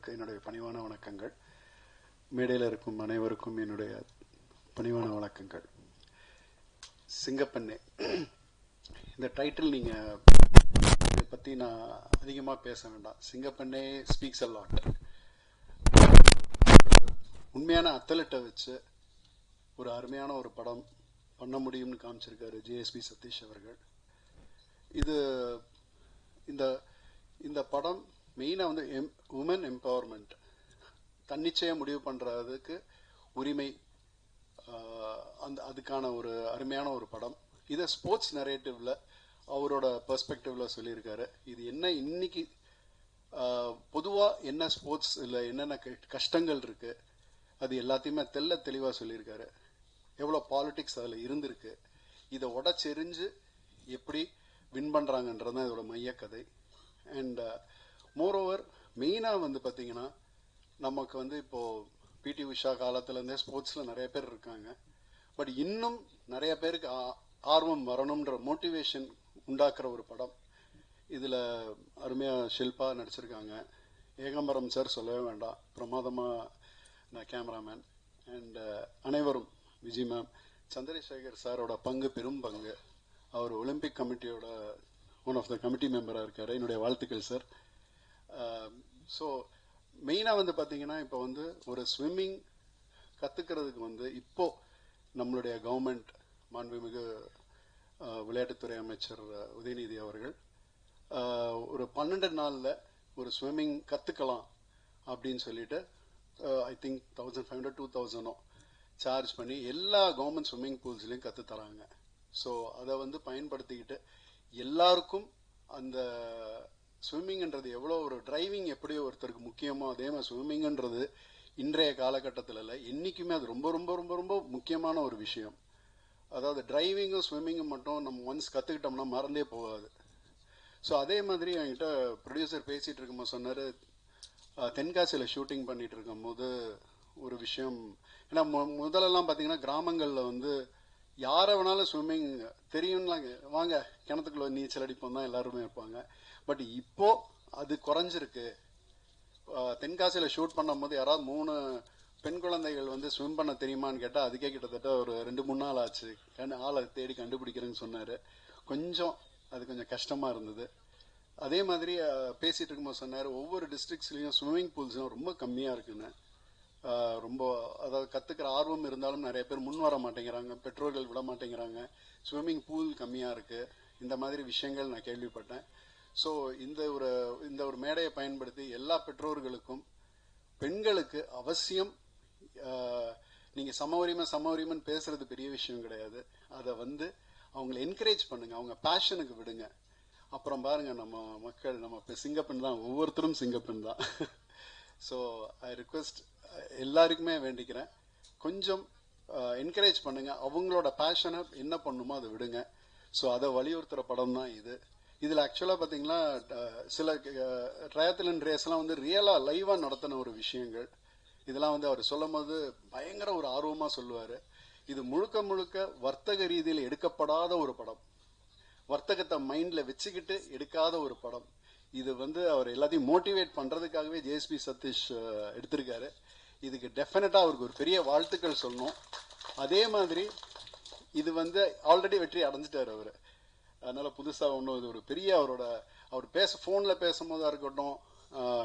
அவர்களுக்கு என்னுடைய பணிவான வணக்கங்கள். மேடையில் இருக்கும் அனைவருக்கும் என்னுடைய பணிவான வணக்கங்கள். சிங்கப்பெண்ணே, இந்த டைட்டில் நீங்கள் இதை பற்றி நான் அதிகமாக பேச வேண்டாம். சிங்கப்பெண்ணே ஸ்பீக்ஸ் அ லாட். உண்மையான அத்லெட்டை வச்சு ஒரு அருமையான ஒரு படம் பண்ண முடியும்னு காமிச்சிருக்காரு ஜேஎஸ்பி சதீஷ் அவர்கள். இது இந்த படம் மெயினாக வந்து உமன் எம்பவர்மெண்ட், தன்னிச்சையாக முடிவு பண்ணுறதுக்கு உரிமை, அதுக்கான ஒரு அருமையான ஒரு படம். இதை ஸ்போர்ட்ஸ் நரேட்டிவ்ல அவரோட பெர்ஸ்பெக்டிவ்ல சொல்லியிருக்காரு. இது என்ன இன்னைக்கு பொதுவாக என்ன ஸ்போர்ட்ஸ் இல்லை என்னென்ன கஷ்டங்கள் இருக்கு அது எல்லாத்தையுமே தெளிவாக சொல்லியிருக்காரு. எவ்வளோ பாலிடிக்ஸ் அதில் இருந்திருக்கு, இதை உடச்செறிஞ்சு எப்படி வின் பண்ணுறாங்கன்றது தான் இதோட மையக்கதை. அண்ட் மோரோவர் மெயினாக வந்து பார்த்தீங்கன்னா, நமக்கு வந்து இப்போது பிடி உஷா காலத்துலேருந்தே ஸ்போர்ட்ஸில் நிறைய பேர் இருக்காங்க. பட் இன்னும் நிறைய பேருக்கு ஆர்வம் வரணுன்ற மோட்டிவேஷன் உண்டாக்குற ஒரு படம். இதில் அருமையாக ஷில்பா நடிச்சிருக்காங்க. ஏகாம்பரம் சார் சொல்லவே வேண்டாம், பிரமாதமாக கேமராமேன். அண்ட் அனைவரும், விஜய் மேம், சந்திரசேகர் சாரோட பங்கு பெரும் பங்கு. அவர் ஒலிம்பிக் கமிட்டியோட ஒன் ஆஃப் த கமிட்டி மெம்பராக இருக்கார். என்னுடைய வாழ்த்துக்கள் சார். ஸோ மெயினாக வந்து பார்த்தீங்கன்னா, இப்போ வந்து ஒரு ஸ்விம்மிங் கற்றுக்கிறதுக்கு வந்து இப்போது நம்மளுடைய கவர்மெண்ட், மாண்புமிகு விளையாட்டுத்துறை அமைச்சர் உதயநிதி அவர்கள் ஒரு 12 நாளில் ஒரு ஸ்விம்மிங் கற்றுக்கலாம் அப்படின்னு சொல்லிட்டு ஐ திங்க் 1500 2000 சார்ஜ் பண்ணி எல்லா கவர்மெண்ட் ஸ்விம்மிங் பூல்ஸ்லையும் கற்றுத்தராங்க. ஸோ அதை வந்து பயன்படுத்திக்கிட்டு எல்லாருக்கும் அந்த ஸ்விம்மிங்ன்றது எவ்வளோ ஒரு டிரைவிங் எப்படி ஒருத்தருக்கு முக்கியமோ அதே மாதிரி ஸ்விம்மிங்ன்றது இன்றைய காலகட்டத்தில் இல்லை, என்றைக்குமே அது ரொம்ப ரொம்ப ரொம்ப ரொம்ப முக்கியமான ஒரு விஷயம். அதாவது டிரைவிங்கும் ஸ்விம்மிங்கும் மட்டும் நம்ம ஒன்ஸ் கற்றுக்கிட்டோம்னா மறந்தே போகாது. ஸோ அதே மாதிரி என்கிட்ட ப்ரொடியூசர் பேசிகிட்டு இருக்கும்போது சொன்னார், தென்காசியில் ஷூட்டிங் பண்ணிகிட்டு இருக்கும்போது ஒரு விஷயம். ஏன்னா முதலெல்லாம் பார்த்தீங்கன்னா கிராமங்களில் வந்து யாரை வேணாலும் ஸ்விம்மிங் தெரியும்லாம், வாங்க கிணத்துக்குள்ள நீச்சல் அடிப்போம் தான் எல்லாருமே இருப்பாங்க. பட் இப்போ அது குறைஞ்சிருக்கு. தென்காசியில் ஷூட் பண்ணும் போது யாராவது 3 பெண் குழந்தைகள் வந்து ஸ்விம் பண்ண தெரியுமான்னு கேட்டால் அதுக்கே கிட்டத்தட்ட ஒரு 2-3 நாள் ஆச்சு ஆளை தேடி கண்டுபிடிக்கிறேன்னு சொன்னார். அது கொஞ்சம் கஷ்டமாக இருந்தது. அதே மாதிரி பேசிகிட்டு இருக்கும்போது சொன்னார், ஒவ்வொரு டிஸ்ட்ரிக்ட்ஸ்லேயும் ஸ்விம்மிங் பூல்ஸும் ரொம்ப கம்மியாக இருக்குன்னு. ரொம்ப அதாவது கற்றுக்கிற ஆர்வம் இருந்தாலும் நிறைய பேர் முன் வர மாட்டேங்கிறாங்க, பெற்றோர்கள் விட மாட்டேங்கிறாங்க, ஸ்விம்மிங் பூல் கம்மியாக இருக்குது, இந்த மாதிரி விஷயங்கள் நான் கேள்விப்பட்டேன். ஸோ இந்த ஒரு மேடையை பயன்படுத்தி எல்லா பெற்றோர்களுக்கும் பெண்களுக்கு அவசியம், நீங்கள் சம உரிமைன்னு பேசுறது பெரிய விஷயம் கிடையாது. அதை வந்து அவங்களை என்கரேஜ் பண்ணுங்க, அவங்க பேஷனுக்கு விடுங்க. அப்புறம் பாருங்க, நம்ம சிங்கப்பெண் தான், ஒவ்வொருத்தரும் சிங்கப்பெண் தான். ஸோ ஐ ரிக்வெஸ்ட் எல்லாருக்குமே வேண்டிக்கிறேன், கொஞ்சம் என்கரேஜ் பண்ணுங்க, அவங்களோட பேஷனை என்ன பண்ணுமோ அதை விடுங்க. ஸோ அதை வலியுறுத்துகிற படம் தான் இது. இதில் ஆக்சுவலாக பார்த்தீங்கன்னா சில ட்ரையத்லன் ரேஸ்லாம் வந்து ரியலாக லைவாக நடத்தின ஒரு விஷயங்கள். இதெல்லாம் வந்து அவர் சொல்லும் போது பயங்கர ஒரு ஆர்வமாக சொல்லுவார். இது முழுக்க வர்த்தக ரீதியில் எடுக்கப்படாத ஒரு படம், வர்த்தகத்தை மைண்டில் வச்சுக்கிட்டு எடுக்காத ஒரு படம். இது வந்து அவர் எல்லாத்தையும் மோட்டிவேட் பண்ணுறதுக்காகவே ஜேஎஸ்பி சதீஷ் எடுத்திருக்காரு. இதுக்கு டெஃபினட்டாக அவருக்கு ஒரு பெரிய வாழ்த்துக்கள் சொல்லணும். அதே மாதிரி இது வந்து ஆல்ரெடி வெற்றி அடைஞ்சிட்டார் அவர். அதனால் புதுசாக ஒன்றும் இது ஒரு பெரிய அவர் ஃபோனில் பேசும்போதாக இருக்கட்டும்,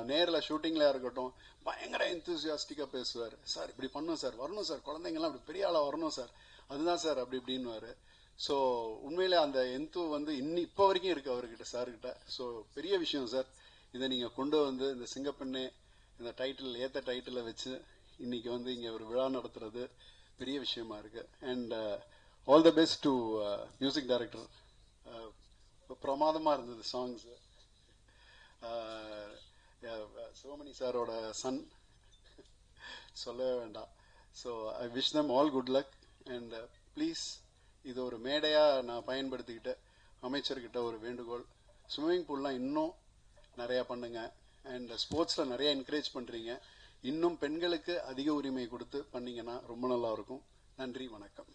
நேரில் ஷூட்டிங்கில் இருக்கட்டும், பயங்கர எந்தூசியாஸ்டிக்காக பேசுவார். சார் இப்படி பண்ணணும் சார், வரணும் சார், குழந்தைங்கள்லாம் இப்படி பெரிய ஆளாக வரணும் சார், அதுதான் சார் அப்படி இப்படின்னுவார். ஸோ உண்மையிலே அந்த வந்து இப்போ வரைக்கும் இருக்குது அவர்கிட்ட, சார்கிட்ட. ஸோ பெரிய விஷயம் சார், இதை நீங்கள் கொண்டு வந்து இந்த சிங்கப்பெண்ணே இந்த ஏற்ற டைட்டிலை வச்சு இன்னைக்கு வந்து இங்கே ஒரு விழா நடத்துறது பெரிய விஷயமா இருக்கு. And all the best to music director. பிரமாதமாக இருந்தது சாங்ஸு. சிவமணி சாரோட சன் சொல்லவே வேண்டாம். So I wish them all good luck. And please இது ஒரு மேடையாக நான் பயன்படுத்திக்கிட்டு அமைச்சர்கிட்ட ஒரு வேண்டுகோள், ஸ்விம்மிங் பூல்லாம் இன்னும் நிறையா பண்ணுங்க. அண்ட் ஸ்போர்ட்ஸில் நிறைய என்கரேஜ் பண்ணுறீங்க, இன்னும் பெண்களுக்கு அதிக உரிமை கொடுத்து பண்ணீங்கன்னா ரொம்ப நல்லா இருக்கும். நன்றி, வணக்கம்.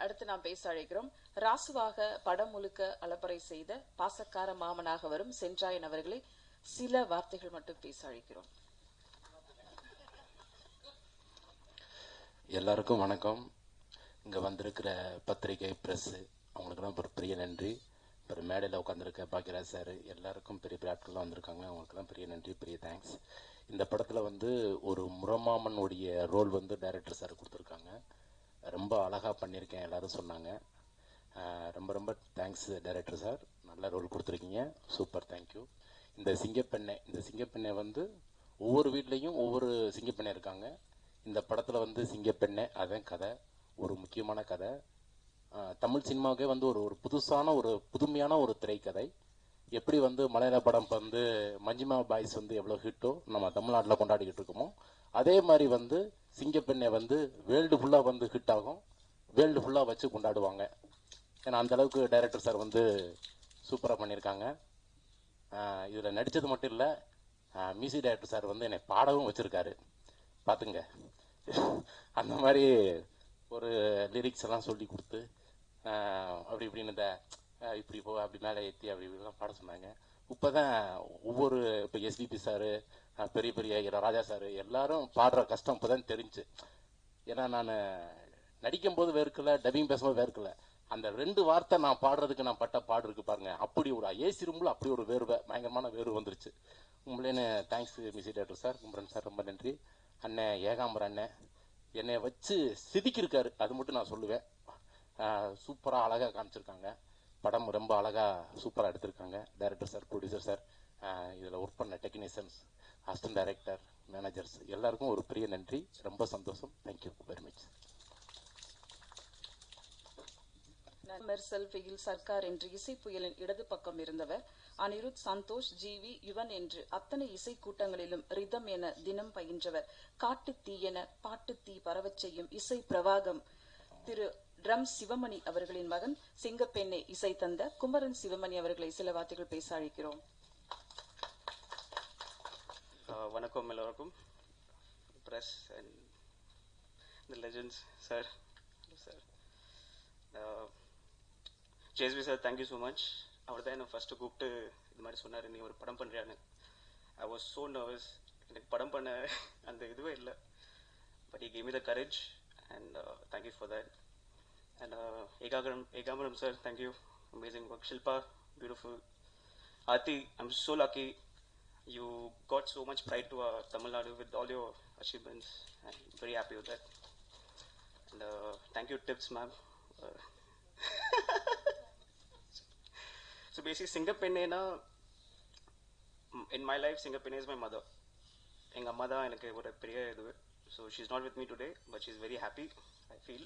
அடுத்து நாம் பேச அழைக்கிறோம். ராசுவாக படம் முழுக்க அலப்பறை செய்த பாசக்கார மாமனாக வரும் சென்றாயன் அவர்களை சில வார்த்தைகள் மட்டும் பேச அழைக்கிறோம். எல்லாருக்கும் வணக்கம். இங்கே வந்திருக்கிற பத்திரிகை ப்ரெஸ்ஸு அவங்களுக்கெல்லாம் ஒரு பெரிய நன்றி. அப்புறம் மேடையில் உட்காந்துருக்க பாக்கியராஜ் சார் எல்லாருக்கும் பெரிய பெரிய ஆட்கள்லாம் வந்திருக்காங்க. அவங்களுக்கெல்லாம் பெரிய நன்றி, பெரிய தேங்க்ஸ். இந்த படத்தில் வந்து ஒரு முரமாமனுடைய ரோல் வந்து டைரக்டர் சார் கொடுத்துருக்காங்க. ரொம்ப அழகாக பண்ணியிருக்கேன் எல்லாரும் சொன்னாங்க. ரொம்ப ரொம்ப தேங்க்ஸ் டைரக்டர் சார், நல்ல ரோல் கொடுத்துருக்கீங்க, சூப்பர், தேங்க்யூ. இந்த சிங்கப்பெண்ணை வந்து ஒவ்வொரு வீட்லேயும் ஒவ்வொரு சிங்கப்பெண்ணை இருக்காங்க. இந்த படத்தில் வந்து சிங்கப்பெண்ணை அதான் கதை, ஒரு முக்கியமான கதை. தமிழ் சினிமாவுக்கே வந்து ஒரு புதுமையான ஒரு திரைக்கதை. எப்படி வந்து மலையாள படம் வந்து மஞ்சிமா பாய்ஸ் வந்து எவ்வளோ ஹிட்டோ நம்ம தமிழ்நாட்டில் கொண்டாடிக்கிட்டு இருக்கோமோ, அதே மாதிரி வந்து சிங்கப்பெண்ணை வந்து வேர்ல்டு ஃபுல்லாக வந்து ஹிட் ஆகும், வேர்ல்டு ஃபுல்லாக வச்சு கொண்டாடுவாங்க. ஏன்னா அந்தளவுக்கு டைரக்டர் சார் வந்து சூப்பராக பண்ணியிருக்காங்க. இதில் நடித்தது மட்டும் இல்லை, மியூசிக் டைரக்டர் சார் வந்து என்னை பாடவும் வச்சுருக்காரு, பார்த்துங்க. அந்த மாதிரி ஒரு லிரிக்ஸ் எல்லாம் சொல்லி கொடுத்து அப்படி இப்படின்னு இப்படி போ, அப்படி மேலே ஏற்றி அப்படி இப்படிலாம் பாட சொன்னாங்க. இப்போ தான் இப்போ எஸ்பிபி சாரு, பெரிய பெரிய ராஜா சார் எல்லாரும் பாடுற கஷ்டம் இப்போ தான் தெரிஞ்சு. ஏன்னா நான் நடிக்கும்போது வேர்க்கலை, டப்பிங் பேசும்போது வேர்க்கலை, அந்த 2 வார்த்தை நான் பாடுறதுக்கு நான் பட்ட பாடு இருக்கு பாருங்க, அப்படி ஒரு ஏசி ரூமில் அப்படி ஒரு வேர்வை, பயங்கரமான வேர்வு வந்துருச்சு. உங்களேன்னு thanks music director sir, Kumaran sir, ரொம்ப நன்றி. அண்ணன் ஏகாம்பரம் அண்ணன் என்னை வச்சு சிதிக்கிருக்காரு, அது மட்டும் நான் சொல்லுவேன். சூப்பராக அழகாக காமிச்சிருக்காங்க, படம் ரொம்ப அழகாக சூப்பராக எடுத்திருக்காங்க. டைரக்டர் சார், ப்ரொடியூசர் சார், இதில் ஒர்க் பண்ண டெக்னீஷியன்ஸ், அசிஸ்டன்ட் டைரக்டர், மேனேஜர்ஸ் எல்லாருக்கும் ஒரு பெரிய நன்றி, ரொம்ப சந்தோஷம். Thank you very much. செல்வியில் சர்க்கார் என்று இசை புயலின் இடது பக்கம் இருந்தவர் அனிருத், சந்தோஷ், ஜிவி, யுவன் என்று அத்தனை இசை கூட்டங்களிலும் ரிதம் என தினம் பயின்றவர். காட்டு தீ என பாட்டு தீ பரவச் செய்யும் இசை பிரவாகம் திரு ட்ரம் சிவமணி அவர்களின் மகன் சிங்கப்பெண்ணை இசை தந்த குமரன் சிவமணி அவர்களை சில வார்த்தைகள் பேச அழைக்கிறோம். வணக்கம் எல்லாருக்கும், press and the legends sir, JSP sir, thank you so much. அவர் தான் என்னை ஃபஸ்ட்டு கூப்பிட்டு இது மாதிரி சொன்னார், நீ ஒரு படம் பண்ணுறியான்னு. ஐ வாஸ் ஸோ நர்வஸ், எனக்கு படம் பண்ண அந்த இதுவே இல்லை. But he gave me the courage and thank you for that. And Ekambaram sir, thank you, amazing work. Shilpa, beautiful. Aarti, I'm so lucky you got so much pride to Tamil Nadu with all your achievements. I'm very happy with that. And thank you, Tips ma'am. So basically, Singapenna, in my life, Singapenna is my mother. Enga amma da enakku oru periya idu. So she's not with me today, but she's very happy, I feel.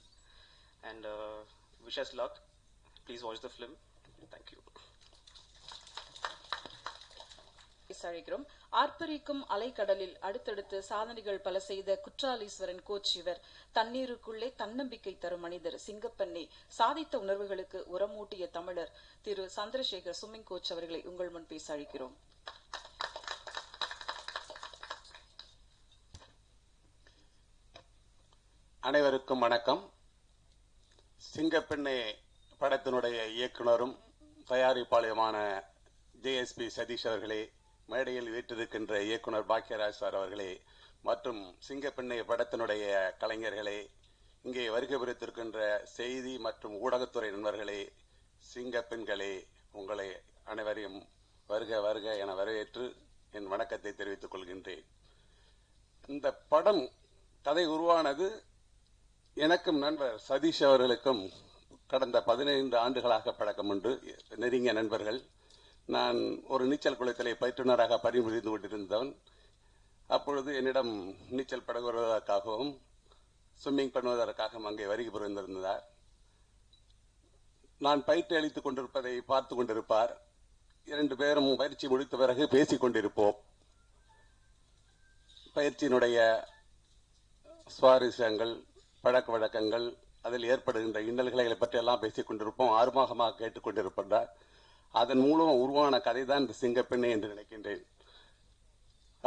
And wish us luck. Please watch the film. Thank you. அழைக்கிறோம். ஆர்ப்பரிக்கும் அலைக்கடலில் அடுத்தடுத்து சாதனைகள் பல செய்த Kutraleeswaran coach இவர். தண்ணீருக்குள்ளே தன்னம்பிக்கை தரும் மனிதர் சிங்கப்பெண்ணை. சாதித்த உணர்வுகளுக்கு உரமூட்டிய தமிழர் திரு சந்திரசேகர் ஸ்விம்மிங் கோச் அவர்களை உங்கள் முன் பேச அழைக்கிறோம். அனைவருக்கும் வணக்கம். சிங்கப்பெண்ணை படத்தினுடைய இயக்குனரும் தயாரிப்பாளருமான ஜேஎஸ்பி சதீஷ் அவர்களே, மேடையில் வீற்றிருக்கின்ற இயக்குனர் பாக்கியராஜ் சார் அவர்களே, மற்றும் சிங்கப்பெண்ணை படத்தினுடைய கலைஞர்களே, இங்கே வருகை புரித்திருக்கின்ற செய்தி மற்றும் ஊடகத்துறை நண்பர்களே, சிங்கப்பெண்களே, உங்களை அனைவரையும் வருக வருக என வரவேற்று என் வணக்கத்தை தெரிவித்துக் கொள்கின்றேன். இந்த படம் கதை உருவானது எனக்கும் நண்பர் சதீஷ் அவர்களுக்கும் கடந்த 15 ஆண்டுகளாக பழக்கம் உண்டு, நெருங்கிய நண்பர்கள். நான் ஒரு நீச்சல் குளத்திலே பயிற்றுனராக பணிபுரிந்து கொண்டிருந்தவன். அப்பொழுது என்னிடம் நீச்சல் பழகுவதற்காகவும் ஸ்விம்மிங் பண்ணுவதற்காகவும் அங்கே வருகை புரிந்திருந்தார். நான் பயிற்சி அளித்துக் கொண்டிருப்பதை பார்த்து கொண்டிருப்பார். 2 பேரும் பயிற்சி முடித்த பிறகு பேசிக் கொண்டிருப்போம். பயிற்சியினுடைய சுவாரஸ்யங்கள், பழக்க வழக்கங்கள், அதில் ஏற்படுகின்ற இன்னல்களை பற்றி எல்லாம் பேசிக் கொண்டிருப்போம். ஆர்வமாக கேட்டுக்கொண்டிருப்பார். அதன் மூலம் உருவான கதை தான் இந்த சிங்கப்பெண்ணை என்று நினைக்கின்றேன்.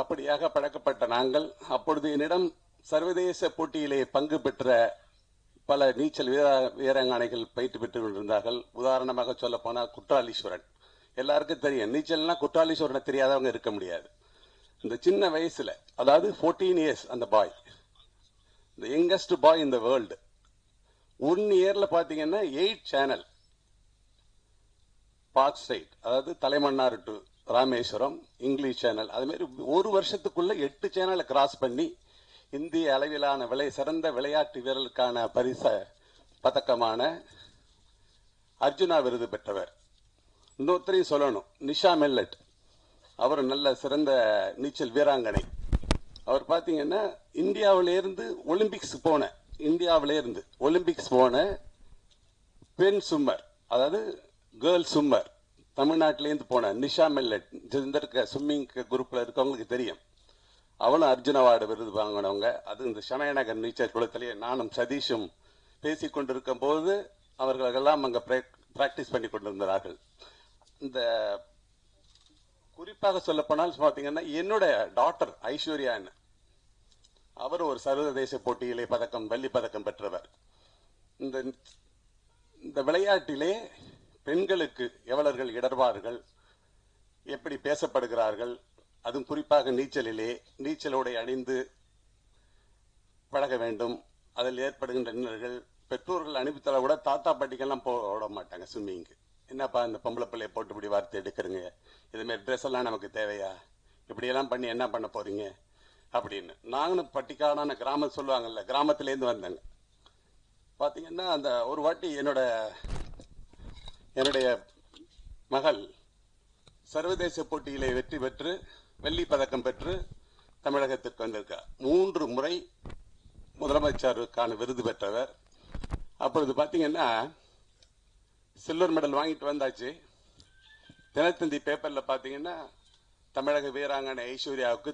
அப்படியாக பழக்கப்பட்ட நாங்கள் அப்பொழுது என்னிடம் சர்வதேச போட்டியிலே பங்கு பெற்ற பல நீச்சல் வீராங்கனைகள் பயிற்சி பெற்றுக் கொண்டிருந்தார்கள். உதாரணமாக சொல்ல போனால் குற்றாலீஸ்வரன். எல்லாருக்கும் தெரியும், நீச்சல்னா குற்றாலீஸ்வரனை தெரியாதவங்க இருக்க முடியாது. இந்த சின்ன வயசுல, அதாவது 14 இயர்ஸ், அந்த பாய் the youngest boy in the world, 1 இயர்ல பாத்தீங்கன்னா 8 சேனல் பார்க் ஸ்ட்ரைட், அதாவது Talaimannar to Rameswaram English channel, அது மாதிரி ஒரு வருஷத்துக்குள்ள 8 சேனலை கிராஸ் பண்ணி இந்திய அளவிலான சிறந்த விளையாட்டு வீரர்களுக்கான பதக்கமான அர்ஜுனா விருது பெற்றவர். இன்னொருத்தரையும் சொல்லணும், நிஷா மெல்லட், அவர் நல்ல சிறந்த நீச்சல் வீராங்கனை. அவர் பாத்தீங்கன்னா இந்தியாவிலிருந்து ஒலிம்பிக்ஸ் போன பெண் சும்மர், அதாவது கேர்ள் சும்மர், தமிழ்நாட்டிலேருந்து போன நிஷா மெல்லட். இந்த இருக்க ஸ்விம்மிங் குரூப்ல இருக்கவங்களுக்கு தெரியும். அவளும் அர்ஜுன அவார்டு விருது வாங்கினவங்க. அது இந்த சமயநகர் நீச்சல் குளத்திலேயே நானும் சதீஷும் பேசிக் கொண்டிருக்கும் போது அவர்களெல்லாம் அங்க பிராக்டிஸ் பண்ணி கொண்டிருந்தார்கள். இந்த குறிப்பாக சொல்ல போனால் பாத்தீங்கன்னா என்னோட டாட்டர் ஐஸ்வர்யான்னு, அவர் ஒரு சர்வதேச போட்டியிலே வெள்ளி பதக்கம் பெற்றவர். இந்த விளையாட்டிலே பெண்களுக்கு எவ்வளர்கள் இடர்பாடுகள், எப்படி பேசப்படுகிறார்கள், அதுவும் குறிப்பாக நீச்சலோடை அணிந்து பழக வேண்டும், அதில் ஏற்படுகின்ற இன்னல்கள், பெற்றோர்கள் அனுப்பித்தர கூட தாத்தா பாட்டிக்கெல்லாம் போட மாட்டாங்க ஸ்விம்மிங்கு. என்னப்பா இந்த பொம்பளை பிள்ளைய போட்டு இப்படி வார்த்தை எடுக்கிறீங்க, இது மாதிரி ட்ரெஸ் எல்லாம் நமக்கு தேவையா, இப்படியெல்லாம் பண்ணி என்ன பண்ண போறீங்க அப்படின்னு. நானும் பட்டிக்காடான கிராமம் சொல்லுவாங்கல்ல, கிராமத்திலேருந்து வந்தேங்க. பாத்தீங்கன்னா அந்த ஒரு வாட்டி என்னுடைய மகள் சர்வதேச போட்டியிலே வெற்றி பெற்று வெள்ளி பதக்கம் பெற்று தமிழகத்திற்கு வந்திருக்கா. 3 முறை முதலமைச்சருக்கான விருது பெற்றவர். அப்பொழுது பாத்தீங்கன்னா சில்வர் மெடல் வாங்கிட்டு வந்தாச்சு. தினத்தந்தி பேப்பர்ல பாத்தீங்கன்னா தமிழக வீராங்கனை ஐஸ்வர்யாவுக்கு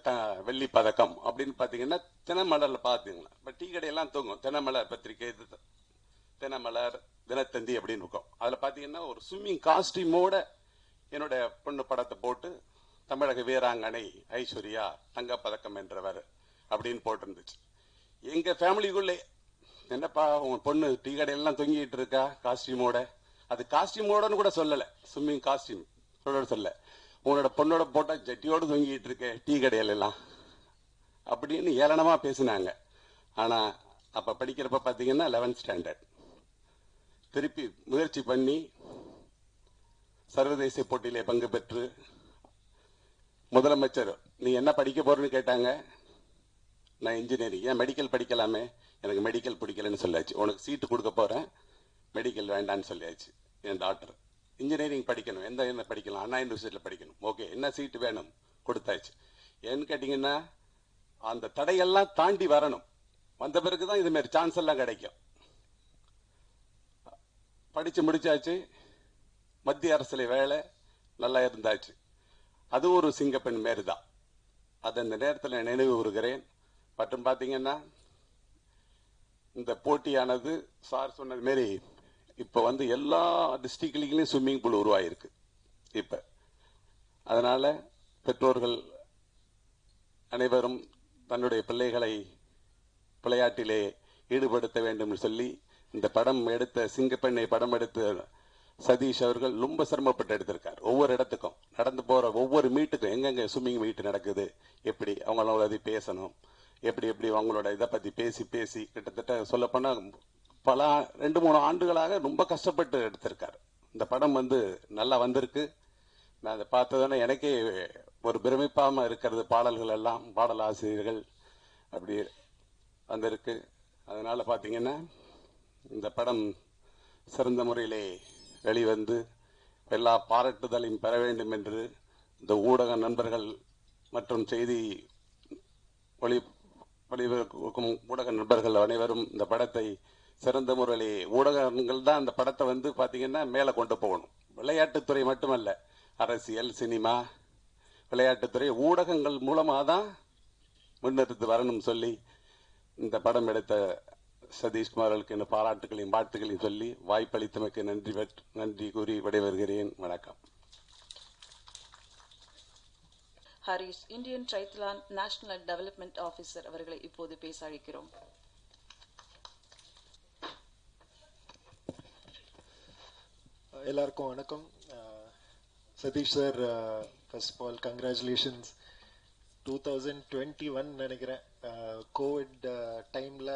வெள்ளி பதக்கம் அப்படின்னு பாத்தீங்கன்னா தினமலர்ல பாத்தீங்கன்னா, இப்ப டீ கடையெல்லாம் தூங்கும், தினமலர் பத்திரிகை, தினமலர், தினத்தந்தி அப்படின்னு இருக்கும். அதுல பாத்தீங்கன்னா ஒரு ஸ்விம்மிங் காஸ்டியூமோட என்னோட பொண்ணு படத்தை போட்டு தமிழக வீராங்கனை ஐஸ்வர்யா தங்கப்பதக்கம் வென்றவர் அப்படின்னு போட்டிருந்துச்சு. எங்க ஃபேமிலிக்குள்ளே, என்னப்பா உங்க பொண்ணு டீ கடையெல்லாம் தொங்கிட்டு இருக்கா காஸ்டியூமோட, அது காஸ்டியூமோடன்னு கூட சொல்லல, ஸ்விம்மிங் காஸ்டியூம் சொல்ல, உன்னோட பொண்ணோட போட்டா ஜட்டியோடு தொங்கிட்டு இருக்க டீ கடையில எல்லாம் அப்படின்னு ஏளனமா பேசினாங்க. ஆனா அப்ப படிக்கிறப்ப பாத்தீங்கன்னா 11th ஸ்டாண்டர்ட், திருப்பி முயற்சி பண்ணி சர்வதேச போட்டியிலே பங்கு பெற்று முதலமைச்சர் நீ என்ன படிக்க போறன்னு கேட்டாங்க. நான் இன்ஜினியரிங், ஏன் மெடிக்கல் படிக்கலாமே, எனக்கு மெடிக்கல் பிடிக்கலன்னு சொல்லியாச்சு. உனக்கு சீட்டு கொடுக்க போறேன், மெடிக்கல் வேண்டான்னு சொல்லியாச்சு. என் டாக்டர் இன்ஜினியரிங் படிக்கணும், என்ன படிக்கலாம், அண்ணா யூனிவர்சிட்டியில படிக்கணும். ஓகே, என்ன சீட்டு வேணும், கொடுத்தாச்சு. ஏன்னு கேட்டீங்கன்னா அந்த தடையெல்லாம் தாண்டி வரணும், வந்த பிறகுதான் இது மாதிரி சான்ஸ் எல்லாம் கிடைக்கும். படிச்சு முடிச்சாச்சு, மத்திய அரசுல வேலை நல்லா இருந்தாச்சு. அது ஒரு சிங்கப்பெண் மாரிதான். அது அந்த நேரத்தில் நினைவு கூறுகிறேன். மற்றும் பாத்தீங்கன்னா இந்த போட்டியானது சார் சொன்னது மாரி இப்ப எல்லா டிஸ்ட்ரிக்ட்லயும் ஸ்விம்மிங் பூல் உருவாயிருக்கு இப்ப. அதனால பெற்றோர்கள் அனைவரும் தன்னுடைய பிள்ளைகளை விளையாட்டிலே ஈடுபடுத்த வேண்டும் சொல்லி இந்த படம் எடுத்த சிங்கப்பெண்ணை படம் எடுத்த சதீஷ் அவர்கள் ரொம்ப சிரமப்பட்டு எடுத்திருக்கார். ஒவ்வொரு இடத்துக்கும் நடந்து போற ஒவ்வொரு மீட்டுக்கும் எங்கெங்க ஸ்விம்மிங் மீட் நடக்குது, எப்படி அவங்களோட பேசணும், எப்படி அவங்களோட இதை பத்தி பேசி கிட்டத்தட்ட சொல்ல போனா 2-3 ஆண்டுகளாக ரொம்ப கஷ்டப்பட்டு எடுத்திருக்காரு. இந்த படம் நல்லா வந்திருக்கு. நான் அதை பார்த்ததுன்னா எனக்கே ஒரு பிரமிப்பாம இருக்கிறது. பாடல்கள் எல்லாம் பாடல் ஆசிரியர்கள் அப்படி வந்திருக்கு. அதனால பாத்தீங்கன்னா இந்த படம் சிறந்த முறையிலே வெளிவந்து எல்லா பாராட்டுதலையும் பெற வேண்டும் என்று இந்த ஊடக நண்பர்கள் மற்றும் செய்தி ஒளிபரப்பும் ஊடக நண்பர்கள் அனைவரும் இந்த படத்தை சிறந்த முறையிலே, ஊடகங்கள் தான் இந்த படத்தை பாத்தீங்கன்னா மேல கொண்டு போகணும். விளையாட்டுத்துறை மட்டுமல்ல, அரசியல், சினிமா, விளையாட்டுத்துறை, ஊடகங்கள் மூலமா தான் முன்னெடுத்து வரணும் சொல்லி இந்த படம் எடுத்த சதீஷ்குமார் அவர்களுக்கு என் பாராட்டுகளையும் வாழ்த்துக்களையும் சொல்லி வாய்ப்பளித்தமைக்கு நன்றி கூறி விடைபெறுகிறேன். வணக்கம். Harish, Indian triathlon national development officer அவர்களை இப்போது பேச அழைக்கிறோம். எல்லாருக்கும் வணக்கம். Satish sir, first of all, congratulations. 2021 நினைக்கிறேன் கோவிட் டைமில்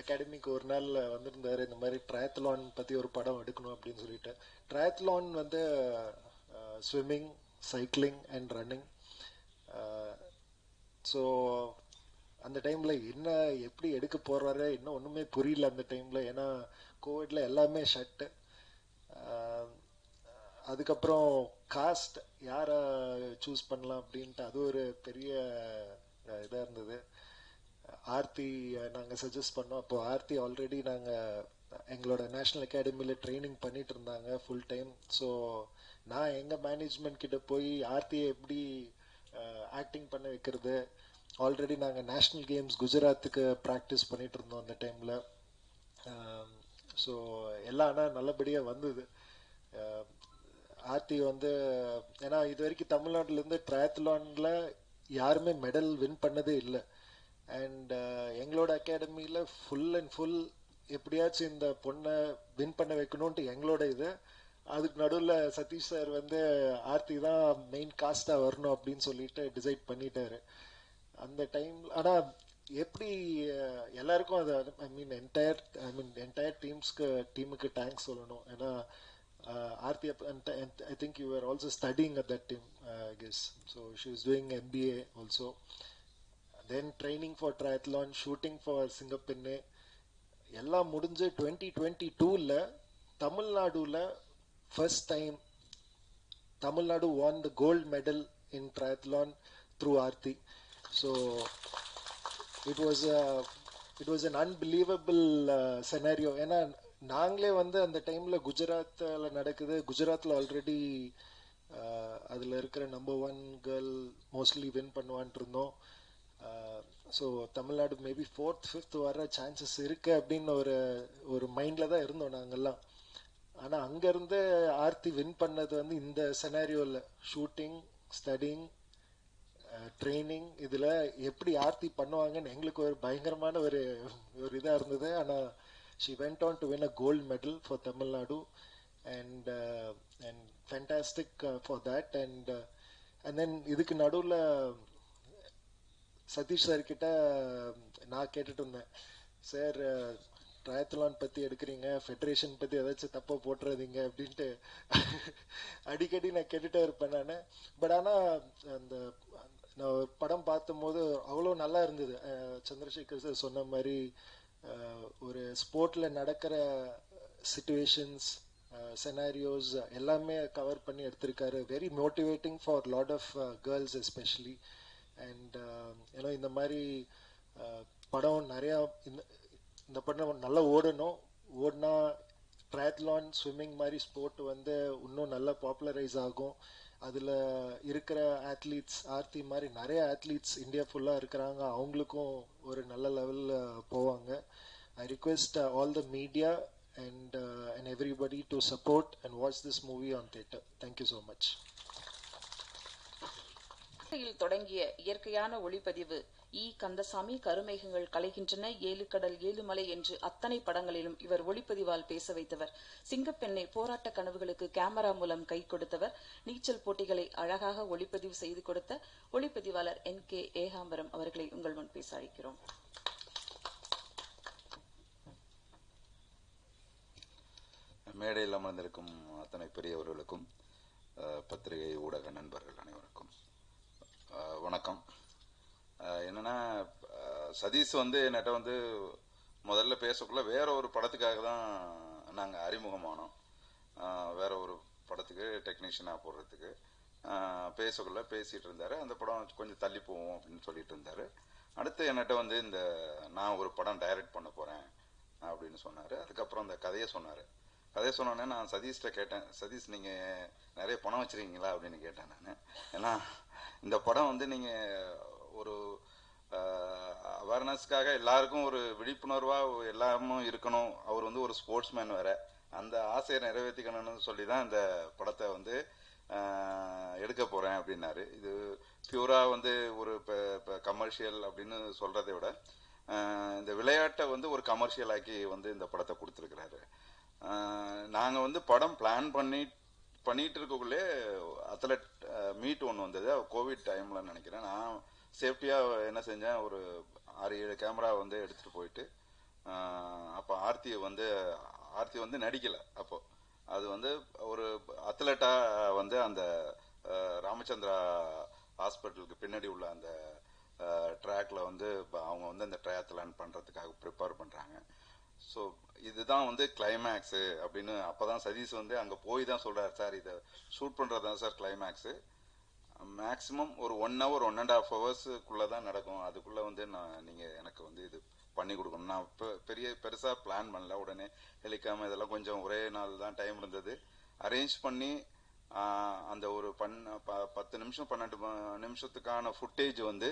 அகாடமிக்கு ஒரு நாள் வந்திருந்தார். இந்த மாதிரி ட்ரையத்லான் பற்றி ஒரு படம் எடுக்கணும் அப்படின்னு சொல்லிட்டு. ட்ரையத்லான் வந்து swimming, cycling and running. So அந்த டைமில் என்ன எப்படி எடுக்க போகிறாரு இன்னும் ஒன்றுமே புரியல அந்த டைமில். ஏன்னா கோவிட்ல எல்லாமே ஷட்டு. அதுக்கப்புறம் காஸ்ட் யாரை சூஸ் பண்ணலாம் அப்படின்ட்டு அது ஒரு பெரிய இதாக இருந்தது. ஆர்த்தி நாங்கள் சஜஸ்ட் பண்ணோம். அப்போ ஆர்த்தி ஆல்ரெடி நாங்கள் எங்களோட நேஷ்னல் அகாடமியில் ட்ரைனிங் பண்ணிட்டு இருந்தாங்க ஃபுல் டைம். ஸோ நான் எங்கள் மேனேஜ்மெண்ட் கிட்ட போய் ஆர்த்தியை எப்படி ஆக்டிங் பண்ண வைக்கிறது, ஆல்ரெடி நாங்கள் நேஷ்னல் கேம்ஸ் குஜராத்துக்கு ப்ராக்டிஸ் பண்ணிட்டு இருந்தோம் அந்த டைமில். ஸோ எல்லாம் ஆனால் நல்லபடியாக வந்தது. ஆர்த்தி வந்து ஏன்னா இது வரைக்கும் தமிழ்நாட்டிலேருந்து ட்ரையத்லானில் யாருமே மெடல் வின் பண்ணதே இல்லை. அண்ட் எங்களோட அகாடமியில் ஃபுல் அண்ட் ஃபுல் எப்படியாச்சும் இந்த பொண்ணை வின் பண்ண வைக்கணுன்ட்டு எங்களோட இது. அதுக்கு நடுவில் சதீஷ் சார் வந்து ஆர்த்தி தான் மெயின் காஸ்டாக வரணும் அப்படின்னு சொல்லிட்டு டிசைட் பண்ணிட்டாரு அந்த டைம். ஆனால் எப்படி எல்லாருக்கும் அது என்டையர் டீமுக்கு தேங்க்ஸ் சொல்லணும். ஏன்னா Aarti, I think you were also studying at that time, I guess. So she was doing MBA also. Then training for triathlon, shooting for Singapore. எல்லாம் முடிஞ்சு 2022ல தமிழ்நாடுல first time Tamil Nadu won the gold medal in triathlon through Aarti. So it was an unbelievable scenario. ஏன்னா நாங்களே வந்து அந்த டைமில் குஜராத்தில் நடக்குது. குஜராத்தில் ஆல்ரெடி அதில் இருக்கிற நம்பர் 1 கேர்ள் மோஸ்ட்லி வின் பண்ணுவான்ட்டு இருந்தோம். So Tamil Nadu maybe 4th 5th வர சான்சஸ் இருக்குது அப்படின்னு ஒரு மைண்டில் தான் இருந்தோம் நாங்கள்லாம். ஆனால் அங்கேருந்து ஆர்த்தி வின் பண்ணது வந்து இந்த செனாரியோவில் ஷூட்டிங், ஸ்டடிங், ட்ரைனிங் இதில் எப்படி ஆர்த்தி பண்ணுவாங்கன்னு எங்களுக்கு ஒரு பயங்கரமான ஒரு இதாக இருந்தது. ஆனால் she went on to win a gold medal for Tamil Nadu, and fantastic for that. And then இதுக்கு நடுவில் சதீஷ் சார் கிட்ட நான் கேட்டுட்டு இருந்தேன், சார் ட்ரையத்லான் பற்றி எடுக்கிறீங்க, ஃபெடரேஷன் பற்றி ஏதாச்சும் தப்பாக போட்டுறாதீங்க அப்படின்ட்டு அடிக்கடி நான் கேட்டுகிட்டே இருப்பேன் நான். பட் ஆனால் அந்த நான் ஒரு படம் பார்த்தும்போது அவ்வளோ நல்லா இருந்தது. சந்திரசேகர் சார் சொன்ன மாதிரி ஒரு ஸ்போர்ட்டில் நடக்கிற சிச்சுவேஷன்ஸ், செனாரியோஸ் எல்லாமே கவர் பண்ணி எடுத்திருக்காரு. Very motivating for lot of girls especially. And ஏன்னா இந்த மாதிரி படம் நிறையா இந்த படம் நல்லா ஓடணும். ஓடினா ட்ரையத்லான், ஸ்விம்மிங் மாதிரி ஸ்போர்ட் வந்து இன்னும் நல்லா பாப்புலரைஸ் ஆகும். அதில் இருக்கிற ஆத்லீட்ஸ் ஆர்த்தி மாதிரி நிறைய ஆத்லீட்ஸ் இந்தியா ஃபுல்லாக இருக்கிறாங்க, அவங்களுக்கும் ஒரு நல்ல லெவலில் போவாங்க. I request all the media and everybody to support and watch this movie on theatre. Thank you so much. தொடங்கிய இயற்கையான ஒளிப்பதிவு கந்தசாமி, கருமேகங்கள் கலைகின்றன, 7 கடல் 7 மலை என்று அத்தனை படங்களிலும் இவர் ஒளிப்பதிவால் பேச வைத்தவர். சிங்கப்பெண்ணை போராட்ட கனவுகளுக்கு கேமரா மூலம் கை கொடுத்தவர். நீச்சல் போட்டிகளை அழகாக ஒளிப்பதிவு செய்து கொடுத்த ஒளிப்பதிவாளர் NK ஏகாம்பரம் அவர்களை உங்கள் முன் பேச அழைக்கிறோம். மேடையில் அமர்ந்திருக்கும் அத்தனை பெரியவர்களுக்கும், பத்திரிகை ஊடக நண்பர்கள் அனைவருக்கும் வணக்கம். என்னன்னா, சதீஷ் வந்து என்கிட்ட வந்து முதல்ல பேசக்குள்ள வேற ஒரு படத்துக்காக தான் நாங்கள் அறிமுகமானோம். வேற ஒரு படத்துக்கு டெக்னீஷியனாக போடுறதுக்கு பேசக்குள்ள பேசிட்டு இருந்தாரு. அந்த படம் கொஞ்சம் தள்ளி போவோம் அப்படின்னு சொல்லிட்டு இருந்தாரு. அடுத்து என்கிட்ட வந்து நான் ஒரு படம் டைரக்ட் பண்ண போறேன் அப்படின்னு சொன்னாரு. அதுக்கப்புறம் அந்த கதையை சொன்னாரு. கதையை சொன்னோடனே நான் சதீஷ்கிட்ட கேட்டேன், சதீஷ் நீங்க நிறைய பணம் வச்சிருக்கீங்களா அப்படின்னு கேட்டேன் நான். ஏன்னா இந்த படம் வந்து நீங்க ஒரு அவேர்னஸ்க்காக எல்லாருக்கும் ஒரு விழிப்புணர்வா எல்லாமும் இருக்கணும். அவர் வந்து ஒரு ஸ்போர்ட்ஸ்மேன் வேற, அந்த ஆசையை நிறைவேற்றிக்கணும்னு சொல்லி தான் இந்த படத்தை வந்து எடுக்க போறேன் அப்படின்னாரு. இது பியூரா வந்து ஒரு கமர்ஷியல் அப்படின்னு சொல்றதை விட இந்த விளையாட்டை வந்து ஒரு கமர்ஷியல் ஆக்கி வந்து இந்த படத்தை கொடுத்துருக்கிறாரு. நாங்கள் வந்து படம் பிளான் பண்ணி பண்ணிட்டு இருக்கக்குள்ளே அத்லட் மீட் ஒன்று வந்தது. கோவிட் டைமில் நினைக்கிறேன். நான் சேஃப்டியாக என்ன செஞ்சேன், ஒரு 6-7 கேமரா வந்து எடுத்துகிட்டு போயிட்டு, அப்போ ஆர்த்தி வந்து நடிக்கலை. அப்போ அது வந்து ஒரு அத்லட்டாக வந்து அந்த ராமச்சந்திரா ஹாஸ்பிட்டலுக்கு பின்னாடி உள்ள அந்த ட்ராக்ல வந்து அவங்க வந்து அந்த ட்ரையாத்லான் பண்ணுறதுக்காக ப்ரிப்பேர் பண்ணுறாங்க. ஸோ இதுதான் வந்து கிளைமேக்ஸு அப்படின்னு அப்போதான் சதீஷ் வந்து அங்கே போய் தான் சொல்கிறார், சார் இதை ஷூட் பண்ணுறது தான் சார் கிளைமேக்ஸு. மேக்ஸிமம் ஒரு 1 hour 1.5 hours தான் நடக்கும். அதுக்குள்ளே வந்து நீங்கள் எனக்கு வந்து இது பண்ணி கொடுக்கணும். நான் பெருசாக பிளான் பண்ணல. உடனே ஹெலிகாம் இதெல்லாம் கொஞ்சம் ஒரே நாள் தான் டைம் இருந்தது. அரேஞ்ச் பண்ணி அந்த ஒரு 10 நிமிஷம் 12 நிமிஷத்துக்கான ஃபுட்டேஜ் வந்து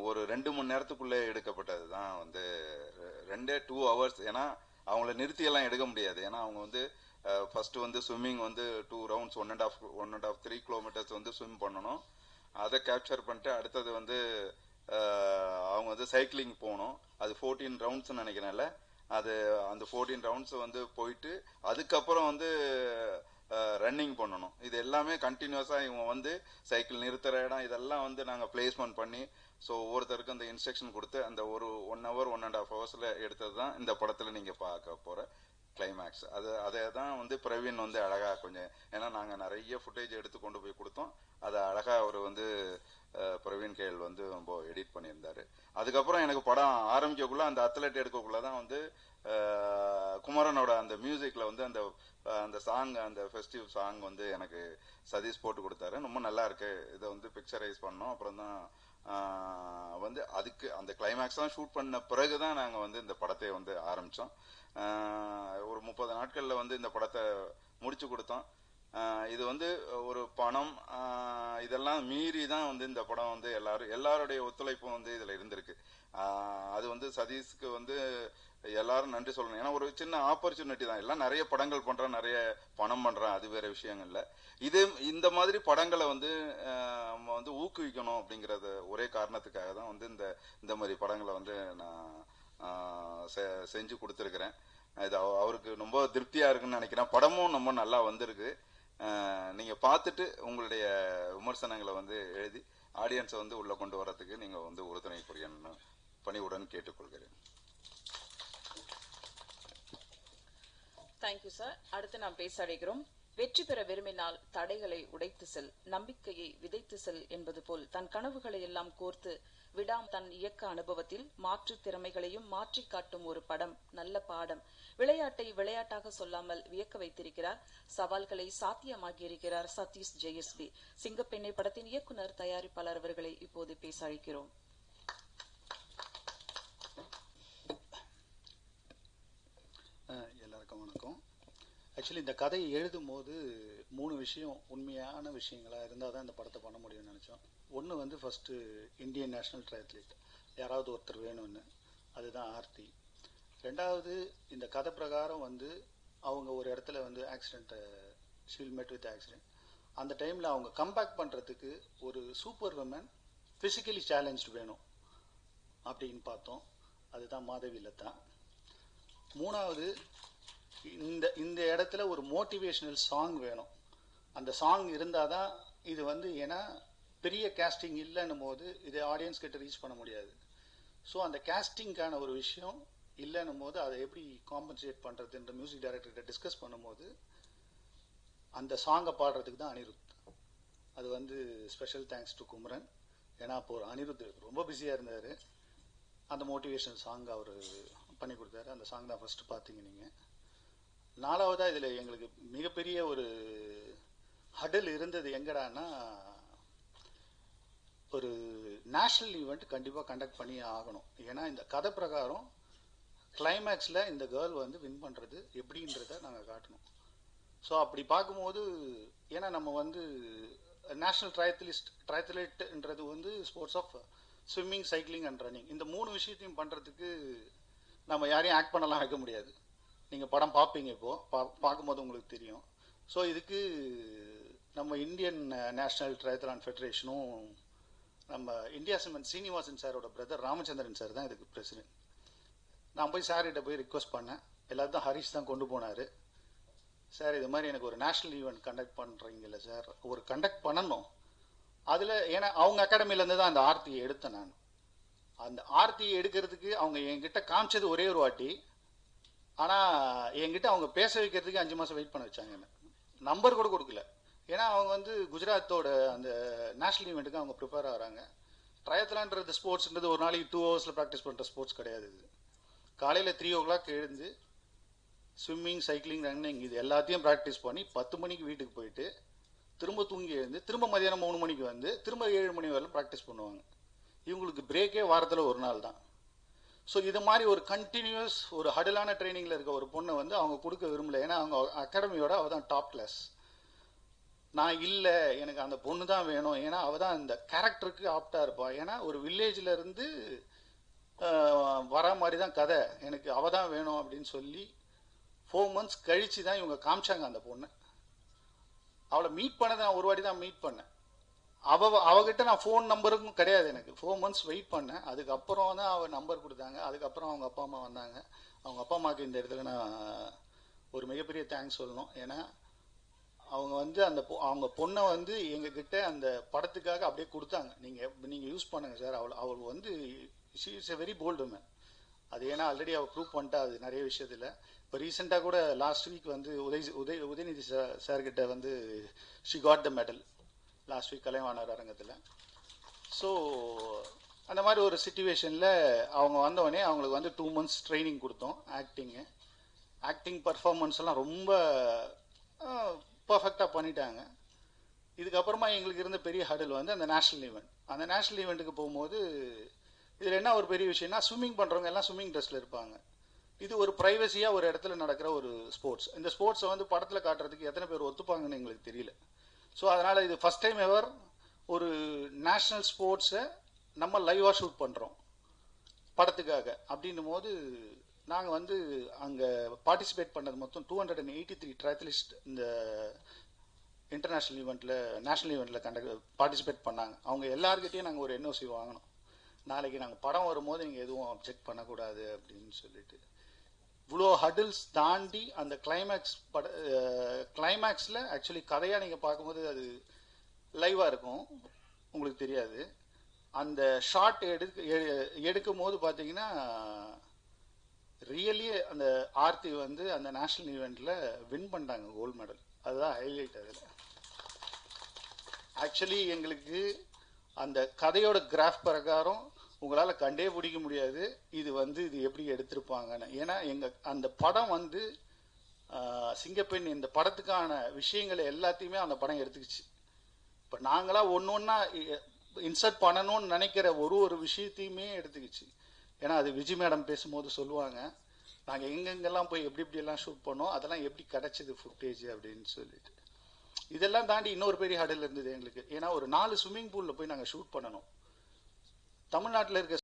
ஒரு 2 மணி நேரத்துக்குள்ளே எடுக்கப்பட்டது தான் வந்து 2 hours. ஏன்னா அவங்கள நிறுத்தியெல்லாம் எடுக்க முடியாது. ஏன்னா அவங்க வந்து ஃபர்ஸ்ட் வந்து ஸ்விம்மிங் வந்து 2 rounds 1.5 3 kilometers வந்து ஸ்விம் பண்ணணும். அதை கேப்சர் பண்ணிட்டு அடுத்தது வந்து அவங்க வந்து சைக்கிளிங் போகணும். அது 14 rounds நினைக்கிறேன்ல. அது அந்த 14 rounds வந்து போயிட்டு அதுக்கப்புறம் வந்து ரன்னிங் பண்ணணும். இது எல்லாமே கண்டினியூஸாக இவங்க வந்து சைக்கிள் நிறுத்துற இடம் இதெல்லாம் வந்து நாங்கள் பிளேஸ்மெண்ட் பண்ணி, ஸோ ஒவ்வொருத்தருக்கும் அந்த இன்ஸ்ட்ரக்ஷன் கொடுத்து அந்த ஒரு 1 hour 1.5 hours எடுத்தது தான் இந்த படத்தில் நீங்கள் பார்க்க போகிற கிளைமேக்ஸ். அதை தான் வந்து பிரவீன் வந்து அழகாக கொஞ்சம், ஏன்னா நாங்கள் நிறைய ஃபுட்டேஜ் எடுத்து கொண்டு போய் கொடுத்தோம். அதை அழகாக அவர் வந்து பிரவீன் கேஎல் வந்து ரொம்ப எடிட் பண்ணியிருந்தாரு. அதுக்கப்புறம் எனக்கு படம் ஆரம்பிக்கக்குள்ள அந்த அத்லெட் எடுக்கக்குள்ள தான் வந்து குமரனோட அந்த மியூசிக்ல வந்து அந்த சாங், அந்த ஃபெஸ்டிவ் சாங் வந்து எனக்கு சதீஷ் போட்டு கொடுத்தாரு. ரொம்ப நல்லா இருக்கு, இதை வந்து பிக்சரைஸ் பண்ணோம். அப்புறம் தான் வந்து அதுக்கு அந்த கிளைமேக்ஸ் தான் ஷூட் பண்ண பிறகுதான் நாங்கள் வந்து இந்த படத்தை வந்து ஆரம்பித்தோம். ஒரு 30 நாட்களில் வந்து இந்த படத்தை முடிச்சு கொடுத்தோம். இது வந்து ஒரு பணம் இதெல்லாம் மீறி தான் வந்து இந்த படம் வந்து எல்லாருடைய ஒத்துழைப்பும் வந்து இதில் இருந்திருக்கு. அது வந்து சதீஷ்க்கு வந்து எல்லாரும் நன்றி சொல்லணும். ஏன்னா ஒரு சின்ன ஆப்பர்ச்சுனிட்டி தான். எல்லாம் நிறைய படங்கள் பண்றேன், நிறைய பணம் பண்றேன், அது வேற விஷயங்கள்ல. இந்த மாதிரி படங்களை வந்து நம்ம வந்து ஊக்குவிக்கணும் அப்படிங்கறது ஒரே காரணத்துக்காக தான் வந்து இந்த மாதிரி படங்களை வந்து நான் செஞ்சு கொடுத்துருக்கிறேன். இது அவருக்கு ரொம்ப திருப்தியா இருக்குன்னு நினைக்கிறேன். படமும் ரொம்ப நல்லா வந்திருக்கு. நீங்க பார்த்துட்டு உங்களுடைய விமர்சனங்களை வந்து எழுதி ஆடியன்ஸை வந்து உள்ள கொண்டு வரதுக்கு நீங்க வந்து உறுதுணை புரியணும்னு பணிவுடன் கேட்டுக்கொள்கிறேன். Thank you sir. அடுத்து நாம் பேச அழைக்கிறோம். வெற்றி பெற விரும்பினால் தடைகளை உடைத்து செல், நம்பிக்கையை விதைத்து செல் என்பது போல் தன் கனவுகளை எல்லாம் கோர்த்து தன் இயக்க அனுபவத்தில் மாற்று திறமைகளையும் மாற்றி காட்டும் ஒரு படம், நல்ல பாடம். விளையாட்டை விளையாட்டாக சொல்லாமல் வியக்க வைத்திருக்கிறார். சவால்களை சாத்தியமாக்கியிருக்கிறார் சதீஷ் JSB. சிங்கப்பெண்ணை படத்தின் இயக்குனர் தயாரிப்பாளர் அவர்களை இப்போது பேச அழைக்கிறோம். எல்லாருக்கும் வணக்கம். ஆக்சுவலி இந்த கதையை எழுதும் போது 3 விஷயம் உண்மையான விஷயங்களா இருந்தால் தான் இந்த படத்தை பண்ண முடியும்னு நினச்சோம். ஒன்று வந்து ஃபர்ஸ்ட் இந்தியன் நேஷனல் ட்ரையத்லீட் யாராவது ஒருத்தர் வேணும்னு, அதுதான் ஆர்த்தி. ரெண்டாவது, இந்த கதை பிரகாரம் வந்து அவங்க ஒரு இடத்துல வந்து ஷீல் மெட் வித் ஆக்சிடென்ட். அந்த டைமில் அவங்க கம்பேக் பண்ணுறதுக்கு ஒரு சூப்பர் விமன் ஃபிசிக்கலி சேலஞ்ச்டு வேணும் அப்படின்னு பார்த்தோம். அதுதான் மாதவி லதா. மூணாவது, இந்த இடத்துல ஒரு மோட்டிவேஷனல் சாங் வேணும். அந்த சாங் இருந்தால் தான் இது வந்து, ஏன்னா பெரிய கேஸ்டிங் இல்லைன்னும் போது இதை ஆடியன்ஸ் கிட்ட ரீச் பண்ண முடியாது. ஸோ அந்த கேஸ்டிங்கான ஒரு விஷயம் இல்லைன்னும் போது அதை எப்படி காம்பன்சேட் பண்ணுறதுன்ற மியூசிக் டைரக்டர்கிட்ட டிஸ்கஸ் பண்ணும்போது அந்த சாங்கை பாடுறதுக்கு தான் அனிருத். அது வந்து ஸ்பெஷல் தேங்க்ஸ் டு குமரன். ஏன்னா அப்போ அனிருத் ரொம்ப பிஸியாக இருந்தார். அந்த மோட்டிவேஷனல் சாங் அவர் பண்ணி கொடுத்தாரு. அந்த சாங் தான் ஃபர்ஸ்ட் பார்த்தீங்க நீங்கள். நாலாவதாக இதில் எங்களுக்கு மிகப்பெரிய ஒரு ஹடல் இருந்தது எங்கடான்னா, ஒரு நேஷ்னல் ஈவெண்ட் கண்டிப்பாக கண்டக்ட் பண்ணி ஆகணும். ஏன்னா இந்த கதை பிரகாரம் கிளைமேக்ஸில் இந்த கேர்ள் வந்து வின் பண்ணுறது எப்படின்றத நாங்கள் காட்டணும். ஸோ அப்படி பார்க்கும்போது, ஏன்னா நம்ம வந்து நேஷ்னல் ட்ரையத்லெட்ன்றது வந்து sports of swimming, cycling and running. இந்த 3 விஷயத்தையும் பண்ணுறதுக்கு நம்ம யாரையும் ஆக்ட் பண்ணலாம் வைக்க முடியாது. நீங்கள் படம் பார்ப்பீங்க, இப்போது பார்க்கும்போது உங்களுக்கு தெரியும். ஸோ இதுக்கு நம்ம இந்தியன் நேஷ்னல் ட்ரையத்லான் ஃபெடரேஷனும் நம்ம இந்தியா சிமெண்ட் சீனிவாசன் சாரோட பிரதர் ராமச்சந்திரன் சார் தான் இதுக்கு பிரசிடென்ட். நான் போய் சார்கிட்ட போய் ரிக்வஸ்ட் பண்ணேன். எல்லாத்தையும் ஹரிஷ் தான் கொண்டு போனார். சார் இது மாதிரி எனக்கு ஒரு நேஷ்னல் ஈவெண்ட் கண்டக்ட் பண்ணுறீங்கல்ல சார், ஒரு கண்டக்ட் பண்ணணும் அதில். ஏன்னா அவங்க அகாடமிலேருந்து தான் அந்த ஆர்த்தியை எடுத்தேன் நான். அந்த ஆர்த்தியை எடுக்கிறதுக்கு அவங்க என்கிட்ட காமிச்சது ஒரே ஒரு வாட்டி. ஆனால் என்கிட்ட அவங்க பேச வைக்கிறதுக்கு 5 மாதம் வெயிட் பண்ண வச்சாங்க. என்ன நம்பர் கூட கொடுக்கல. ஏன்னா அவங்க வந்து குஜராத்தோட அந்த நேஷ்னல் ஈவெண்ட்டுக்கு அவங்க ப்ரிப்பேர் ஆகிறாங்க. ட்ரையத்லான்றது ஸ்போர்ட்ஸ்ன்றது ஒரு நாளைக்கு 2 ஹவர்ஸில் ப்ராக்டிஸ் பண்ணுற ஸ்போர்ட்ஸ் கிடையாது. இது காலையில் 3 o'clock எழுந்து ஸ்விம்மிங், சைக்கிளிங், ரன்னிங் இது எல்லாத்தையும் ப்ராக்டிஸ் பண்ணி 10 மணிக்கு வீட்டுக்கு போயிட்டு திரும்ப தூங்கி எழுந்து திரும்ப மதியானம் 3 மணிக்கு வந்து திரும்ப 7 மணி வரையிலும் ப்ராக்டிஸ் பண்ணுவாங்க. இவங்களுக்கு பிரேக்கே வாரத்தில் ஒரு நாள் தான். ஸோ இது மாதிரி ஒரு கண்டினியூஸ் ஒரு ஹடலான ட்ரைனிங்கில் இருக்க ஒரு பொண்ணை வந்து அவங்க கொடுக்க விரும்பல. ஏன்னா அவங்க அகாடமியோட அவள் தான் டாப் கிளாஸ். நான் இல்லை, எனக்கு அந்த பொண்ணு தான் வேணும். ஏன்னா அவள் தான் அந்த கேரக்டருக்கு ஆப்டாக இருப்பாள். ஏன்னா ஒரு வில்லேஜில் இருந்து வர மாதிரி தான் கதை, எனக்கு அவள் தான் வேணும் அப்படின்னு சொல்லி 4 months கழிச்சு தான் இவங்க காமிச்சாங்க அந்த பொண்ணை. அவளை மீட் பண்ணதை நான் ஒரு வாட்டி தான் மீட் பண்ணேன். அவகிட்ட நான் ஃபோன் நம்பருக்கும் கிடையாது. எனக்கு 4 months வெயிட் பண்ணேன். அதுக்கப்புறம் தான் அவள் நம்பர் கொடுத்தாங்க. அதுக்கப்புறம் அவங்க அப்பா அம்மா வந்தாங்க. அவங்க அப்பா அம்மாவுக்கு இந்த இடத்துல நான் ஒரு மிகப்பெரிய தேங்க்ஸ் சொல்லணும். ஏன்னா அவங்க வந்து அவங்க பொண்ணை வந்து எங்ககிட்ட அந்த படத்துக்காக அப்படியே கொடுத்தாங்க. நீங்கள் யூஸ் பண்ணுங்க சார். அவள் வந்து she is a very bolt man. அது ஏன்னா ஆல்ரெடி அவள் ப்ரூவ் பண்ணிட்டா அது நிறைய விஷயத்தில். இப்போ ரீசெண்டாக கூட லாஸ்ட் வீக் வந்து உதயநிதி சார்கிட்ட வந்து she got the medal last week Kalaivanar அரங்கத்தில். ஸோ அந்த மாதிரி ஒரு சுச்சுவேஷனில் அவங்க வந்தவொடனே அவங்களுக்கு வந்து 2 months ட்ரைனிங் கொடுத்தோம். ஆக்டிங் பர்ஃபார்மன்ஸ் எல்லாம் ரொம்ப பர்ஃபெக்டாக பண்ணிட்டாங்க. இதுக்கப்புறமா எங்களுக்கு இருந்த பெரிய ஹடல் வந்து அந்த நேஷ்னல் ஈவெண்ட். அந்த நேஷ்னல் ஈவெண்ட்டுக்கு போகும்போது இதில் என்ன ஒரு பெரிய விஷயம்னா, ஸ்விம்மிங் பண்ணுறவங்க எல்லாம் ஸ்விம்மிங் ட்ரெஸ்ஸில் இருப்பாங்க. இது ஒரு ப்ரைவசியாக ஒரு இடத்துல நடக்கிற ஒரு ஸ்போர்ட்ஸ். இந்த ஸ்போர்ட்ஸை வந்து படத்தில் காட்டுறதுக்கு எத்தனை பேர் ஒத்துப்பாங்கன்னு எங்களுக்கு தெரியல. ஸோ அதனால் இது ஃபஸ்ட் டைம் எவர் ஒரு நேஷ்னல் ஸ்போர்ட்ஸை நம்ம லைவாக ஷூட் பண்ணுறோம் படத்துக்காக. அப்படின்னும் போது நாங்கள் வந்து அங்கே பார்ட்டிசிபேட் பண்ணது மொத்தம் 283 ட்ரையத்லிஸ்ட் இந்த இன்டர்நேஷ்னல் ஈவெண்ட்டில் நேஷ்னல் ஈவெண்ட்டில் பார்ட்டிசிபேட் பண்ணாங்க. அவங்க எல்லாருக்கிட்டையும் நாங்கள் ஒரு NOC வாங்கினோம். நாளைக்கு நாங்கள் படம் வரும்போது நீங்கள் எதுவும் அப்ஜெக்ட் பண்ணக்கூடாது அப்படின்னு சொல்லிட்டு. இவ்வளோ ஹடில்ஸ் தாண்டி அந்த கிளைமேக்ஸில் ஆக்சுவலி கதையாக நீங்கள் பார்க்கும்போது அது லைவாக இருக்கும், உங்களுக்கு தெரியாது. அந்த ஷார்ட் எடுக்கும் போது பார்த்தீங்கன்னா ரியலி அந்த ஆர்த்தி வந்து அந்த நேஷ்னல் ஈவெண்ட்டில் வின் பண்ணிட்டாங்க கோல்டு மெடல். அதுதான் ஹைலைட். அதில் ஆக்சுவலி எங்களுக்கு அந்த கதையோட கிராஃப் பிரகாரம் உங்களால் கண்டே பிடிக்க முடியாது இது வந்து இது எப்படி எடுத்திருப்பாங்கன்னு. ஏன்னா அந்த படம் வந்து சிங்கப்பெண் இந்த படத்துக்கான விஷயங்களை எல்லாத்தையுமே அந்த படம் எடுத்துக்கிச்சு. இப்போ நாங்களாம் ஒன்று ஒன்றா இன்சர்ட் பண்ணணும்னு நினைக்கிற ஒரு விஷயத்தையுமே எடுத்துக்கிச்சு. ஏன்னா அது விஜய் மேடம் பேசும்போது சொல்லுவாங்க, நாங்கள் எங்கெங்கெல்லாம் போய் எப்படியெல்லாம் ஷூட் பண்ணோம், அதெல்லாம் எப்படி கிடச்சிது ஃபுட்டேஜ் அப்படின்னு சொல்லிட்டு. இதெல்லாம் தாண்டி இன்னொரு பெரிய ஹடல் இருந்தது எங்களுக்கு. ஏன்னா ஒரு 4 ஸ்விம்மிங் பூலில் போய் நாங்கள் ஷூட் பண்ணணும். தமிழ்நாட்டில் இருக்க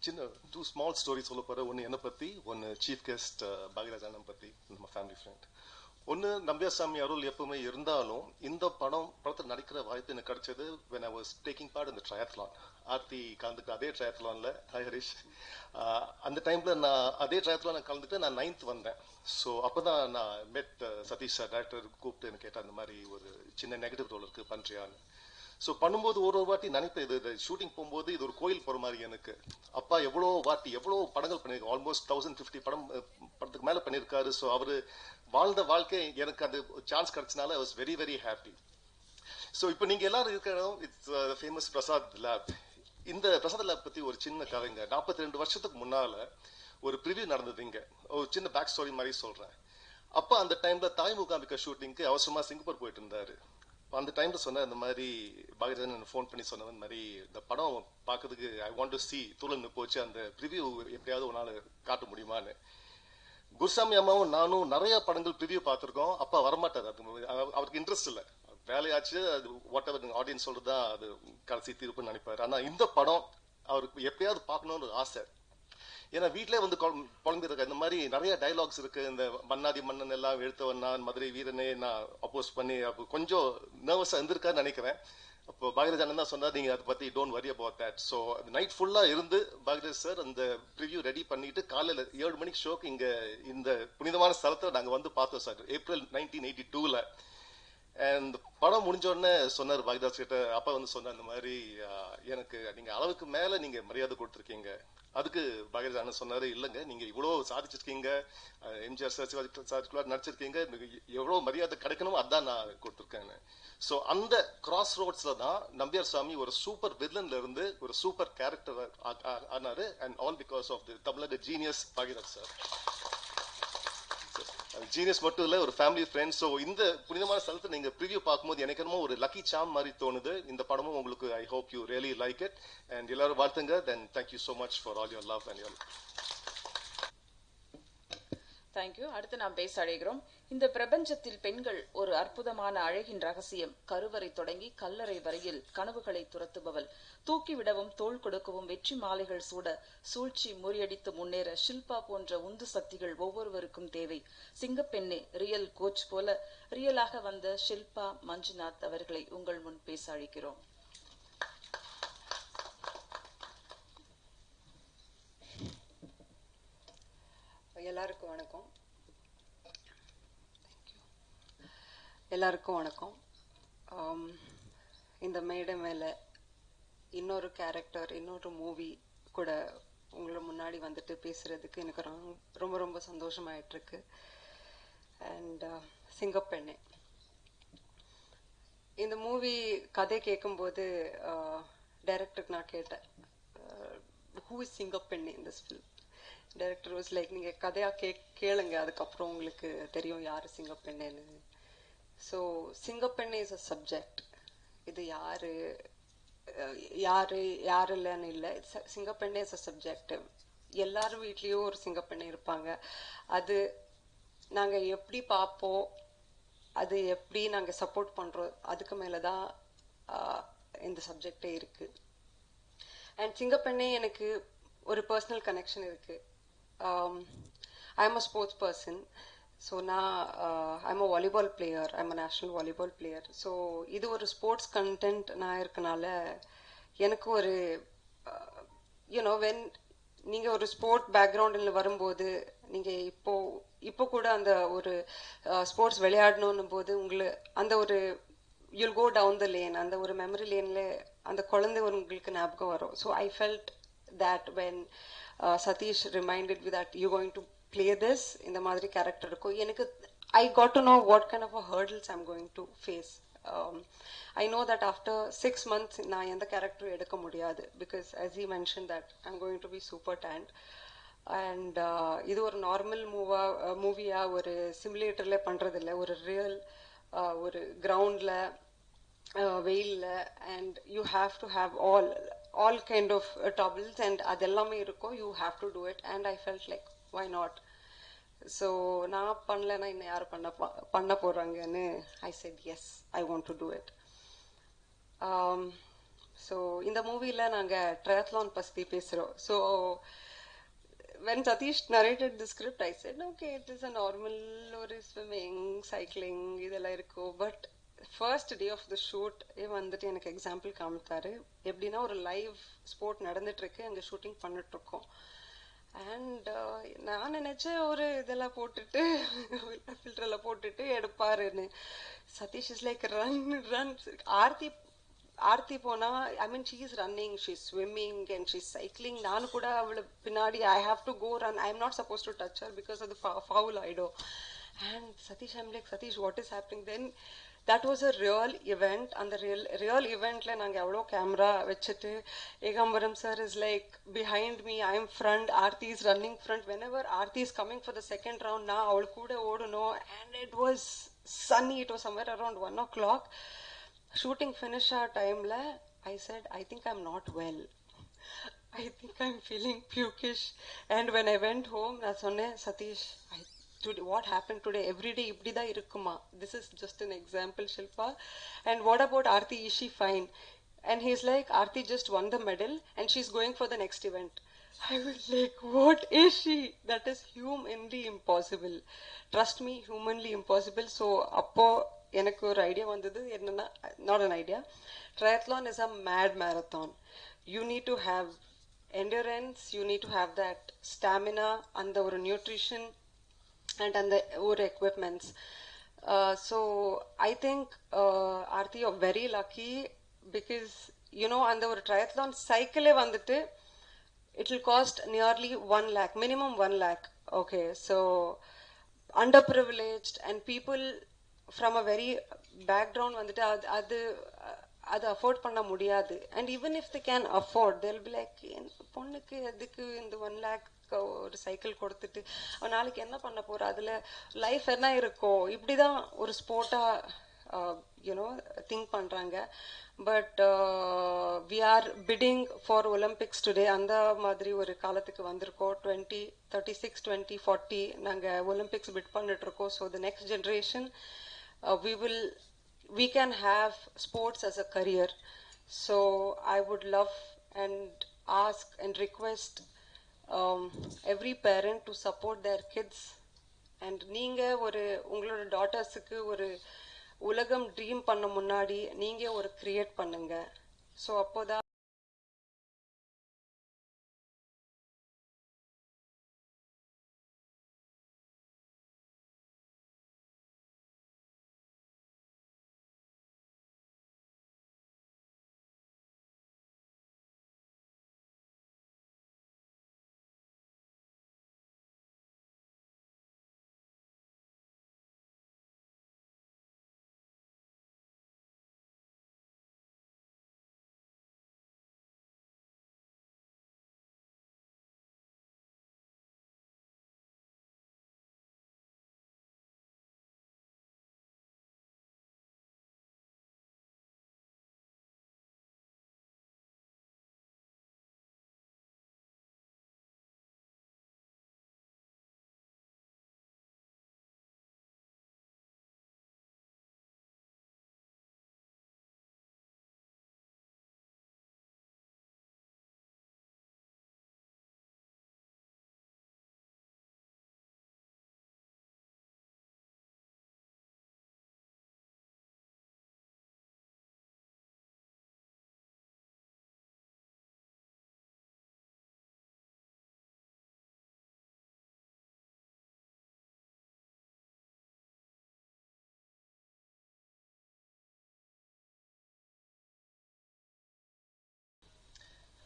சின்ன 2 ஸ்மால் ஸ்டோரி சொல்ல போகிறேன். ஒன்று என்னை பற்றி, ஒன்று சீஃப் கெஸ்ட் பாக்யராஜ் அண்ணன் பற்றி, நம்ம ஃபேமிலி ஃப்ரெண்ட். ஒன்று நம்பியாசாமி அருள் எப்பவுமே இருந்தாலும் இந்த படத்தில் நடிக்கிற வாய்ப்பு எனக்கு கிடைச்சது when I was taking part in the triathlon. Aarthi கலந்துட்டு அதே ட்ரையாத்லானில், ஹாய் ஹரிஷ், அந்த டைமில் நான் அதே ட்ரையாத்லானில் கலந்துட்டு நான் 9th வந்தேன். ஸோ அப்போ தான் நான் மெட் சதீஷ் சார் டேரக்டர் கூப்பிட்டு எனக்கு கேட்டேன், அந்த மாதிரி ஒரு சின்ன நெகட்டிவ் ரோல் இருக்குது பண்ணுறியான்னு. ஸோ பண்ணும்போது ஒரு வாட்டி நினைப்பேன், இது ஷூட்டிங் போகும்போது இது ஒரு கோயில் போகிற மாதிரி எனக்கு. அப்பா எவ்வளோ படங்கள் பண்ணியிருக்காரு, ஆல்மோஸ்ட் 1050 படத்துக்கு மேலே பண்ணியிருக்காரு. ஸோ அவர் வாழ்ந்த வாழ்க்கை எனக்கு அந்த சான்ஸ் கிடைச்சனால I was very very happy. So இப்போ நீங்கள் எல்லாரும் இருக்கிற இடம் இட்ஸ் ஃபேமஸ் பிரசாத் லேப். இந்த பிரசாத் லேப் பற்றி ஒரு சின்ன கதைங்க. 42 வருஷத்துக்கு முன்னால் ஒரு ப்ரிவியூ நடந்தது இங்கே. ஒரு சின்ன பேக் ஸ்டோரி மாதிரி சொல்கிறேன். அப்போ அந்த டைமில் தாய் மூகாம்பிகா ஷூட்டிங்க்கு அவசரமாக சிங்கப்பூர் போயிட்டு இருந்தார். அந்த டைமில் சொன்னேன், இந்த மாதிரி பாக்யராஜன் ஃபோன் பண்ணி சொன்ன மாதிரி இந்த படம் பார்க்கறதுக்கு ஐ வாண்ட் டு சி தூளன்னு போச்சு, அந்த ப்ரிவியூ எப்படியாவது ஒரு நாள் காட்ட முடியுமான்னு. குருசாமி அம்மாவும் நானும் நிறைய படங்கள் ப்ரிவியூ பார்த்துருக்கோம். அப்பா வரமாட்டார், அது அவருக்கு இன்ட்ரெஸ்ட் இல்லை. வேலையாச்சு, அது வாட் எவர் ஆடியன்ஸ் சொல்றது தான் அது கடைசி தீர்ப்புன்னு நினைப்பாரு. ஆனால் இந்த படம் அவருக்கு எப்படியாவது பார்க்கணும்னு ஆசை. ஏன்னா வீட்டிலே வந்து குழம்பிருக்க இந்த மாதிரி நிறைய டைலாக்ஸ் இருக்கு. இந்த மன்னாதி மன்னன் எல்லாம் எழுத்தவன் நான், மதுரை வீரனே நான் அப்போஸ் பண்ணி அப்போ கொஞ்சம் நர்வஸாக இருந்திருக்காருன்னு நினைக்கிறேன். அப்போ பாக்யராஜ் அண்ணன் தான் சொன்னார், நீங்கள் அதை பற்றி don't worry about that. So அது நைட் ஃபுல்லாக இருந்து பாக்யராஜ் சார் அந்த ப்ரிவியூ ரெடி பண்ணிட்டு காலையில் 7 மணிக்கு ஷோக்கு இங்கே இந்த புனிதமான ஸ்தலத்தை நாங்கள் வந்து பார்த்தோம் சார், ஏப்ரல் 1982. அண்ட் படம் முடிஞ்ச உடனே சொன்னார் பாக்யராஜ் கிட்ட, அப்பா வந்து சொன்னார், இந்த மாதிரி எனக்கு நீங்கள் அளவுக்கு மேலே நீங்கள் மரியாதை கொடுத்துருக்கீங்க. அதுக்கு பாக்யராஜ் அண்ணன் சொன்னார், இல்லைங்க நீங்கள் இவ்வளோ சாதிச்சிருக்கீங்க, எம்ஜிஆர் சார் நடிச்சிருக்கீங்க, எவ்வளோ மரியாதை கிடைக்கணுமோ அதான் நான் கொடுத்துருக்கேன்னு. ஸோ அந்த கிராஸ் ரோட்ஸில் தான் நம்பியார் சாமி ஒரு சூப்பர் வில்லன்ல இருந்து ஒரு சூப்பர் கேரக்டர் ஆனார். And all because of the தமிழக ஜீனியஸ் பாக்யராஜ் சார். ஜீனியஸ் மட்டும் இல்லை, ஒரு ஃபேமிலி ஃப்ரெண்ட்ஸ். ஸோ இந்த புனிதமான ஸ்தலத்தை நீங்கள் ப்ரிவியூ பார்க்கும்போது எனக்கு என்னமோ ஒரு லக்கி சாம் மாதிரி தோணுது. இந்த படமும் உங்களுக்கு I hope you really like it. And எல்லாரும் வாழ்த்துங்க. Then thank you so much for all your love and your. Thank you. அடுத்து நாம் பேச அழைக்கிறோம். இந்த பிரபஞ்சத்தில் பெண்கள் ஒரு அற்புதமான அழகின் ரகசியம். கருவறை தொடங்கி கல்லறை வரையில் கனவுகளை துரத்துபவள். தூக்கிவிடவும் தோள் கொடுக்கவும் வெற்றி மாலைகள் சூட சூழ்ச்சி முறியடித்து முன்னேற ஷில்பா போன்ற உந்து சக்திகள் ஒவ்வொருவருக்கும் தேவை. சிங்கப்பெண்ணே ரியல் கோச் போல ரியலாக வந்த ஷில்பா மஞ்சுநாத் அவர்களை உங்கள் முன் பேச அழைக்கிறோம். எல்லாருக்கும் வணக்கம். எல்லாருக்கும் வணக்கம். இந்த மேடை மேலே இன்னொரு கேரக்டர், இன்னொரு மூவி கூட உங்களை முன்னாடி வந்துட்டு பேசுறதுக்கு எனக்கு ரொம்ப ரொம்ப சந்தோஷமாயிட்டிருக்கு. அண்ட் சிங்கப்பெண்ணே, இந்த மூவி கதை கேட்கும்போது டைரக்டருக்கு நான் கேட்டேன், who is Singappenney in this film. Director was like, நீங்கள் கதையாக கேளுங்க, அதுக்கப்புறம் உங்களுக்கு தெரியும் யார் சிங்கப்பெண்ணேன்னு. So Singappenney is a subject. இது யாரு இல்லைன்னு இல்லை, சிங்கப்பெண்ணே இஸ் அ சப்ஜெக்ட். எல்லாரும் வீட்லேயும் ஒரு சிங்கப்பெண்ணே இருப்பாங்க. அது நாங்கள் எப்படி பார்ப்போம், அது எப்படி நாங்கள் சப்போர்ட் பண்ணுறோம், அதுக்கு மேலே தான் இந்த சப்ஜெக்டே இருக்குது. அண்ட் சிங்கப்பெண்ணே எனக்கு ஒரு பர்சனல் கனெக்ஷன் இருக்குது. I'm a sports person. So நான் I'm a volleyball player. I'm a national volleyball player. So இது ஒரு ஸ்போர்ட்ஸ் கண்டென்ட் நான் இருக்கனால எனக்கு ஒரு when நீங்கள் ஒரு ஸ்போர்ட் பேக்ரவுண்டில் வரும்போது, நீங்கள் இப்போ கூட அந்த ஒரு ஸ்போர்ட்ஸ் விளையாடணும் போது உங்களுக்கு அந்த ஒரு you'll go down the lane, அந்த ஒரு மெமரி லேனில் அந்த குழந்தை உங்களுக்கு ஞாபகம் வரும். So I felt that when Satish reminded me that you're going to play this in the madri character ko enak I got to know what kind of a hurdles I'm going to face. I know that after 6 months na endha character edukka mudiyadu, because as he mentioned that I'm going to be super tanned. And idu or normal movie ah or simulator la pandradilla, or real or ground la veil la, and you have to have all kind of troubles and adellame irukko, you have to do it. And I felt like, why not? So na pannalana inna yaar panna poranga nu I said yes, I want to do it. So இந்த மூவியில் நாங்கள் ட்ரையத்லான் பற்றி பேசுகிறோம். So when Satish narrated the script, I said, okay, it is a normal or swimming, cycling, இதெல்லாம் இருக்கும். But first day of the shoot வந்துட்டு எனக்கு example காமித்தாரு. எப்படின்னா ஒரு லைவ் ஸ்போர்ட் நடந்துட்டுருக்கு, அங்கே ஷூட்டிங் பண்ணிட்டுருக்கோம். அண்ட் நான் நினச்சேன் ஒரு இதெல்லாம் போட்டுட்டு ஃபில்டரெல்லாம் போட்டுட்டு எடுப்பாருன்னு. Sathish is like run run. Aarthi போனா, I mean she is running, she is swimming and she is cycling. நானும் கூட அவளை பின்னாடி I have to go run, I am not suppose to touch her because அது ஃபவுல் ஆயிடும். And Sathish, I'm like Sathish what is happening. Then that was a real event. And the real eventல நாங்கள் எவ்வளோ camera வச்சுட்டு, Ekambaram sir is like behind me, I am front, Aarti is running front. Whenever Aarti is coming for the second round, நான் அவள் கூட ஓடணும். And it was sunny, it was somewhere around 1 o'clock. Shooting finish our timeல I said, I think I'm not well. I think I'm feeling pukish. And when I went home, நான் சொன்னேன், Satish, today what happened today, every day இப்படி தான் இருக்குமா? This is just an example, Shilpa. And what about Aarti, is she fine? And he's like, Aarti just won the medal and she's going for the next event. I was like, what is she? That is humanly impossible. Trust me, humanly impossible. So அப்போ எனக்கு ஒரு idea வந்தது. என்னன்னா, not an idea, triathlon is a mad marathon. You need to have endurance, you need to have that stamina and the nutrition and the equipments. So I think Aarti, you're very lucky because you know, and the triathlon cycle vandittu it will cost nearly 1 lakh, minimum 1 lakh. Okay, so underprivileged and people from a very background vandittu அது afford பண்ண முடியாது. And even if the can afford, they'll be like, பொண்ணுக்கு எதுக்கு இந்த 1 lakh ஒரு cycle கொடுத்துட்டு அவன் நாளைக்கு என்ன பண்ண போற, அதுல லைஃப் என்ன இருக்கும், இப்படிதான் ஒரு ஸ்போர்ட்டா யூனோ திங்க் பண்றாங்க. But we are bidding for Olympics today. அந்த மாதிரி ஒரு காலத்துக்கு வந்திருக்கோம். 2036, 2040 நாங்க ஒலிம்பிக்ஸ் பிட் பண்ணிட்டு இருக்கோம். So the next generation we can have sports as a career. So I would love and ask and request every parent to support their kids. And நீங்க ஒரு உங்களோட டாட்டர்ஸுக்கு ஒரு உலகம் ட்ரீம் பண்ண முன்னாடி நீங்க ஒரு கிரியேட் பண்ணுங்க. ஸோ அப்போதான்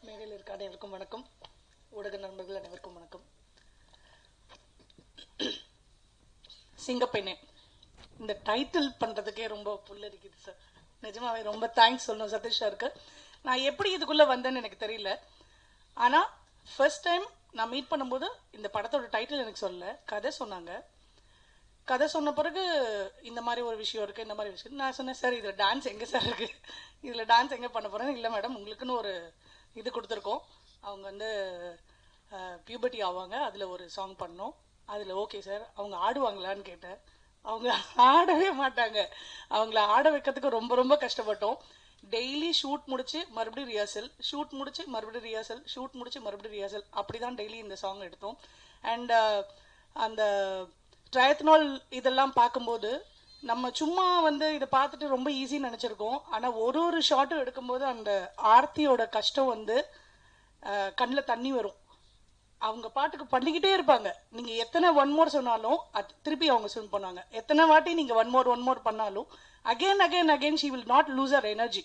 மேடையில் இருக்க அனைவருக்கும் வணக்கம். ஊடக நண்பர்கள் அனைவருக்கும் வணக்கம். சிங்கப்பெண்ணே, இந்த டைட்டில் பண்றதுக்கே ரொம்ப புல்லரிக்குது சார். நிஜமாவே ரொம்ப தேங்க்ஸ் சொல்லணும் சதீஷ் சாருக்கு. நான் எப்படி இதுக்குள்ள வந்தேன்னு எனக்கு தெரியல. ஆனா ஃபர்ஸ்ட் டைம் நான் மீட் பண்ணும்போது இந்த படத்தோட டைட்டில் எனக்கு சொல்லல, கதை சொன்னாங்க. கதை சொன்ன பிறகு இந்த மாதிரி ஒரு விஷயம் இருக்கு, இந்த மாதிரி விஷயம். நான் சொன்னேன், சார் இதுல டான்ஸ் எங்க சார் இருக்கு, இதுல டான்ஸ் எங்க பண்ண போறேன்னு. இல்லை மேடம், உங்களுக்குன்னு ஒரு இது கொடுத்துருக்கோம். அவங்க வந்து பியூபர்ட்டி ஆவாங்க, அதில் ஒரு சாங் பண்ணோம். அதில் ஓகே சார். அவங்க ஆடுவாங்களான்னு கேட்டேன். அவங்க ஆடவே மாட்டாங்க. அவங்கள ஆட வைக்கிறதுக்கு ரொம்ப ரொம்ப கஷ்டப்பட்டோம். டெய்லி ஷூட் முடிச்சு மறுபடியும் ரிஹர்சல், ஷூட் முடிச்சு மறுபடியும் ரிஹர்சல், ஷூட் முடிச்சு மறுபடியும் ரிஹர்சல், அப்படிதான் டெய்லி இந்த சாங் எடுத்தோம். அண்ட் அந்த ட்ரையத்னால் இதெல்லாம் பார்க்கும்போது நம்ம சும்மா வந்து இதை பார்த்துட்டு ரொம்ப ஈஸின்னு நினச்சிருக்கோம். ஆனால் ஒரு ஷாட்டும் எடுக்கும்போது அந்த ஆர்த்தியோட கஷ்டம் வந்து கண்ணில் தண்ணி வரும். அவங்க பாட்டுக்கு பண்ணிக்கிட்டே இருப்பாங்க. நீங்கள் எத்தனை ஒன் மோர் சொன்னாலும் அது திருப்பி அவங்க ஸ்விம் பண்ணுவாங்க. எத்தனை வாட்டி நீங்கள் ஒன் மோர் பண்ணாலும் again she will not lose our energy.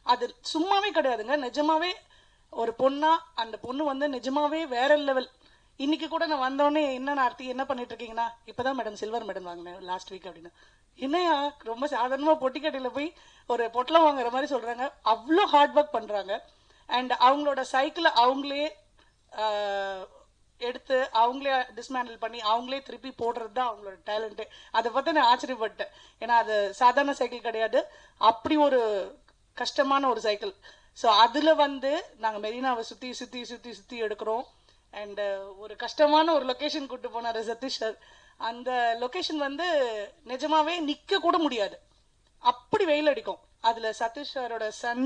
அது சும்மாவே கிடையாதுங்க, நிஜமாவே ஒரு பொண்ணா அந்த பொண்ணு வந்து நிஜமாவே வேற லெவல். இன்னைக்கு கூட நான் வந்தோடனே என்ன ஆர்த்தி என்ன பண்ணிட்டு இருக்கீங்கன்னா, இப்பதான் மேடம் சில்வர் மெடல் வாங்கினேன் லாஸ்ட் வீக் அப்படின்னு. என்னையா ரொம்ப சாதாரணமா பொட்டிக்கடையில போய் ஒரு பொட்டலம் வாங்குற மாதிரி சொல்றாங்க. அவ்வளோ ஹார்ட் ஒர்க் பண்றாங்க. அண்ட் அவங்களோட சைக்கிளை அவங்களே எடுத்து அவங்களே டிஸ்மேண்டில் பண்ணி அவங்களே திருப்பி போடுறது தான் அவங்களோட டேலண்ட்டு. அதை பார்த்து நான் ஆச்சரியப்பட்டேன். ஏன்னா அது சாதாரண சைக்கிள் கிடையாது, அப்படி ஒரு கஷ்டமான ஒரு சைக்கிள். ஸோ அதில் வந்து நாங்கள் மெரினாவை சுற்றி சுற்றி சுற்றி சுற்றி எடுக்கிறோம். அண்ட் ஒரு கஷ்டமான ஒரு லொக்கேஷன் கூட்டு போனார் சதீஷ் சார். அந்த லொக்கேஷன் வந்து நிஜமாவே நிற்க கூட முடியாது, அப்படி வெயில் அடிக்கும். அதில் சதீஷ் சாரோட சன்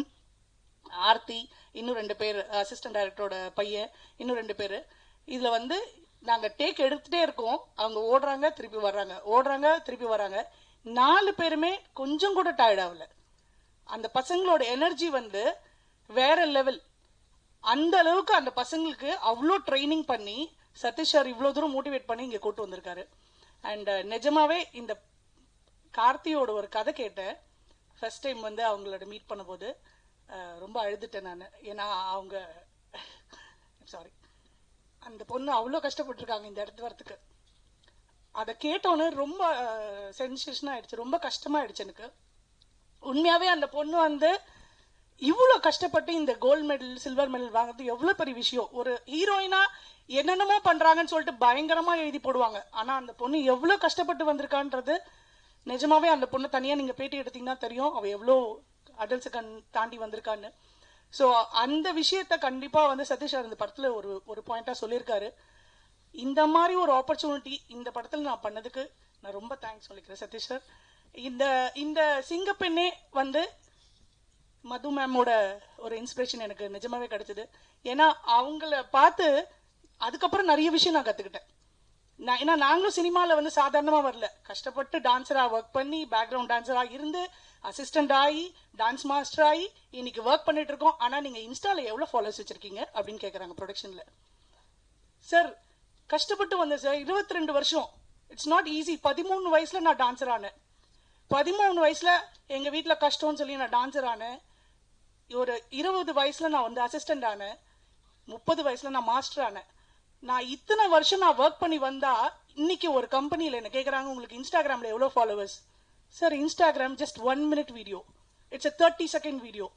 ஆர்த்தி, இன்னும் 2 பேர் அசிஸ்டன்ட் டைரக்டரோட பையன், இன்னும் 2 பேர். இதில் வந்து நாங்கள் டேக் எடுத்துகிட்டே இருக்கோம். அவங்க ஓடுறாங்க திருப்பி வர்றாங்க, ஓடுறாங்க திருப்பி வர்றாங்க. 4 பேருமே கொஞ்சம் கூட டயர்ட் ஆகல. அந்த பசங்களோட எனர்ஜி வந்து வேற லெவல். அந்த அளவுக்கு அந்த பசங்களுக்கு அவ்வளோ ட்ரைனிங் பண்ணி சதீஷ் சார் இவ்வளோ தூரம் மோட்டிவேட் பண்ணி இங்கே கூட்டு வந்திருக்காரு. அண்ட் நிஜமாவே இந்த கார்த்தியோட ஒரு கதை கேட்டேன் ஃபர்ஸ்ட் டைம் வந்து அவங்களோட மீட் பண்ணும்போது. ரொம்ப அழுதுட்டேன் நான். ஏன்னா அவங்க சாரி அந்த பொண்ணு அவ்வளோ கஷ்டப்பட்டுருக்காங்க இந்த இடத்து வரத்துக்கு. அதை கேட்டோன்னு ரொம்ப சென்சேஷன் ஆயிடுச்சு, ரொம்ப கஷ்டமாயிடுச்சு எனக்கு. உண்மையாவே அந்த பொண்ணு வந்து இவ்வளோ கஷ்டப்பட்டு இந்த கோல்டு மெடல் சில்வர் மெடல் வாங்குறது எவ்வளோ பெரிய விஷயம். ஒரு ஹீரோயினா என்னென்னமோ பண்றாங்கன்னு சொல்லிட்டு பயங்கரமா எழுதி போடுவாங்க. ஆனா அந்த பொண்ணு எவ்வளோ கஷ்டப்பட்டு வந்திருக்கான்றது நிஜமாவே அந்த பொண்ணு தனியா நீங்க பேட்டி எடுத்தீங்கன்னா தெரியும் அவ எவ்வளோ அடல்ட்ஸை தாண்டி வந்திருக்கான்னு. ஸோ அந்த விஷயத்த கண்டிப்பா வந்து சதீஷ் சார் இந்த படத்துல ஒரு பாயிண்டா சொல்லியிருக்காரு. இந்த மாதிரி ஒரு ஆப்பர்ச்சுனிட்டி இந்த படத்துல நான் பண்ணதுக்கு நான் ரொம்ப தேங்க்ஸ் சொல்லிக்கிறேன் சதீஷ் சார். இந்த சிங்கப்பெண்ணே வந்து மது மேமோட ஒரு இன்ஸ்பிரேஷன் எனக்கு நிஜமாவே கிடைச்சது. ஏன்னா அவங்கள பார்த்து அதுக்கப்புறம் நிறைய விஷயம் நான் கற்றுக்கிட்டேன். ஏன்னா நாங்களும் சினிமாவில் வந்து சாதாரணமாக வரல, கஷ்டப்பட்டு டான்ஸராக ஒர்க் பண்ணி பேக்ரவுண்ட் டான்ஸராக இருந்து அசிஸ்டண்ட் ஆகி டான்ஸ் மாஸ்டர் ஆகி இன்னைக்கு ஒர்க் பண்ணிட்டு இருக்கோம். ஆனால் நீங்கள் இன்ஸ்டாவில் எவ்வளோ ஃபாலோவர்ஸ் வச்சிருக்கீங்க அப்படின்னு கேட்குறாங்க ப்ரொடக்ஷனில். சார் கஷ்டப்பட்டு வந்தேன் சார், 22 வருஷம். It's not easy. 13 வயசில் நான் டான்ஸர் ஆனேன். 13 வயசில் எங்கள் வீட்டில் கஷ்டம்னு சொல்லி நான் டான்ஸர் ஆனேன். ஒரு 20 வயசில் நான் வந்து அசிஸ்டண்ட் ஆனேன். 30 வயசில் நான் மாஸ்டர் ஆனேன். நான் இத்தனை வருஷம் நான் ஒர்க் பண்ணி வந்தா இன்னைக்கு ஒரு கம்பெனியில் என்ன கேட்குறாங்க உங்களுக்கு இன்ஸ்டாகிராமில் எவ்வளோ followers. Sir Instagram just 1 minute video, it's a 30 second video.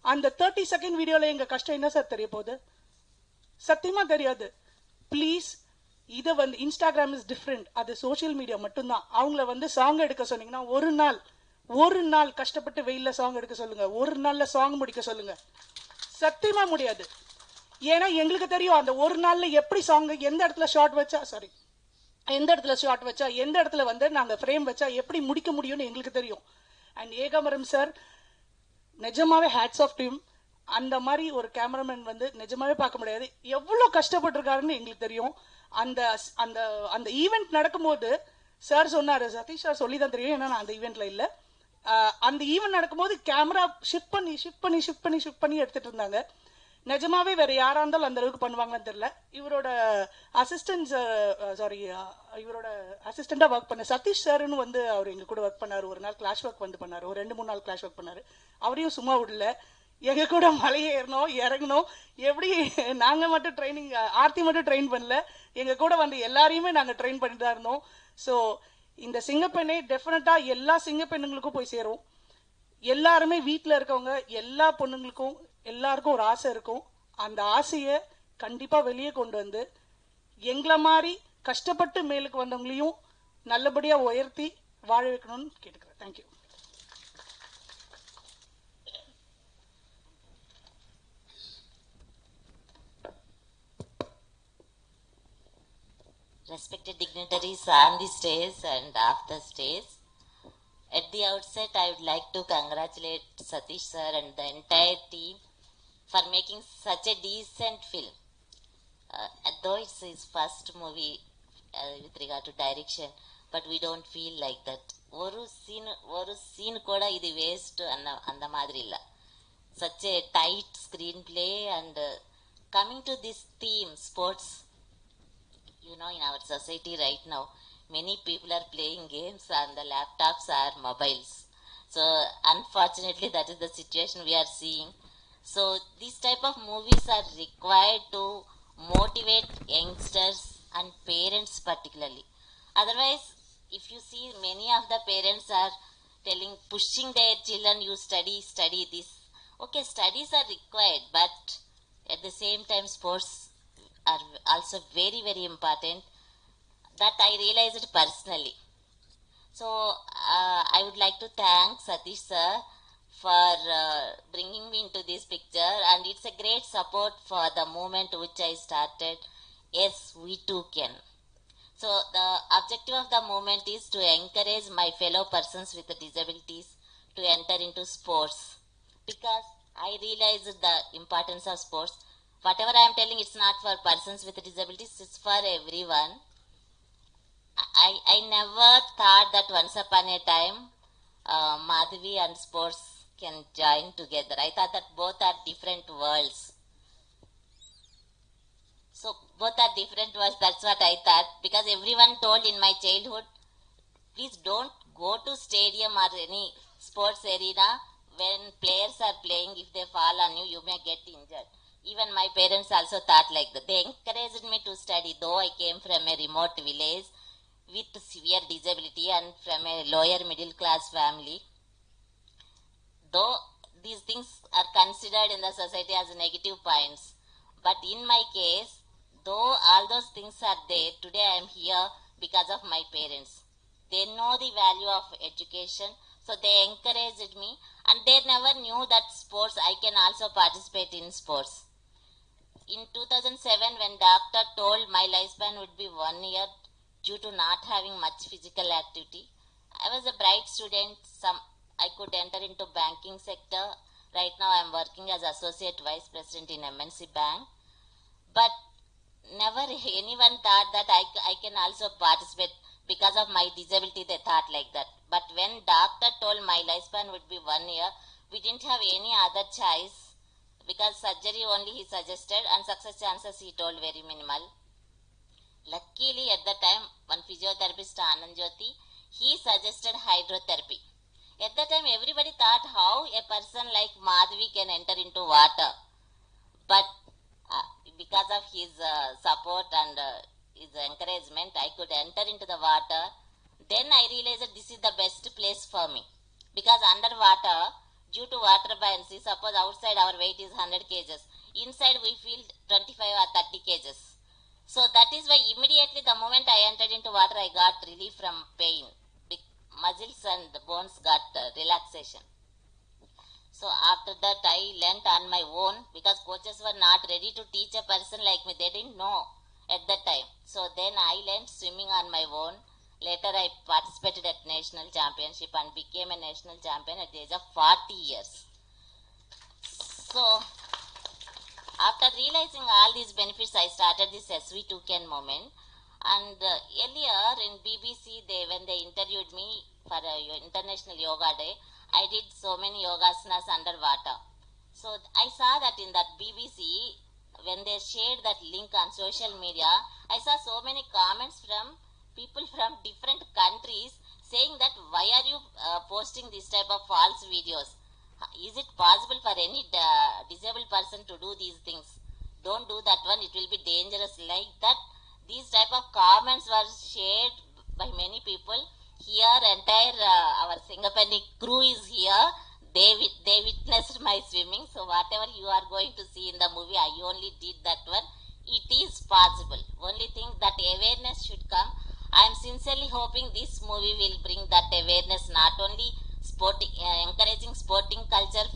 அந்த 30 second வீடியோவில் எங்கள் கஷ்டம் என்ன சார் தெரிய போகுது? சத்தியமாக தெரியாது. ப்ளீஸ் இதை வந்து இன்ஸ்டாகிராம் இஸ் டிஃப்ரெண்ட், அது சோஷியல் மீடியா மட்டும்தான். அவங்கள வந்து சாங் எடுக்க சொன்னீங்கன்னா ஒரு நாள் கஷ்டப்பட்டு வெயில்ல சாங் எடுக்க சொல்லுங்க, ஒரு நாள்ல சாங் முடிக்க சொல்லுங்க. சத்தியமா முடியாது. ஏன்னா எங்களுக்கு தெரியும் அந்த ஒரு நாள்ல எப்படி சாங் எந்த இடத்துல ஷார்ட் வச்சா எந்த இடத்துல வந்து நாங்க ஃப்ரேம் வச்சா எப்படி முடிக்க முடியும்னு எங்களுக்கு தெரியும். அண்ட் ஏகாம்பரம் சார் நிஜமாவே ஹேட்ஸ் ஆஃப் டீம். அந்த மாதிரி ஒரு கேமராமேன் வந்து நிஜமாவே பார்க்க முடியாது. எவ்வளோ கஷ்டப்பட்டிருக்காருன்னு எங்களுக்கு தெரியும். அந்த அந்த அந்த ஈவெண்ட் நடக்கும்போது சார் சொன்னாரு, சதீஷ் சார் சொல்லி தான் தெரியும், ஏன்னா நான் அந்த ஈவெண்ட்ல இல்லை. அந்த ஈவெண்ட் நடக்கும்போது கேமரா ஷிஃப்ட் பண்ணி எடுத்துட்டு இருந்தாங்க. நிஜமாவே வேற யாரா இருந்தாலும் அந்த அளவுக்கு பண்ணுவாங்கன்னு தெரியல. இவரோட அசிஸ்டண்டா ஒர்க் பண்ண சதீஷ் சார்னு வந்து அவர் எங்க கூட ஒர்க் பண்ணாரு. ஒரு நாள் கிளாஷ் ஒர்க் வந்து பண்ணாரு, ஒரு 2-3 நாள் கிளாஷ் ஒர்க் பண்ணாரு. அவரையும் சும்மா விடல, எங்க கூட மலையை ஏறணும் இறங்கணும். எப்படி நாங்க மட்டும் ட்ரைனிங் ஆர்த்தி மட்டும் ட்ரெயின் பண்ணல, எங்க கூட வந்து எல்லாரையுமே நாங்க ட்ரெயின் பண்ணிட்டு தான் இருந்தோம். ஸோ இந்த சிங்கப்பெண்ணை டெஃபினட்டா எல்லா சிங்கப்பெண்ணுங்களுக்கும் போய் சேரும். எல்லாருமே வீட்டில் இருக்கவங்க எல்லா பொண்ணுங்களுக்கும் எல்லாருக்கும் ஒரு ஆசை இருக்கும். அந்த ஆசையை கண்டிப்பா வெளியே கொண்டு வந்து எங்களை மாதிரி கஷ்டப்பட்டு மேலுக்கு வந்தவங்களையும் நல்லபடியா உயர்த்தி வாழ வைக்கணும்னு கேட்டுக்கிறேன். Thank you. Respected dignitaries on the stage and off the stage, At the outset, I would like to congratulate Satish sir and the entire team for making such a decent film. Though it's his first movie with regard to direction, but we don't feel like that. ஒரு scene கூட இது waste அந்த மாதிரி இல்ல. Such a tight screenplay and coming to this theme, sports. You know, in our society right now, many people are playing games on the laptops or mobiles. So unfortunately, that is the situation we are seeing. So these type of movies are required to motivate youngsters and parents particularly. Otherwise, if you see, many of the parents are pushing their children, you study this. Okay, studies are required, but at the same time, sports are also very, very important. That I realized personally. So I would like to thank Satish sir for bringing me into this picture, and it's a great support for the movement which I started. Yes, we too can. So the objective of the movement is to encourage my fellow persons with disabilities to enter into sports, because I realized the importance of sports. Whatever I am telling, it's not for persons with disabilities, it's for everyone. I never thought that once upon a time Madhavi and sports can join together. I thought that both are different worlds. So both are different worlds, that's what I thought, because everyone told in my childhood, please don't go to stadium or any sports arena when players are playing. If they fall on you, you may get injured. Even my parents also thought like that. They encouraged me to study, though I came from a remote village with severe disability and from a lower middle class family. Though these things are considered in the society as negative points, but in my case, though all those things are there, today I am here because of my parents. They know the value of education, so they encouraged me, and they never knew that sports, I can also participate in sports. In 2007, when doctor told my lifespan would be 1 year due to not having much physical activity, I was a bright student. I could enter into banking sector. Right now I am working as associate vice president in MNC Bank. But never anyone thought that I can also participate because of my disability. They thought like that. But when doctor told my lifespan would be 1 year, we didn't have any other choice, because surgery only he suggested, and success chances he told very minimal. Luckily at the time, one physiotherapist, Anand Jyoti, he suggested hydrotherapy. At that time everybody thought how a person like Madhavi can enter into water. But because of his support and his encouragement, I could enter into the water. Then I realized that this is the best place for me, because underwater, due to water buoyancy, suppose outside our weight is 100 kgs, inside we feel 25 or 30 kgs. So that is why immediately the moment I entered into water, I got relief from pain. Muscles and the bones got relaxation. So after that I learnt on my own, because coaches were not ready to teach a person like me. They didn't know at that time. So then I learnt swimming on my own. Later I participated at national championship and became a national champion at the age of 40 years. So after realizing all these benefits, I started this SV2Can movement. And earlier in BBC, when they interviewed me for International Yoga Day, I did so many yogasanas underwater. So I saw that in that BBC, when they shared that link on social media, I saw so many comments from people from different countries saying that why are you posting this type of false videos? Is it possible for any disabled person to do these things? Don't do that one, it will be dangerous. Like that, these type of comments were shared by many people. Here entire our Singapenny crew is here. They witnessed my swimming. So whatever you are going to see in the movie, I only did that one. It is possible. Only thing that awareness should come. I am sincerely hoping this movie will bring that awareness, not only sporting, encouraging sporting culture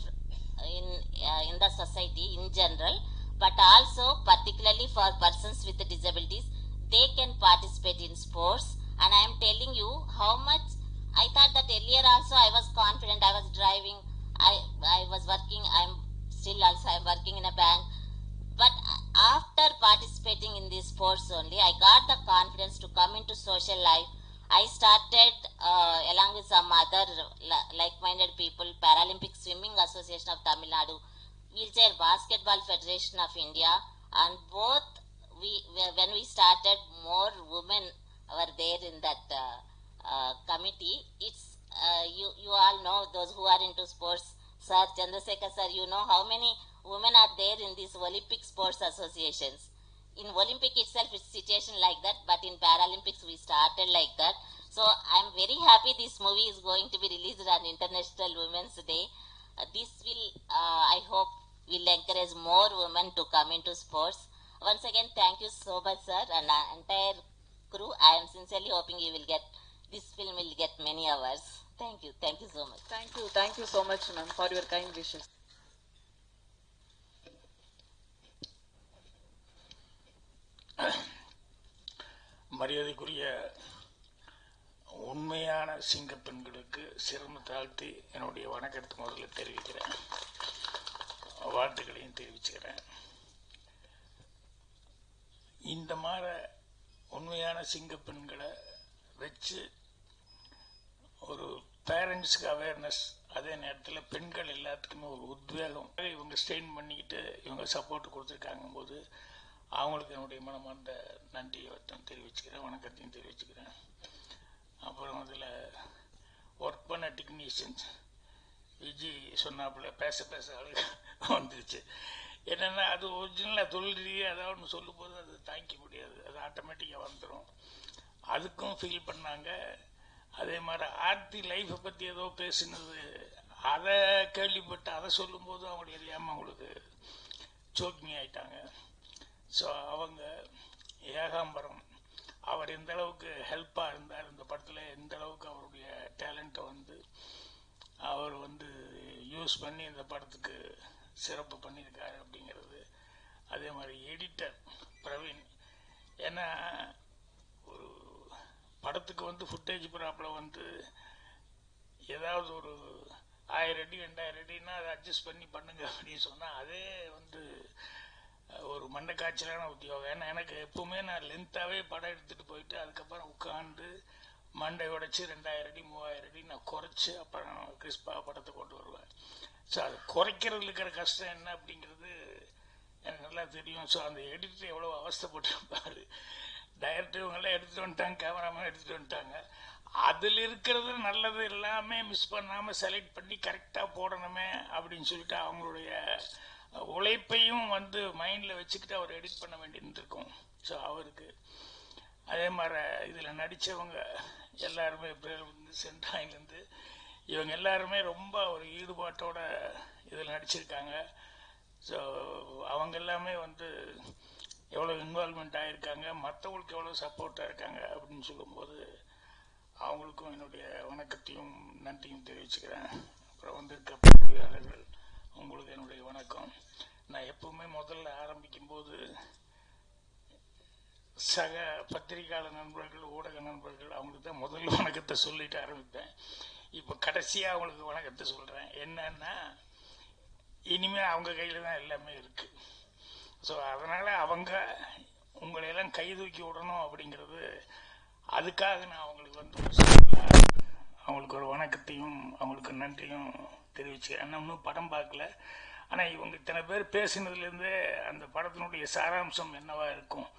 in the society in general, but also particularly for persons with disabilities. They can participate in sports, and I am telling you how much I thought that earlier also I was confident, I was driving, I was working, I'm working in a bank. But after participating in these sports only, I got the confidence to come into social life. I started along with some other like-minded people, Paralympic Swimming Association of Tamil Nadu, Wheelchair Basketball Federation of India, and both when we started, more women were there in that committee. It's you all know, those who are into sports, Sir Chandrasekhar sir, you know how many women are there in these Olympic sports associations. In Olympic itself, it's situation like that, but in Paralympics, we started like that. So I'm very happy this movie is going to be released on International Women's Day. This will, I hope, will encourage more women to come into sports. Once again, thank you so much, sir, and our entire crew. I am sincerely hoping this film will get many awards. Thank you so much. Thank you so much, ma'am, for your kind wishes. மரியாதைக்குரிய உண்மையான சிங்க பெண்களுக்கு சிறந்த தாழ்த்தி என்னுடைய வணக்கத்தை முதல்ல தெரிவிக்கிறேன், வாழ்த்துக்களையும் தெரிவிச்சுக்கிறேன். இந்த மாதிரி உண்மையான சிங்க பெண்களை வச்சு ஒரு பேரண்ட்ஸுக்கு அவேர்னஸ், அதே நேரத்தில் பெண்கள் எல்லாத்துக்குமே ஒரு உத்வேகம், இவங்க ஸ்ட்ரெயின் பண்ணிக்கிட்டு இவங்க சப்போர்ட் கொடுத்துருக்காங்க போது அவங்களுக்கு என்னுடைய மனமார்ந்த நன்றியை தெரிவிச்சுக்கிறேன், வணக்கத்தையும் தெரிவிச்சுக்கிறேன். அப்புறம் அதில் ஒர்க் பண்ண டெக்னீஷியன்ஸ் விஜய் சொன்னாப்புல பேச ஆளுங்க வந்துருச்சு. என்னென்னா அது ஒரிஜினலாக தொழில் ரீதியாக ஏதாவது ஒன்று சொல்லும் போது அது தாங்கிக்க முடியாது, அது ஆட்டோமேட்டிக்காக வந்துடும். அதுக்கும் ஃபீல் பண்ணாங்க. அதே மாதிரி ஆர்த்தி லைஃப்பை பற்றி ஏதோ பேசுனது, அதை கேள்விப்பட்டு அதை சொல்லும்போது அவங்களுக்கு தெரியாமல் அவங்களுக்கு சோக்கிங் ஆகிட்டாங்க. ஸோ அவங்க ஏகாம்பரம் அவர் எந்த அளவுக்கு ஹெல்ப்பாக இருந்தார் இந்த படத்தில், எந்த அளவுக்கு அவருடைய டேலண்ட்டை அவர் யூஸ் பண்ணி இந்த படத்துக்கு சிறப்பு பண்ணியிருக்காரு அப்படிங்கிறது. அதே மாதிரி எடிட்டர் பிரவீன், ஏன்னா ஒரு படத்துக்கு ஃபுட்டேஜ் ப்ராப்ளம் ஏதாவது ஒரு 1000 அடி 2000 அடின்னா அதை அட்ஜஸ்ட் பண்ணி பண்ணுங்க அப்படின்னு சொன்னால் அதே ஒரு மண்டை காய்ச்சலான உத்தியோகம். ஏன்னா எனக்கு எப்பவுமே நான் லென்த்தாகவே படம் எடுத்துகிட்டு போயிட்டு அதுக்கப்புறம் உட்காந்து மண்டை உடைச்சி 2000 அடி 3000 அடி நான் குறைச்சி அப்புறம் கிறிஸ்பாக படத்தை கொண்டு வருவேன். ஸோ அது குறைக்கிறதுல இருக்கிற கஷ்டம் என்ன அப்படிங்கிறது எனக்கு நல்லா தெரியும். ஸோ அந்த எடிட்டர் எவ்வளோ அவஸ்தைப்பட்டிருப்பார். டைரக்டர் இவங்கெல்லாம் எடுத்துகிட்டு வந்துட்டாங்க, கேமராமேன் எடுத்துகிட்டு வந்துட்டாங்க. அதில் இருக்கிறது நல்லது எல்லாமே மிஸ் பண்ணாமல் செலக்ட் பண்ணி கரெக்டாக போடணுமே அப்படின்னு சொல்லிட்டு அவங்களுடைய உழைப்பையும் மைண்டில் வச்சுக்கிட்டு அவர் எடிட் பண்ண வேண்டியிருந்திருக்கும். ஸோ அவருக்கு அதே மாதிரி இதில் நடித்தவங்க எல்லாருமே சென்ட்ராயிலேருந்து இவங்க எல்லாருமே ரொம்ப ஒரு ஈடுபாட்டோட இதில் நடிச்சிருக்காங்க. ஸோ அவங்க எல்லாமே எவ்வளோ இன்வால்மெண்ட் ஆகியிருக்காங்க, மற்றவங்களுக்கு எவ்வளோ சப்போர்ட்டாக இருக்காங்க அப்படின்னு சொல்லும்போது அவங்களுக்கும் என்னுடைய வணக்கத்தையும் நன்றியும் தெரிவிச்சுக்கிறேன். அப்புறம் வந்திருக்க பார்வையாளர்கள் உங்களுக்கு என்னுடைய வணக்கம். நான் எப்பவுமே முதல்ல ஆரம்பிக்கும்போது சக பத்திரிகையாளர் நண்பர்கள், ஊடக நண்பர்கள் அவங்களுக்கு தான் முதல்ல வணக்கத்தை சொல்லிட்டு ஆரம்பிப்பேன். இப்போ கடைசியாக அவங்களுக்கு வணக்கத்தை சொல்கிறேன். என்னன்னா இனிமேல் அவங்க கையில் தான் எல்லாமே இருக்குது. ஸோ அதனால் அவங்க உங்களையெல்லாம் கை தூக்கி விடணும் அப்படிங்கிறது, அதுக்காக நான் அவங்களுக்கு அவங்களுக்கு ஒரு வணக்கத்தையும் அவங்களுக்கு நன்றியும் தெரிவிச்சுக்கிறேன். இன்னும் படம் பார்க்கல, ஆனால் இவங்க இத்தனை பேர் பேசினதுலேருந்தே அந்த படத்தினுடைய சாராம்சம் என்னவா இருக்கும்,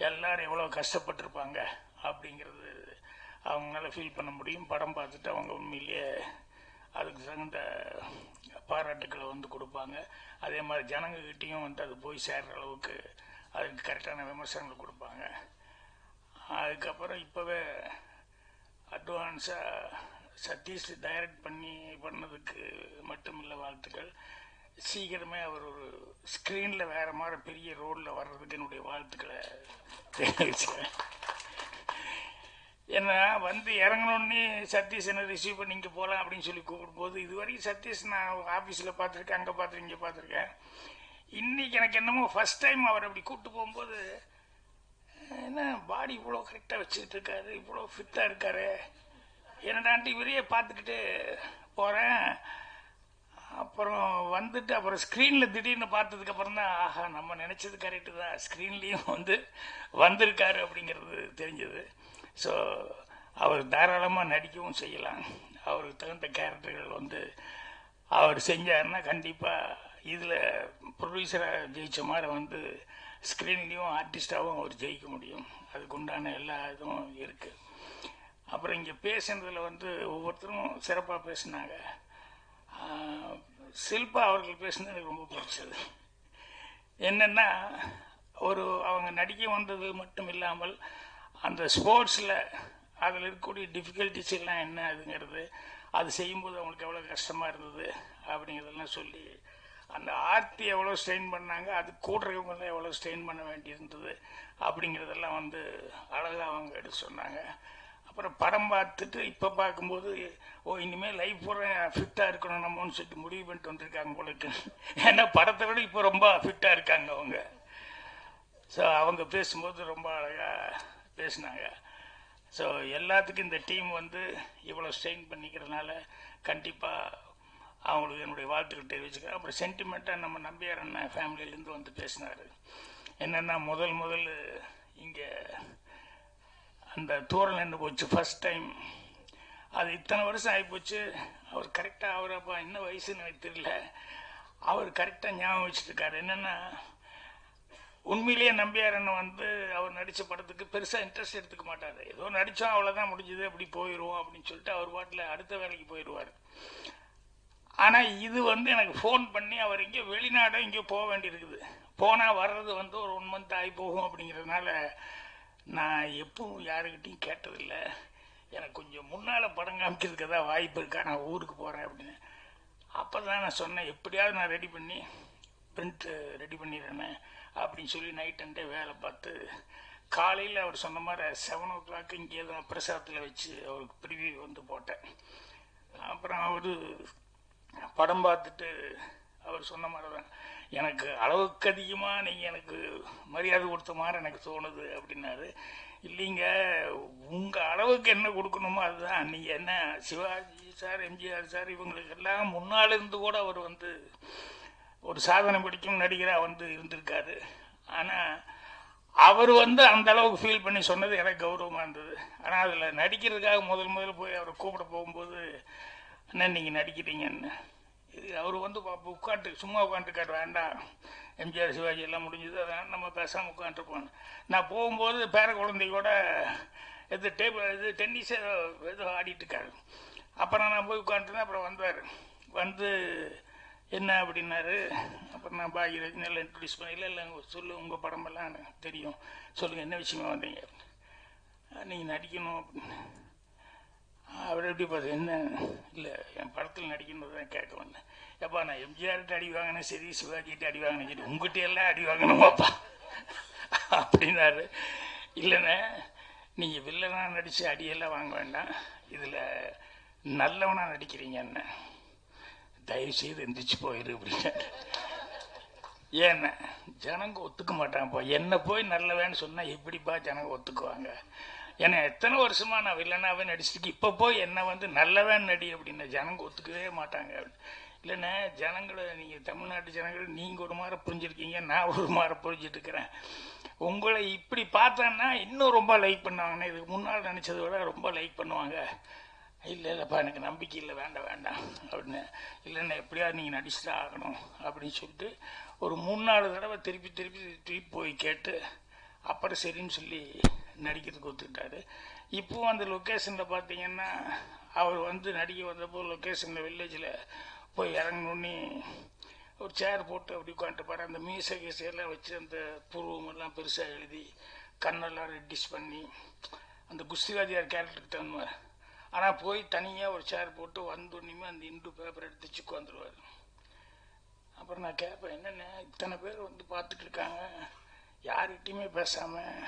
எல்லாரும் எவ்வளோ கஷ்டப்பட்டிருப்பாங்க அப்படிங்கிறது அவங்களால ஃபீல் பண்ண முடியும். படம் பார்த்துட்டு அவங்க உண்மையிலேயே அதுக்கு தகுந்த பாராட்டுக்களை கொடுப்பாங்க. அதே மாதிரி ஜனங்கக்கிட்டையும் அது போய் சேர்கிற அளவுக்கு அதுக்கு கரெக்டான விமர்சனங்கள் கொடுப்பாங்க. அதுக்கப்புறம் இப்போவே அட்வான்ஸாக சதீஷ் டைரக்ட் பண்ணதுக்கு மட்டுமில்லை வாழ்த்துக்கள். சீக்கிரமே அவர் ஒரு ஸ்க்ரீனில் வேறு மாதிரி பெரிய ரோலில் வர்றதுக்கு என்னுடைய வாழ்த்துக்களை தெரிவிச்சுக்கிறேன். ஏன்னா இறங்கணுன்னே சதீஷ் என்ன ரிசீவ் பண்ணி இங்கே போகலாம் அப்படின்னு சொல்லி கூப்பிடும்போது, இதுவரைக்கும் சதீஷ் நான் ஆஃபீஸில் பார்த்துருக்கேன், அங்கே பார்த்துருக்கேன், இங்கே பார்த்துருக்கேன். இன்றைக்கி எனக்கு என்னமோ ஃபஸ்ட் டைம் அவர் அப்படி கூப்பிட்டு போகும்போது, என்ன பாடி இவ்வளோ கரெக்டாக வச்சுக்கிட்டு இருக்காரு, இவ்வளோ ஃபிட்டாக இருக்காரு, என்னடான்ட்டு இவரையே பார்த்துக்கிட்டு போகிறேன். அப்புறம் வந்துட்டு அப்புறம் ஸ்க்ரீனில் திடீர்னு பார்த்ததுக்கப்புறம் தான் ஆஹா நம்ம நினச்சது கரெக்டு தான், ஸ்க்ரீன்லேயும் வந்திருக்காரு அப்படிங்கிறது தெரிஞ்சது. ஸோ அவர் தாராளமாக நடிக்கவும் செய்யலாம். அவருக்கு தகுந்த கேரக்டர்கள் அவர் செஞ்சாருன்னா கண்டிப்பாக இதில் ப்ரொடியூசராக ஜெயித்த மாதிரி ஸ்க்ரீன்லேயும் ஆர்டிஸ்டாகவும் அவர் ஜெயிக்க முடியும். அதுக்கு உண்டான எல்லா இதுவும் இருக்குது. அப்புறம் இங்கே பேசுனதில் ஒவ்வொருத்தரும் சிறப்பாக பேசினாங்க. ஷில்பா அவர்கள் பேசுனது எனக்கு ரொம்ப பிடிச்சது. என்னென்னா அவங்க நடிக்க வந்தது மட்டும் இல்லாமல் அந்த ஸ்போர்ட்ஸில் அதில் இருக்கக்கூடிய டிஃபிகல்ட்டிஸ் எல்லாம் என்ன அதுங்கிறது, அது செய்யும்போது அவங்களுக்கு எவ்வளோ கஷ்டமாக இருந்தது அப்படிங்கிறதெல்லாம் சொல்லி, அந்த ஆர்த்தி எவ்வளோ ஸ்ட்ரெயின் பண்ணாங்க, அது கூடுறவங்க எவ்வளோ ஸ்ட்ரெயின் பண்ண வேண்டியிருந்தது அப்படிங்கிறதெல்லாம் அழகாக அவங்க எடுத்து சொன்னாங்க. அப்புறம் படம் பார்த்துட்டு இப்போ பார்க்கும்போது இனிமேல் லைஃப் பூரா ஃபிட்டாக இருக்கணும் நம்மன்னு சொல்லிட்டு முடிவு பண்ணிட்டு வந்திருக்காங்க உங்களுக்கு. ஏன்னா படத்தை விட இப்போ ரொம்ப ஃபிட்டாக இருக்காங்க அவங்க. ஸோ அவங்க பேசும்போது ரொம்ப அழகாக பேசினாங்க. ஸோ எல்லாத்துக்கும் இந்த டீம் இவ்வளோ ஸ்ட்ரெயின் பண்ணிக்கிறதுனால கண்டிப்பாக அவங்களுக்கு என்னுடைய வாழ்த்துக்கள் தெரிவிச்சுக்கிறேன். அப்புறம் சென்டிமெண்ட்டாக நம்ம நம்பியார் அண்ணன் ஃபேமிலியிலேருந்து பேசினார். என்னென்னா முதல் இங்கே அந்த தூரம் நின்று போச்சு ஃபர்ஸ்ட் டைம். அது இத்தனை வருஷம் ஆகிப்போச்சு. அவர் கரெக்டாக அவரப்பா என்ன வயசுன்னு எனக்கு தெரியல, அவர் கரெக்டாக ஞாபகம் வச்சுருக்காரு. என்னென்னா உண்மையிலேயே நம்பியார் அண்ணன் அவர் நடித்த படத்துக்கு பெருசாக இன்ட்ரெஸ்ட் எடுத்துக்க மாட்டார். ஏதோ நடித்தோம் அவ்வளோதான் முடிஞ்சது, அப்படி போயிடுவோம் அப்படின்னு சொல்லிட்டு அவர் பாட்டில் அடுத்த வேலைக்கு போயிடுவார். ஆனால் இது எனக்கு ஃபோன் பண்ணி அவர் இங்கே வெளிநாடு இங்கே போக வேண்டியிருக்குது, போனால் வர்றது ஒரு 1 month ஆகி போகும் அப்படிங்கிறதுனால நான் எப்பவும் யாருக்கிட்டையும் கேட்டதில்லை. எனக்கு கொஞ்சம் முன்னால் படம் காமிக்கிறதுக்கு தான் வாய்ப்பு இருக்கா, நான் ஊருக்கு போகிறேன் அப்படின்னு. அப்போ தான் நான் சொன்னேன், எப்படியாவது நான் ரெடி பண்ணி பிரிண்ட்டு ரெடி பண்ணிடுறேன்னு அப்படின்னு சொல்லி நைட் அண்டே வேலை பார்த்து காலையில் அவர் சொன்ன மாதிரி 7 o'clock இங்கே தான் பிரசாதத்தில் வச்சு அவருக்கு ப்ரிவியூ போட்டேன். அப்புறம் அவர் படம் பார்த்துட்டு அவர் சொன்ன மாதிரி தான், எனக்கு அளவுக்கு அதிகமாக நீங்கள் எனக்கு மரியாதை கொடுத்த மாதிரி எனக்கு தோணுது அப்படின்னாரு. இல்லைங்க, உங்கள் அளவுக்கு என்ன கொடுக்கணுமோ அதுதான். நீங்கள் என்ன சிவாஜி சார், எம்ஜிஆர் சார் இவங்களுக்கெல்லாம் முன்னால் இருந்து கூட அவர் ஒரு சாதனை படிக்கும் நடிகராக இருந்திருக்காரு. ஆனால் அவர் அந்த அளவுக்கு ஃபீல் பண்ணி சொன்னது எனக்கு கௌரவமாக இருந்தது. ஆனால் அதில் நடிக்கிறதுக்காக முதல்ல போய் அவரை கூப்பிட போகும்போது என்ன நீங்கள் நடிக்கிறீங்கன்னு, இது அவர் உட்காந்து சும்மா உட்காந்துருக்காரு, வேண்டாம் எம்ஜிஆர் சிவாஜி எல்லாம் முடிஞ்சது, அதனால் நம்ம பேசாமல் உட்காந்துருப்போம். நான் போகும்போது பேர குழந்தையோட டென்னிஸ் ஏதோ ஆடிட்டு இருக்காரு. அப்புறம் நான் போய் உட்காந்துருந்தேன். அப்புறம் வந்தார், என்ன அப்படின்னாரு. அப்புறம் நான் பாக்யராஜ் எல்லாம் இன்ட்ரடியூஸ் பண்ண, இல்லை சொல்லு உங்கள் படமெல்லாம் எனக்கு தெரியும், சொல்லுங்கள் என்ன விஷயமா வந்தீங்க, நீங்கள் நடிக்கணும் அப்படின்னு. அவர் எப்படி பார்த்து என்ன இல்லை என் படத்தில் நடிக்கணும் தான் கேட்க வந்தேன். எப்பா நான் எம்ஜிஆர்கிட்ட அடி வாங்கினேன் சரி, சிவாஜிகிட்ட அடி வாங்கினேன் சரி, உங்ககிட்ட எல்லாம் அடி வாங்கணுமாப்பா அப்படின்னாரு. இல்லைண்ணே, நீங்கள் வில்லனாக நடித்து அடியெல்லாம் வாங்க வேண்டாம், இதில் நல்லவனாக நடிக்கிறீங்க, என்ன தயவு செய்து எந்திரிச்சு போயிரு அப்படின்னாரு. ஏன்னா ஜனங்க ஒத்துக்க மாட்டாங்கப்பா, என்ன போய் நல்லவேன்னு சொன்னால் எப்படிப்பா ஜனங்க ஒத்துக்குவாங்க? ஏன்னா எத்தனை வருஷமா நான் வில்லனாவே நடிச்சிருக்கு, இப்போ போய் என்ன நல்லவேன் நடி அப்படின்னு ஜனங்க ஒத்துக்கவே மாட்டாங்க. இல்லைண்ணே, ஜனங்களை நீங்கள் தமிழ்நாட்டு ஜனங்கள் நீங்கள் ஒரு மாதிரி புரிஞ்சிருக்கீங்க, நான் ஒரு மாதிரி புரிஞ்சிட்டு இருக்கிறேன். உங்களை இப்படி பார்த்தான்னா இன்னும் ரொம்ப லைக் பண்ணுவாங்கண்ணே, இதுக்கு முன்னால் நினச்சதை விட ரொம்ப லைக் பண்ணுவாங்க. இல்லைப்பா எனக்கு நம்பிக்கை இல்லை, வேண்டாம் அப்படின்னு. இல்லைண்ணே எப்படியாவது நீங்கள் நடிச்சுதான் ஆகணும் அப்படின்னு சொல்லிட்டு ஒரு 3-4 தடவை திருப்பி போய் கேட்டு அப்புறம் சரின்னு சொல்லி நடிக்கிறதுக்கு ஒத்துக்கிட்டாரு. இப்போவும் அந்த லொக்கேஷனில் பார்த்தீங்கன்னா அவர் நடிக்க வந்தப்போ லொக்கேஷனில் வில்லேஜில் போய் இறங்கணுன்னே ஒரு சேர் போட்டு அப்படி உட்காந்துப்பாரு. அந்த மீசையெல்லாம் வச்சு அந்த பூர்வமெல்லாம் பெருசாக எழுதி கண்ணெல்லாம் ரெட்டிஷ் பண்ணி அந்த குஸ்திவாதியார் கேரக்டருக்கு தகுந்த. ஆனால் போய் தனியாக ஒரு சேர் போட்டு வந்தோன்னுமே அந்த இந்து பேப்பர் எடுத்து வச்சு உட்காந்துருவார். அப்புறம் நான் கேட்பேன், என்னென்ன இத்தனை பேர் பார்த்துட்டு இருக்காங்க, யார்கிட்டையுமே பேசாமல்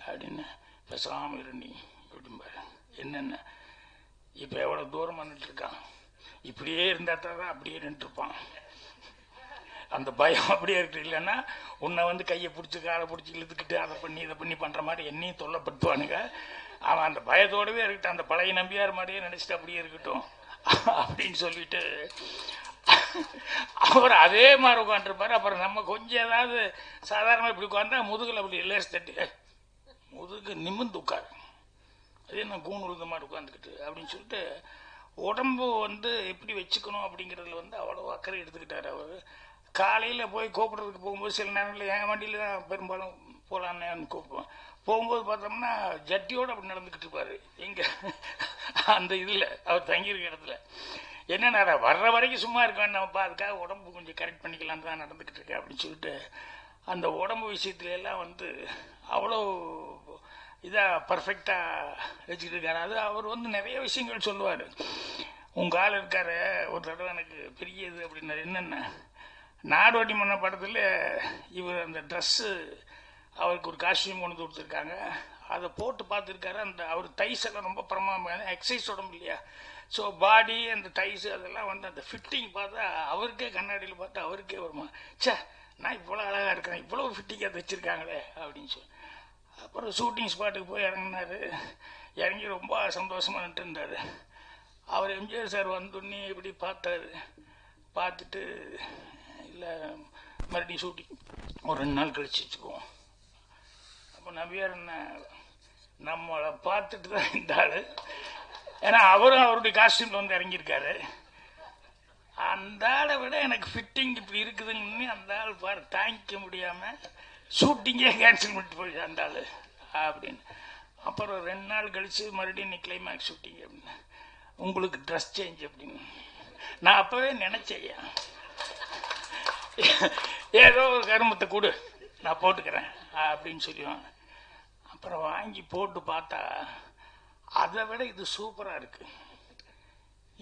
அப்படின்னு. பேசாமல் இருந்தி அப்படிம்பாரு. என்னென்ன இப்போ எவ்வளோ தூரமாக நின்றுருக்கான், இப்படியே இருந்தால் தான் அப்படியே நின்றுருப்பான். அந்த பயம் அப்படியே இருக்கு. இல்லைன்னா உன்னை கையை பிடிச்சி காலை பிடிச்சி இழுத்துக்கிட்டு அதை பண்ணி இதை பண்ணி பண்ணுற மாதிரி என்னையும் தொல்லைப்படுத்துவானுங்க. அவன் அந்த பயத்தோடவே இருக்கட்டும், அந்த பழைய நம்பியார் மாதிரியே நினச்சிட்டு அப்படியே இருக்கட்டும் அப்படின்னு சொல்லிட்டு அவர் அதே மாதிரி உட்காந்துருப்பார். அப்புறம் நம்ம கொஞ்சம் ஏதாவது சாதாரணமாக இப்படி உட்காந்தா முதுகில் அப்படி லேஸ் தட்டி முதுகு நிமிர்ந்து உட்காரு, அதே நான் கூண் உழுந்த மாதிரி உட்காந்துக்கிட்டு அப்படின்னு சொல்லிட்டு உடம்பு எப்படி வச்சுக்கணும் அப்படிங்கிறதுல அவ்வளோ அக்கறை எடுத்துக்கிட்டார் அவர். காலையில் போய் கூப்பிட்றதுக்கு போகும்போது சில நேரங்களில் என் வண்டியில் தான் பெரும்பாலும் போகலான்னு கூப்பிடுவேன். போகும்போது பார்த்தோம்னா ஜட்டியோடு அப்படி நடந்துக்கிட்டு இருப்பார். எங்கே அந்த இதில் அவர் தங்கியிருக்க இடத்துல என்னென்ன வர்ற வரைக்கும் சும்மா இருக்கான்னு நம்ம அதுக்காக உடம்பு கொஞ்சம் கரெக்ட் பண்ணிக்கலான்னு தான் நடந்துக்கிட்டு இருக்கேன் அப்படின்னு சொல்லிட்டு அந்த உடம்பு விஷயத்துல எல்லாம் அவ்வளோ இதாக பர்ஃபெக்டாக வச்சுக்கிட்டு இருக்காரு. அது அவர் நிறைய விஷயங்கள் சொல்லுவார். உங்கள் ஆள் இருக்காரு ஒரு தடவை எனக்கு பெரிய இது அப்படின்னாரு. என்னென்ன நாடோடி மன்ன படத்தில் இவர் அந்த ட்ரெஸ்ஸு அவருக்கு ஒரு காஸ்டியூம் கொண்டு கொடுத்துருக்காங்க, அதை போட்டு பார்த்துருக்காரு. அந்த அவர் தைஸ் எல்லாம் ரொம்ப பிரமாதமாக எக்ஸசைஸ் உடம்பு இல்லையா, ஸோ பாடி அந்த டைஸ் அதெல்லாம் அந்த ஃபிட்டிங் பார்த்தா அவருக்கே கண்ணாடியில் பார்த்தா அவருக்கே வருமா, சே நான் இவ்வளோ அழகாக இருக்கிறேன், இவ்வளோ ஃபிட்டிங்காக தைச்சிருக்காங்களே அப்படின்னு சொல்லி. அப்புறம் ஷூட்டிங் ஸ்பாட்டுக்கு போய் இறங்கினார். இறங்கி ரொம்ப சந்தோஷமாக நின்றுருந்தார். அவர் எம்ஜிஆர் சார் வந்தோடனே இப்படி பார்த்தாரு. பார்த்துட்டு இல்லை மறுபடியும் ஷூட்டிங் ஒரு 2 நாள் கழிச்சு வச்சுக்குவோம். அப்போ நம்பியார் என்ன நம்மளை பார்த்துட்டு தான் இந்த ஆள், ஏன்னா அவரும் அவருடைய காஸ்டியூமில் இறங்கியிருக்காரு. அந்த ஆளை விட எனக்கு ஃபிட்டிங் இப்படி இருக்குதுன்னு அந்த ஆள் பாரு தாங்கிக்க முடியாமல் ஷூட்டிங்கே கேன்சல் பண்ணிட்டு போயிடுச்சு அந்த ஆள் அப்படின்னு. அப்புறம் 2 நாள் கழித்து மறுபடியும் இன்னைக்கு கிளைமேக்ஸ் ஷூட்டிங் அப்படின்னு, உங்களுக்கு ட்ரெஸ் சேஞ்ச் அப்படின்னு. நான் அப்போவே நினச்சேன் ஏதோ ஒரு கருமத்தை கொடு நான் போட்டுக்கிறேன் அப்படின்னு சொல்லுவான். அப்புறம் வாங்கி போட்டு பார்த்தா அதை விட இது சூப்பராக இருக்குது.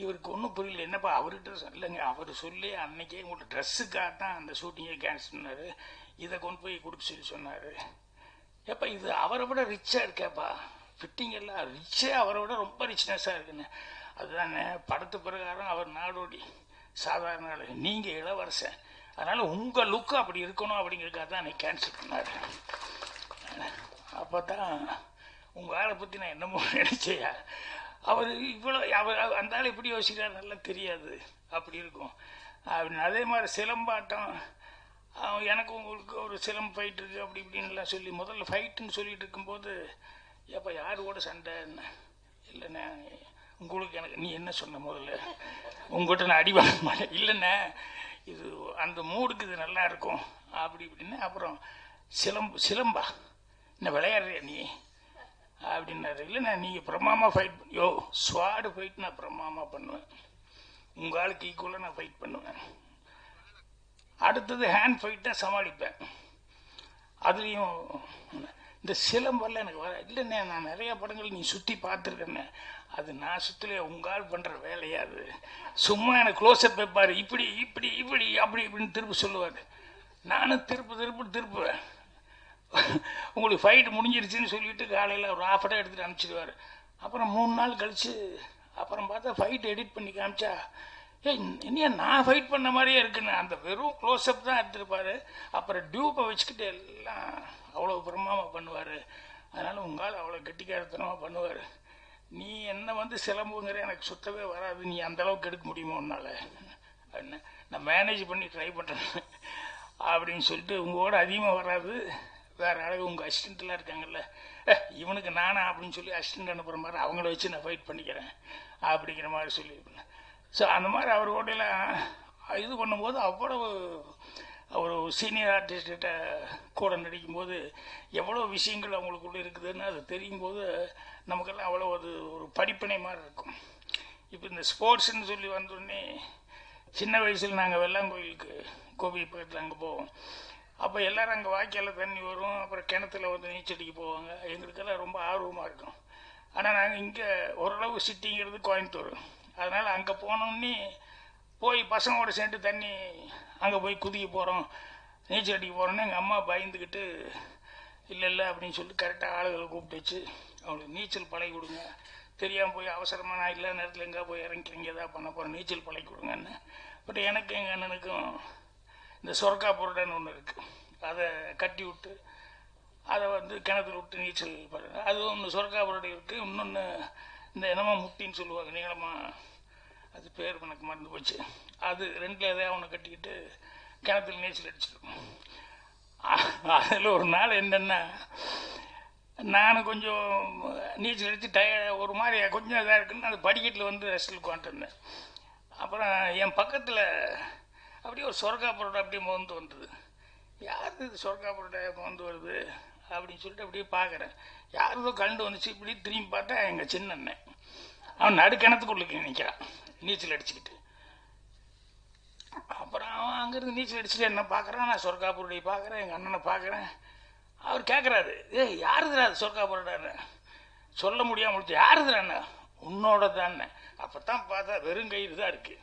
இவருக்கு ஒன்றும் புரியல, என்னப்பா அவர்கிட்ட இல்லைங்க, அவர் சொல்லி அன்னைக்கே உங்களோட ட்ரெஸ்ஸுக்காக தான் அந்த ஷூட்டிங்கே கேன்சல் பண்ணார், இதை கொண்டு போய் கொடுக்க சொல்லி சொன்னார். ஏப்பா இது அவரை விட ரிச்சாக இருக்கேப்பா, ஃபிட்டிங் எல்லாம் ரிச்சே அவரை விட ரொம்ப ரிச்னஸாக இருக்குன்னு. அதுதானே படத்து பிரகாரம் அவர் நாடோடி சாதாரண ஆள், நீங்கள் இளவரசன், அதனால் உங்கள் லுக்கு அப்படி இருக்கணும் அப்படிங்கிறதுக்காக தான் அன்னைக்கு கேன்சல் பண்ணார். அப்போ தான் உங்கள் ஆளை பற்றி நான் என்னமோ நினைச்சையா, அவர் இவ்வளோ அவர் அந்த ஆள் எப்படி யோசிக்கிறார் நல்லா தெரியாது அப்படி இருக்கும் அப்படின்னு. அதே மாதிரி சிலம்பாட்டம், எனக்கு உங்களுக்கு ஒரு சிலம்பு ஃபைட் இருக்குது அப்படி இப்படின்லாம் சொல்லி முதல்ல ஃபைட்டுன்னு சொல்லிட்டு இருக்கும்போது, ஏப்பா யார் கூட சண்டை என்ன இல்லைண்ணே உங்களுக்கு எனக்கு நீ என்ன சொன்ன முதல்ல உங்கள்கிட்ட நான் அடி வாங்க மாட்டேன் இல்லைண்ணே, இது அந்த மூடுக்கு இது நல்லா இருக்கும் அப்படி இப்படின்னு. அப்புறம் சிலம்பா என்ன விளையாடுறியா நீ அப்படின்னாரு. இல்லைண்ணா நீங்கள் பிரமாமாக ஃபைட் யோ ஸ்வாடு ஃபைட் நான் பிரமாமாக பண்ணுவேன், உங்கள் ஆளுக்கு ஈக்குவலாக நான் ஃபைட் பண்ணுவேன். அடுத்தது ஹேண்ட் ஃபைட்டாக சமாளிப்பேன். அதுலேயும் இந்த சிலம்பெல்லாம் எனக்கு வர இல்லைண்ணே, நான் நிறையா படங்கள் நீ சுற்றி பார்த்துருக்கேண்ணே, அது நான் சுற்றலையே உங்கள் ஆள் பண்ணுற வேலையாது, சும்மா எனக்கு க்ளோஸ்அப் வைப்பார், இப்படி இப்படி இப்படி அப்படி இப்படின்னு திருப்பி சொல்லுவார். நானும் திருப்புவேன். உங்களுக்கு ஃபைட் முடிஞ்சிருச்சுன்னு சொல்லிட்டு காலையில் ஒரு ½ எடுத்துகிட்டு அனுப்பிச்சிடுவார். அப்புறம் 3 நாள் கழித்து அப்புறம் பார்த்தா ஃபைட் எடிட் பண்ணி காமிச்சா, என்னையா நான் ஃபைட் பண்ண மாதிரியே இருக்குன்னு, அந்த வெறும் க்ளோஸ்அப் தான் எடுத்துருப்பார். அப்புறம் டியூப்பை வச்சுக்கிட்டு எல்லாம் அவ்வளோ பிரமாமாக பண்ணுவார். அதனால் உங்களால் அவ்வளோ கெட்டிக்காரத்தனமாக பண்ணுவார். நீ என்ன சிலம்புங்கிற எனக்கு சுத்தவே வராது, நீ அந்தளவுக்கு எடுக்க முடியுமோ உன்னால் அப்படின்னு நான் மேனேஜ் பண்ணி ட்ரை பண்ணுறேன் அப்படின்னு சொல்லிட்டு, உங்களோட அதிகமாக வராது, வேறு அளவு உங்கள் அசிஸ்டண்ட்லாம் இருக்காங்கல்ல இவனுக்கு நானா அப்படின்னு சொல்லி அசிஸ்டண்ட் அனுப்புகிற மாதிரி அவங்கள வச்சு நான் ஃபைட் பண்ணிக்கிறேன் அப்படிங்கிற மாதிரி சொல்லியிருப்பேன். ஸோ அந்த மாதிரி அவரோடலாம் இது பண்ணும்போது அவ்வளவு ஒரு சீனியர் ஆர்டிஸ்ட்கிட்ட கூட நடிக்கும்போது எவ்வளோ விஷயங்கள் அவங்களுக்குள்ளே இருக்குதுன்னு அது தெரியும் போது நமக்கெல்லாம் அவ்வளோ ஒரு படிப்பினை மாதிரி இருக்கும். இப்போ இந்த ஸ்போர்ட்ஸ்ன்னு சொல்லி வந்தோடனே சின்ன வயசில் நாங்கள் வெள்ளாங்கோயிலுக்கு கோபி பக்கத்தில் அங்கே போவோம். அப்போ எல்லோரும் அங்கே வாய்க்காலில் தண்ணி வரும், அப்புறம் கிணத்துல நீச்சடிக்க போவாங்க. எங்களுக்கெல்லாம் ரொம்ப ஆர்வமாக இருக்கும். ஆனால் நாங்கள் இங்கே ஓரளவு சிட்டிங்கிறது கோயம்புத்தூர், அதனால் அங்கே போனோன்னே போய் பசங்களோட சேர்ந்து தண்ணி அங்கே போய் குதிக்க போகிறோம், நீச்சல் அடிக்க போகிறோன்னு எங்கள் அம்மா பயந்துக்கிட்டு இல்லை அப்படின்னு சொல்லிட்டு கரெக்டாக ஆளுகளை கூப்பிட்டு வச்சு அவங்களுக்கு நீச்சல் பழகி கொடுங்க, தெரியாமல் போய் அவசரமாக நான் இல்லாத நேரத்தில் எங்கே போய் இறங்கிக்கிறீங்க எதாவது பண்ண போகிறேன், நீச்சல் பழகி கொடுங்கன்னு. பட் எனக்கு எங்கள் அண்ணனுக்கும் இந்த சொர்க்கா புரடன்னு ஒன்று இருக்குது, அதை கட்டி விட்டு அதை வந்து கிணத்துல விட்டு நீச்சல் அது ஒன்று சொர்க்காபுரடி இருக்குது. இன்னொன்று இந்த என்னமோ முட்டின்னு சொல்லுவாங்க நீளமாக, அது பேர் எனக்கு மறந்து போச்சு. அது ரெண்டில் எதாவது ஒன்று கட்டிக்கிட்டு கிணத்துல நீச்சல் அடிச்சிருக்கோம். அதில் ஒரு நாள் என்னென்னா, நான் கொஞ்சம் நீச்சல் அடித்து ஒரு மாதிரி கொஞ்சம் இதாக இருக்குன்னு அந்த படிக்கட்டில் வந்து ரெஸ்ட்டில் உட்காந்துருந்தேன். அப்புறம் என் பக்கத்தில் அப்படியே ஒரு சொர்க்காபுரோட அப்படியே மோந்து வந்தது. யார் இது சொர்க்காபுரோட மோந்து வருது அப்படின்னு சொல்லிட்டு அப்படியே பார்க்குறேன். யாருதோ கண்டு வந்துச்சு. இப்படி திரும்பி பார்த்தா எங்கள் சின்ன அண்ணன், அவன் நடுக்கிணத்துக்குள்ளுக்கு நிற்கிறான் நீச்சல் அடிச்சுக்கிட்டு. அப்புறம் அவன் அங்கேருந்து நீச்சல் அடிச்சுட்டு என்ன பார்க்குறான், நான் சொர்க்காபுரோடைய பார்க்குறேன், எங்கள் அண்ணனை பார்க்குறேன். அவர் கேட்குறாரு, யாருதுரா அது சொர்க்காபுரோடான்னு. சொல்ல முடியாமல் முடிச்சு, யாருதுராண்ணா, உன்னோட தானே. அப்போ தான் பார்த்தா வெறும் கயிறு தான் இருக்குது.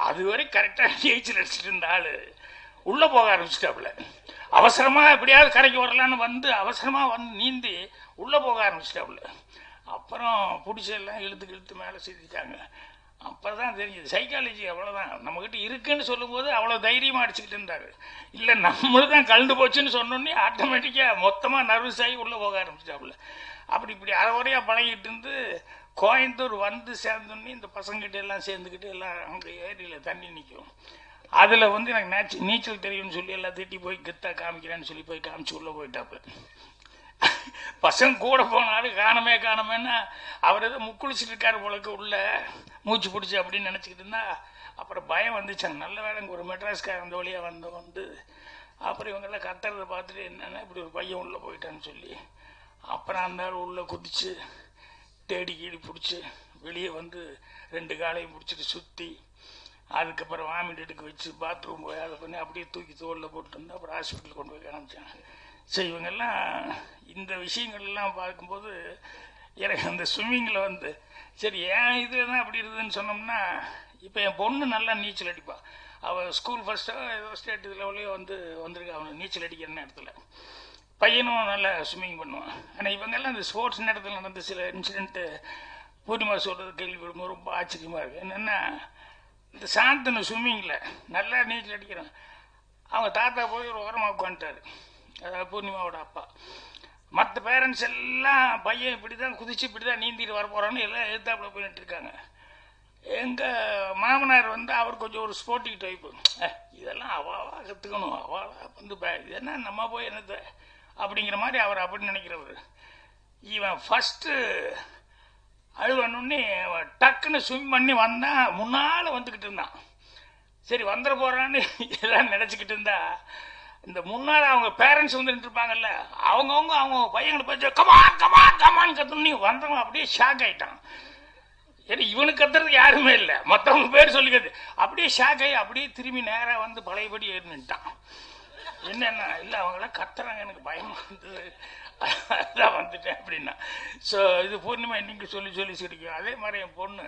அதுவரை கரெக்டாக நீச்சல் அடிச்சுட்டு இருந்த ஆள் உள்ளே போக ஆரம்பிச்சிட்டாப்புல. அவசரமாக எப்படியாவது கரைக்கு வரலான்னு வந்து அவசரமாக வந்து நீந்தி உள்ளே போக ஆரம்பிச்சிட்டாப்புல. அப்புறம் பிடிச்செல்லாம் இழுத்து மேலே சுற்றிட்டாங்க. அப்போ தான் தெரிஞ்சுது சைக்காலஜி அவ்வளோதான். நம்மக்கிட்ட இருக்குன்னு சொல்லும்போது அவ்வளோ தைரியமாக அடிச்சுக்கிட்டு இருந்தார். இல்லை நம்மளும் தான் கலந்து போச்சுன்னு சொன்னோன்னே ஆட்டோமேட்டிக்காக மொத்தமாக நர்வஸ் ஆகி உள்ளே போக ஆரம்பிச்சிட்டாப்புல. அப்படி அரைவரையாக பழகிட்டு இருந்து கோயம்புத்தூர் வந்து சேர்ந்தோன்னே இந்த பசங்கிட்ட எல்லாம் சேர்ந்துக்கிட்டு எல்லாம் அங்கே ஏரியில் தண்ணி நிற்கும். அதில் வந்து எனக்கு நீச்சல் தெரியும்னு சொல்லி எல்லாம் திட்டி போய் கெத்தா காமிக்கிறேன்னு சொல்லி போய் காமிச்சு உள்ளே போயிட்டாப்புல. பசங்க கூட போனாலும் காணமேன்னா அவர் ஏதோ முக்குளிச்சுட்டு இருக்காரு போலக்கு உள்ள மூச்சு பிடிச்சி அப்படின்னு நினச்சிக்கிட்டு இருந்தா. அப்புறம் பயம் வந்துச்சு. நல்ல வேலைங்க ஒரு மெட்ராஸ்கார அந்த வழியாக வந்து அப்புறம் இவங்கெல்லாம் கத்துறதை பார்த்துட்டு என்னென்னா இப்படி ஒரு பையன் உள்ளே போயிட்டான்னு சொல்லி அப்புறம் அந்த ஆள் உள்ளே குதிச்சு தேடி கீடி பிடிச்சி வெளியே வந்து 2 காலையும் பிடிச்சிட்டு சுற்றி அதுக்கப்புறம் வாமிட் எடுக்க வச்சு பாத்ரூம் போய் அதை பண்ணி அப்படியே தூக்கி தோளில் போட்டு வந்து அப்புறம் ஹாஸ்பிட்டல் கொண்டு போய் காமிச்சாங்க. சரி, இவங்கெல்லாம் இந்த விஷயங்கள்லாம் பார்க்கும்போது எனக்கு அந்த ஸ்விம்மிங்கில் வந்து சரி ஏன் இது தான் அப்படி இருக்குதுன்னு சொன்னோம்னா, இப்போ என் பொண்ணு நல்லா நீச்சல் அடிப்பாள். அவள் ஸ்கூல் ஃபஸ்ட்டோ ஏதோ ஸ்டேட் லெவலையோ வந்திருக்கா அவனை நீச்சல் அடிக்கிற நேரத்தில். பையனும் நல்லா ஸ்விம்மிங் பண்ணுவான். ஆனால் இவங்கெல்லாம் இந்த ஸ்போர்ட்ஸ் நேரத்தில் நடந்த சில இன்சிடென்ட்டு பூர்ணிமா சொல்கிறது கேள்விப்படும்போது ரொம்ப ஆச்சரியமாக இருக்குது. என்னென்னா, இந்த சாந்தனு ஸ்விம்மிங்கில் நல்லா நீச்சல் அடிக்கிறான். அவங்க தாத்தா போய் ஒரு ஓரமாக உட்காந்துட்டார், அதாவது பூர்ணிமாவோட அப்பா. மற்ற பேரண்ட்ஸ் எல்லாம் பையன் இப்படி தான் குதிச்சு இப்படி தான் நீந்திட்டு வர போகிறான்னு எல்லாம் எதிர்த்தாப்புல போயிட்டு இருக்காங்க. எங்கள் மாமனார் வந்து அவர் கொஞ்சம் ஒரு ஸ்போர்ட்டிங் டைப்பு. இதெல்லாம் அவாவாக கற்றுக்கணும், அவாவாக வந்து இது என்ன நம்ம போய் என்னது அப்படிங்கிற மாதிரி அவர் அப்படி நினைக்கிறவர். இவன் ஃபஸ்ட்டு அழுவணுன்னே டக்குன்னு ஸ்விம் பண்ணி வந்தான். முன்னால் வந்துக்கிட்டு இருந்தான். சரி வந்துட போகிறான்னு எல்லாம் நினச்சிக்கிட்டு இருந்தா, இந்த முன்னால் அவங்க பேரண்ட்ஸ் வந்து நின்றுருப்பாங்கல்ல, அவங்க பையங்களை பார்த்து கமான் கத்துன்னு வந்தவன் அப்படியே ஷாக் ஆகிட்டான். ஏன்னா இவனுக்கு கத்துறதுக்கு யாருமே இல்லை, மற்றவங்க பேர் சொல்லிக்கிறது. அப்படியே ஷாக் ஆகி அப்படியே திரும்பி நேராக வந்து பழையபடி ஏறிட்டான். என்னென்னா, இல்லை அவங்களாம் கத்துறாங்க, எனக்கு பயமா இருந்தது, அதான் வந்துட்டேன் அப்படின்னா. ஸோ இது பூர்ணிமா இன்னைக்கு சொல்லி சிரிக்கும். அதே மாதிரி என் பொண்ணு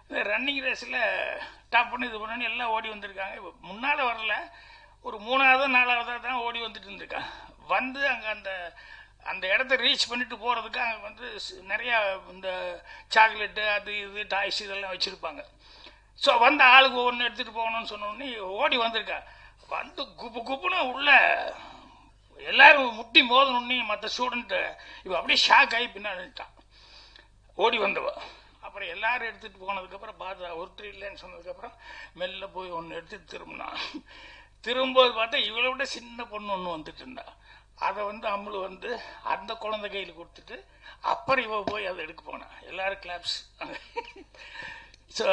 இந்த ரன்னிங் ரேஸில் டாப் பண்ணி இது பண்ணி எல்லாம் ஓடி வந்திருக்காங்க. முன்னால் வரல, ஒரு 3வது 4வது தான் ஓடி வந்துட்டு இருந்திருக்கான். வந்து அங்கே அந்த இடத்த ரீச் பண்ணிட்டு போகிறதுக்கு அங்கே வந்து நிறையா இந்த சாக்லேட்டு அது இது டாய்ஸ் இதெல்லாம் வச்சுருப்பாங்க. ஸோ வந்து ஆளுக்கு ஒன்று எடுத்துகிட்டு போகணும்னு சொன்னோடனே ஓடி வந்திருக்கா. வந்து குப்புன்னு உள்ள எல்லாரும் முட்டி மோதணுன்னே மற்ற ஸ்டூடெண்ட்டு இவன் அப்படியே ஷாக் ஆகி பின்னாடிட்டான் ஓடி வந்தவ. அப்புறம் எல்லாரும் எடுத்துகிட்டு போனதுக்கப்புறம் பார்த்தா ஒருத்தர் இல்லைன்னு சொன்னதுக்கப்புறம் மெல்ல போய் ஒன்று எடுத்துட்டு திரும்பும்போது பார்த்தா இவளை விட சின்ன பொண்ணு ஒன்று வந்துட்டு இருந்தா. அதை வந்து அம்மளு வந்து அந்த குழந்தை கையில் கொடுத்துட்டு அப்புறம் இவ போய் அதை எடுக்க போனான். எல்லாரும் கிளாப்ஸ். ஸோ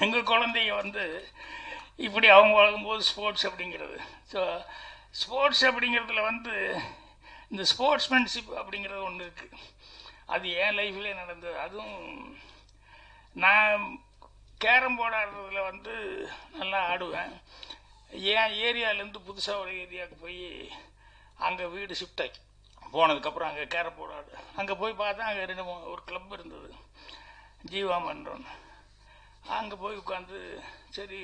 எங்கள் குழந்தைங்க வந்து இப்படி அவங்க வளரும்போது ஸ்போர்ட்ஸ் அப்படிங்கிறது. ஸோ ஸ்போர்ட்ஸ் அப்படிங்கிறதுல வந்து இந்த ஸ்போர்ட்ஸ்மேன்ஷிப் அப்படிங்கிறது ஒன்று இருக்குது. அது என் லைஃப்லேயே நடந்தது. அதுவும் நான் கேரம் போர்டு ஆடுறதுல வந்து நல்லா ஆடுவேன். என் ஏரியாவிலேருந்து புதுசாக ஒரு ஏரியாவுக்கு போய் அங்கே வீடு ஷிஃப்ட் ஆகி போனதுக்கப்புறம் அங்கே கேரம் போர்டு ஆடு அங்கே போய் பார்த்தா அங்கே ஒரு கிளப் இருந்தது, ஜீவா மன்றோன்னு. அங்கே போய் உட்காந்து சரி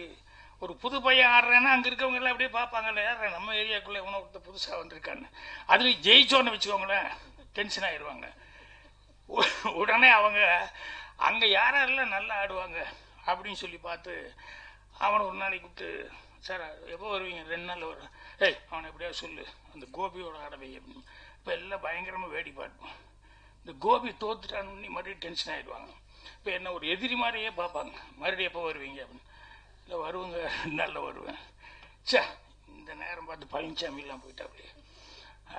ஒரு புது பையன் ஆடுறேன்னா அங்கே இருக்கவங்க எல்லாம் அப்படியே பார்ப்பாங்கல்ல, யார் நம்ம ஏரியாவுக்குள்ளே எவனோ ஒருத்தர் புதுசாக வந்திருக்கான்னு. அதுலேயும் ஜெயிச்சோன்னு வச்சுக்கோங்களேன், டென்ஷன் ஆயிடுவாங்க. உடனே அவங்க அங்கே யாரெல்லாம் நல்லா ஆடுவாங்க அப்படின்னு சொல்லி பார்த்து அவனை ஒரு நாளைக்கு கூப்பிட்டு, சார் எப்போ வருவீங்க? 2 நாள் வரும். ஏய் அவனை எப்படியா சொல்லு அந்த கோபியோட ஆடவை அப்படின்னு. இப்போ எல்லாம் பயங்கரமாக வேடி பார்ப்போம். இந்த கோபி தோத்துட்டான்னு மறுபடியும் டென்ஷன் ஆகிடுவாங்க. இப்போ என்ன ஒரு எதிரி மாதிரியே பார்ப்பாங்க. மறுபடியும் எப்போ வருவீங்க அப்படின்னு. இல்லை வருவாங்க, 2 நாளில் வருவேன். சே இந்த நேரம் பார்த்து பழனிசாமிலாம் போயிட்டா அப்படி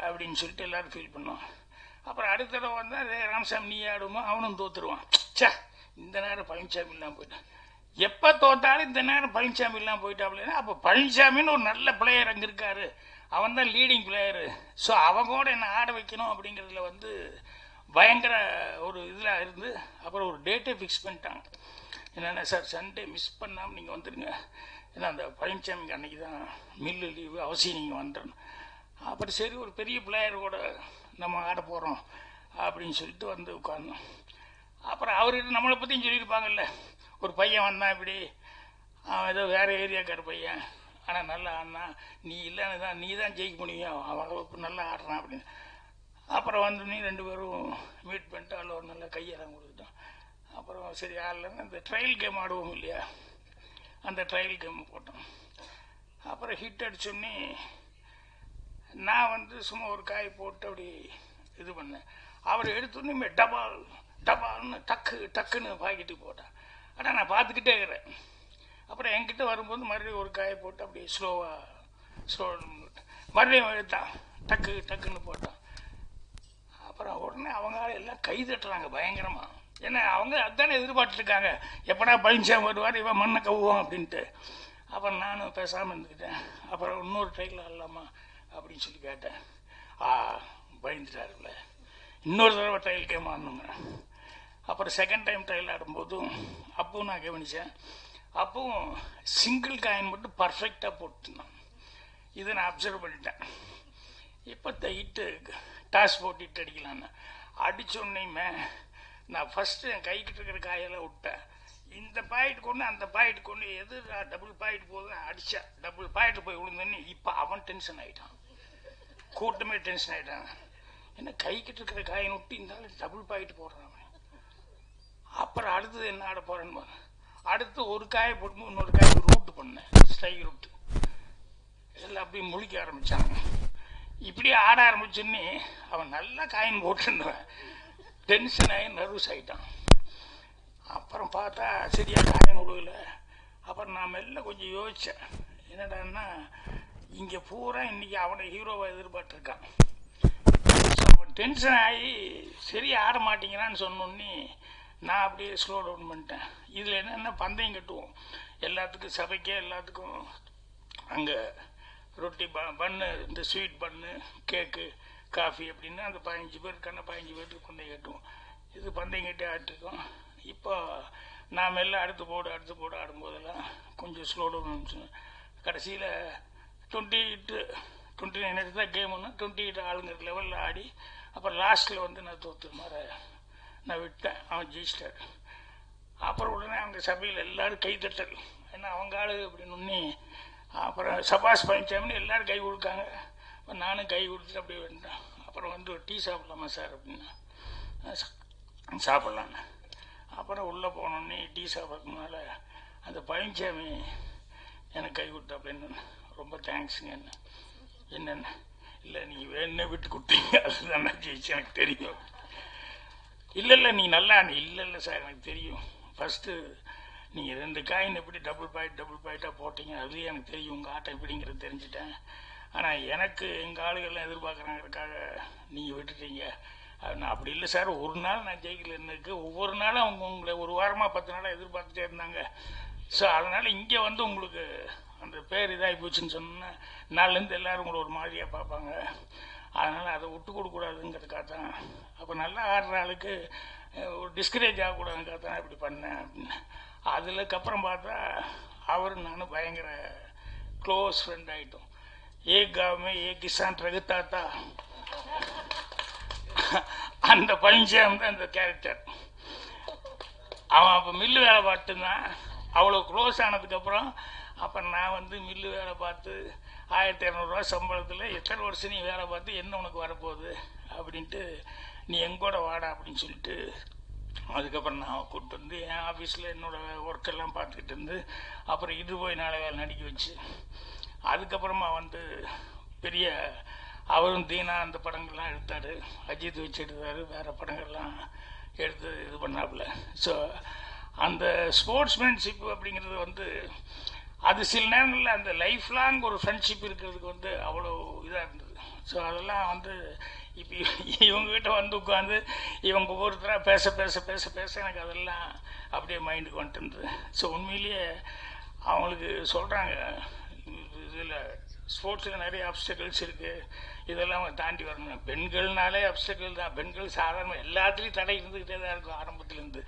அப்படின்னு சொல்லிட்டு எல்லோரும் ஃபீல் பண்ணுவோம். அப்புறம் அடுத்த தடவை வந்தால் ராமசாமி நீ ஆடுமோ அவனும் தோத்துருவான். சே இந்த நேரம் பழனிசாமிலாம் போயிட்டான். எப்போ தோத்தாலும் இந்த நேரம் பழனிசாமிலாம் போயிட்டா அப்படின்னா அப்போ பழனிசாமின்னு ஒரு நல்ல பிளேயர் அங்கே இருக்காரு, அவன் தான் லீடிங் பிளேயரு. ஸோ அவன் கூட என்ன ஆட வைக்கணும் அப்படிங்கிறதுல வந்து பயங்கர ஒரு இதில் இருந்து அப்புறம் ஒரு டேட்டே ஃபிக்ஸ் பண்ணிட்டாங்க. என்னென்ன சார் சண்டே மிஸ் பண்ணாமல் நீங்கள் வந்துடுங்க, ஏன்னா அந்த பழனிசாமிக்கு அன்றைக்கி தான் மில்லு லீவு, அவசியம் நீங்கள் வந்துடணும். அப்புறம் சரி ஒரு பெரிய பிளேயர் கூட நம்ம ஆட போகிறோம் அப்படின்னு சொல்லிட்டு வந்து உட்கார்ந்தோம். அப்புறம் அவர்கிட்ட நம்மளை பற்றியும் சொல்லியிருப்பாங்கல்ல, ஒரு பையன் வந்தான் இப்படி, அவன் ஏதோ வேறு ஏரியாக்கார பையன், ஆனால் நல்லா ஆடினா நீ இல்லைன்னு தான் நீ தான் ஜெயிக்க முடியும், அவன் நல்லா ஆடுறான் அப்படின்னு. அப்புறம் வந்து நீ 2 பேரும் மீட் பண்ணிட்டு அதில் ஒரு நல்ல கையெல்லாம் கொடுத்துட்டோம். அப்புறம் சரி ஆடலன்னு அந்த ட்ரையல் கேம் ஆடுவோம் இல்லையா, அந்த ட்ரையல் கேம் போட்டோம். அப்புறம் ஹிட் அடிச்சோன்னே நான் வந்து சும்மா ஒரு காய் போட்டு அப்படி இது பண்ணேன். அவர் எடுத்தோன்னே டபால் டபால்னு டக்குன்னு பாக்கெட்டுக்கு போட்டேன். ஆனால் நான் பார்த்துக்கிட்டே இருக்கிறேன். அப்புறம் என்கிட்ட வரும்போது மறுபடியும் ஒரு காயை போட்டு அப்படியே ஸ்லோ மறுபடியும் எடுத்தான், டக்குன்னு போட்டான். அப்புறம் உடனே அவங்க எல்லாம் கை தட்டுறாங்க பயங்கரமாக. ஏன்னா அவங்க அதுதானே எதிர்பார்த்துருக்காங்க, எப்படா பழனிசாமி வருவார் இவன் மண்ணை கவுவான் அப்படின்ட்டு. அப்புறம் நானும் பேசாமல் இருந்துக்கிட்டேன். அப்புறம் இன்னொரு ட்ரையில் ஆடலாமா அப்படின்னு சொல்லி கேட்டேன். பயந்துட்டாருல்ல, இன்னொரு தடவை ட்ரையல் கேம் ஆடணுங்க. அப்புறம் செகண்ட் டைம் ட்ரையல் ஆடும்போதும் அப்பவும் நான் கவனித்தேன். அப்பவும் சிங்கிள் காயின் மட்டும் பர்ஃபெக்டாக போட்டுருந்தான். இதை நான் அப்சர்வ் பண்ணிட்டேன். இப்போ ஹிட்டு டாஸ் போட்டு ஹிட் அடிக்கலான்னு அடித்தோடனேயுமே நான் ஃபஸ்ட்டு என் கைக்கிட்ட இருக்கிற காயெல்லாம் விட்டேன். இந்த பாயிண்ட் கொண்டு அந்த பாயிண்ட் கொண்டு எது டபுள் பாயிண்ட் போதுன்னு அடித்தேன். டபுள் பாயிண்ட் போய் விழுந்தோன்னே இப்போ அவன் டென்ஷன் ஆகிட்டான், கூட்டமே டென்ஷன் ஆகிட்டான். என்ன கைக்கிட்ட இருக்கிற காயை விட்டு இருந்தாலும் டபுள் பாயிண்ட் போடுறான். அப்புறம் அடுத்தது என்ன ஆட போகிறேன்னு அடுத்து ஒரு காயை போட்டு இன்னொரு காய் ரூட்டு பண்ணேன், ஸ்ட்ரைக் ரூட்டு. எல்லாம் அப்படியே முழிக்க ஆரம்பித்தாங்க. இப்படியே ஆட ஆரம்பிச்சோன்னே அவன் நல்லா காயின் போட்டுருந்தவன் டென்ஷன் ஆகி நர்வஸ் ஆகிட்டான். அப்புறம் பார்த்தா சரியாக காயின் விடுவில்ல. அப்புறம் நான் மெல்ல கொஞ்சம் யோசித்தேன், என்னடான்னா இங்கே பூரா இன்றைக்கி அவனை ஹீரோவை எதிர்பார்த்துருக்கான். அவன் டென்ஷன் ஆகி சரி ஆட மாட்டேங்கிறான்னு சொன்னோன்னே நான் அப்படியே ஸ்லோ டவுன் பண்ணிட்டேன். இதில் என்னென்ன பந்தயம் கட்டுவோம் எல்லாத்துக்கும், சபைக்கே எல்லாத்துக்கும் அங்கே ரொட்டி பன்னு, இந்த ஸ்வீட் பன்னு, கேக்கு, காஃபி அப்படின்னு அந்த 15 பேருக்கான 15 பேருக்கு பந்தயம் கட்டுவோம். இது பந்தயம் கட்டி ஆடிட்டுருக்கோம். இப்போ நாம் எல்லாம் அடுத்து போடு ஆடும்போதெல்லாம் கொஞ்சம் ஸ்லோ டவுன் இருந்துச்சு. கடைசியில் 29 எடுத்து தான் கேம் ஒன்று 28 ஆளுங்கிற லெவலில் ஆடி அப்புறம் லாஸ்ட்டில் வந்து நான் தோற்று மாதிரி நான் விட்டேன். அவன் ஜெயிச்சிட்டார். அப்புறம் உடனே அவங்க சபையில் எல்லோரும் கைத்தட்டல், ஏன்னா அவங்க ஆளு அப்படின்னு ஒன்று. அப்புறம் சபாஷ் பழனிசாமின்னு எல்லோரும் கை கொடுக்காங்க. நானும் கை கொடுத்துட்டு அப்படியே வந்துட்டேன். அப்புறம் வந்து ஒரு டீ சாப்பிடலாமா சார் அப்படின்னா சாப்பிட்லான்னு. அப்புறம் உள்ளே போனோடனே டீ சாப்பிட்றதுனால அந்த பழனிசாமி எனக்கு கை கொடுத்தா அப்படின்னு, ரொம்ப தேங்க்ஸுங்க. என்னென்ன இல்லை நீங்கள் வேணுன்னே விட்டு கொடுத்தீங்க, அதுதான் நான் ஜெயிச்சு எனக்கு தெரியும். இல்லை நீ நல்லா இல்லை சார் எனக்கு தெரியும். ஃபஸ்ட்டு நீங்கள் 2 காயின் எப்படி டபுள் பாயிண்ட்டாக போட்டீங்க அதுலேயே எனக்கு தெரியும் உங்கள் ஆட்டம் எப்படிங்கிறது தெரிஞ்சுட்டேன். ஆனால் எனக்கு எங்கள் ஆளுகள்லாம் எதிர்பார்க்குறாங்கிறதுக்காக நீங்கள் விட்டுட்டீங்க. நான் அப்படி இல்லை சார், ஒரு நாள் நான் ஜெயிக்கலன்னுக்கு ஒவ்வொரு நாளும் அவங்க உங்களை ஒரு வாரமாக 10 நாளாக எதிர்பார்த்துட்டே இருந்தாங்க. ஸோ அதனால் இங்கே வந்து உங்களுக்கு அந்த பேர் இதாகி போச்சுன்னு சொன்னால் நாள்லேருந்து எல்லோரும் உங்களை ஒரு மாதிரியாக பார்ப்பாங்க. அதனால் அதை விட்டு கொடுக்கூடாதுங்கிறதுக்காக தான். அப்போ நல்லா ஆடுற ஆளுக்கு ஒரு டிஸ்கரேஜ் ஆகக்கூடாதுங்கிறதுக்காக தான் இப்படி பண்ணேன் அப்படின்னு. அதுக்கப்புறம் பார்த்தா அவரும் நானும் பயங்கர க்ளோஸ் ஃப்ரெண்ட் ஆகிட்டோம். ஏ காமே ஏ கிசான் ரகுத்தாத்தா, அந்த பழனிசாமி தான் அந்த கேரக்டர். அவன் அப்போ மில்லு வேலை பார்த்துருந்தான். அவ்வளோ க்ளோஸ் ஆனதுக்கப்புறம் அப்புறம் நான் வந்து மில்லு வேலை பார்த்து 1200 சம்பளத்தில் எத்தனை வருஷம் நீ வேலை பார்த்து என்ன உனக்கு வரப்போகுது அப்படின்ட்டு நீ எங்கூட வாடா அப்படின்னு சொல்லிட்டு அதுக்கப்புறம் நான் கூப்பிட்டு வந்து என் ஆஃபீஸில் என்னோடய ஒர்க்கெல்லாம் பார்த்துக்கிட்டு இருந்து அப்புறம் இது போய் நாளை வேலை நடிக்க வச்சு அதுக்கப்புறமா வந்து பெரிய அவரும் தீனா அந்த படங்கள்லாம் எடுத்தார், அஜித் வச்சு எடுத்தார், வேறு படங்கள்லாம் எடுத்து இது பண்ணாப்புல. ஸோ அந்த ஸ்போர்ட்ஸ்மேன்ஷிப் அப்படிங்கிறது வந்து அது சில நேரங்களில் அந்த லைஃப் லாங் ஒரு ஃப்ரெண்ட்ஷிப் இருக்கிறதுக்கு வந்து அவ்வளோ இதாக இருந்தது. ஸோ அதெல்லாம் வந்து இப்போ இவங்ககிட்ட வந்து உட்காந்து இவங்க ஒவ்வொருத்தராக பேச பேச பேச பேச எனக்கு அதெல்லாம் அப்படியே மைண்டுக்கு வந்துட்டு இருந்தது. ஸோ உண்மையிலேயே அவங்களுக்கு சொல்கிறாங்க, இதில் ஸ்போர்ட்ஸில் நிறைய அப்டக்கிள்ஸ் இருக்குது, இதெல்லாம் தாண்டி வரணும். பெண்கள்னாலே அப்டக்கிள் தான், பெண்கள் சாதாரண எல்லாத்துலேயும் தடை இருந்துக்கிட்டே தான் இருக்கும் ஆரம்பத்துலேருந்து.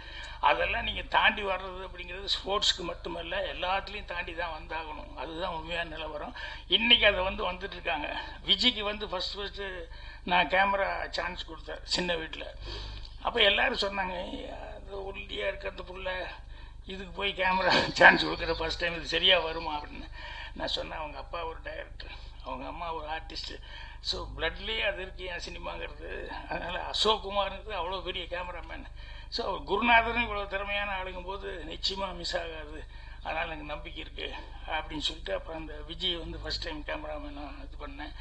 அதெல்லாம் நீங்கள் தாண்டி வர்றது அப்படிங்கிறது ஸ்போர்ட்ஸ்க்கு மட்டுமல்ல, எல்லாத்துலேயும் தாண்டி தான் வந்தாகணும். அதுதான் உண்மையான நிலவரம். இன்றைக்கி அதை வந்துட்டுருக்காங்க. விஜய்க்கு வந்து ஃபஸ்ட்டு நான் கேமரா சான்ஸ் கொடுத்தேன் சின்ன வீட்டில். அப்போ எல்லோரும் சொன்னாங்க, அது ஒல்லியாக இருக்கிறது புள்ள இதுக்கு போய் கேமரா சான்ஸ் கொடுக்குற ஃபஸ்ட் டைம் இது சரியாக வருமா அப்படின்னு. நான் சொன்னேன், அவங்க அப்பா ஒரு டைரக்டர், அவங்க அம்மா ஒரு ஆர்டிஸ்ட்டு, ஸோ பிளட்லேயே அது இருக்கு என் சினிமாங்கிறது. அதனால் அசோக் குமார்ங்கிறது அவ்வளோ பெரிய கேமராமேன். ஸோ குருநாதரும் இவ்வளோ திறமையான ஆளுங்கும்போது நிச்சயமாக மிஸ் ஆகாது, அதனால் எனக்கு நம்பிக்கை இருக்குது அப்படின்னு சொல்லிட்டு அப்புறம் அந்த விஜய் வந்து ஃபஸ்ட் டைம் கேமராமேன் நான் இது பண்ணேன்.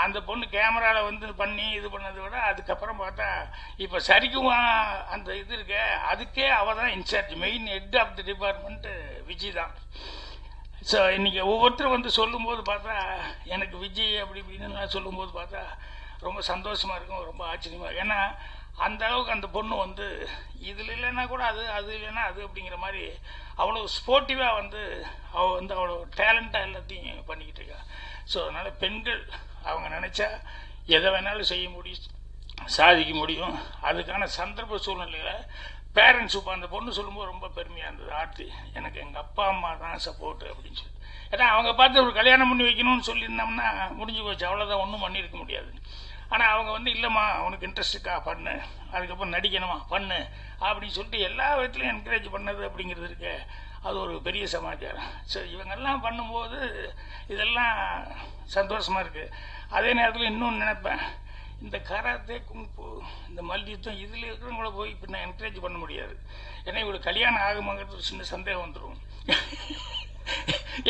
அந்த பொண்ணு கேமராவில் வந்து பண்ணி இது பண்ணதை விட அதுக்கப்புறம் பார்த்தா இப்போ சரிக்குமா அந்த இது இருக்க, அதுக்கே அவள் தான் in charge, main head of the department Vijay தான். ஸோ இன்றைக்கி ஒவ்வொருத்தரும் வந்து சொல்லும்போது பார்த்தா எனக்கு விஜய் அப்படி இப்படின்னு சொல்லும்போது பார்த்தா ரொம்ப சந்தோஷமாக இருக்கும், ரொம்ப ஆச்சரியமாக இருக்கும். ஏன்னா அந்த அளவுக்கு அந்த பொண்ணு வந்து இதில் இல்லைன்னா கூட அது, அது இல்லைன்னா அது அப்படிங்கிற மாதிரி அவ்வளோ ஸ்போர்ட்டிவாக வந்து அவள் வந்து அவ்வளோ டேலண்ட்டாக எல்லாத்தையும் பண்ணிக்கிட்டு இருக்கா. ஸோ அதனால் பெண்கள் அவங்க நினச்சா எதை வேணாலும் செய்ய முடியும், சாதிக்க முடியும். அதுக்கான சந்தர்ப்ப சூழ்நிலையில் பேரண்ட்ஸ் இப்போ அந்த பொண்ணு சொல்லும்போது ரொம்ப பெருமையாக இருந்தது. ஆர்த்தி, எனக்கு எங்கள் அப்பா அம்மா தான் சப்போர்ட்டு அப்படின்னு சொல்லி. ஏன்னா அவங்க பார்த்து ஒரு கல்யாணம் பண்ணி வைக்கணும்னு சொல்லியிருந்தோம்னா முடிஞ்சு போச்சு, அவ்வளோதான், ஒன்றும் பண்ணியிருக்க முடியாது. ஆனால் அவங்க வந்து இல்லைம்மா உனக்கு இன்ட்ரெஸ்ட் இருக்கா பண்ணு, அதுக்கப்புறம் நடிக்கணுமா பண்ணு அப்படின்னு சொல்லிட்டு எல்லா விதத்துலையும் என்கரேஜ் பண்ணது அப்படிங்கிறது இருக்கு, அது ஒரு பெரிய சமாச்சாரம். ஸோ இவங்கெல்லாம் பண்ணும்போது இதெல்லாம் சந்தோஷமாக இருக்குது. அதே நேரத்தில் இன்னொன்று நினைப்பேன், இந்த கராத்தே குங்ஃபு இந்த மல்யுத்தம் இதில் இருக்கிறவங்கள போய் இப்போ நான் என்கரேஜ் பண்ண முடியாது. ஏன்னா இவங்களுக்கு கல்யாணம் ஆகுமாங்கிறது ஒரு சின்ன சந்தேகம் வந்துடும்.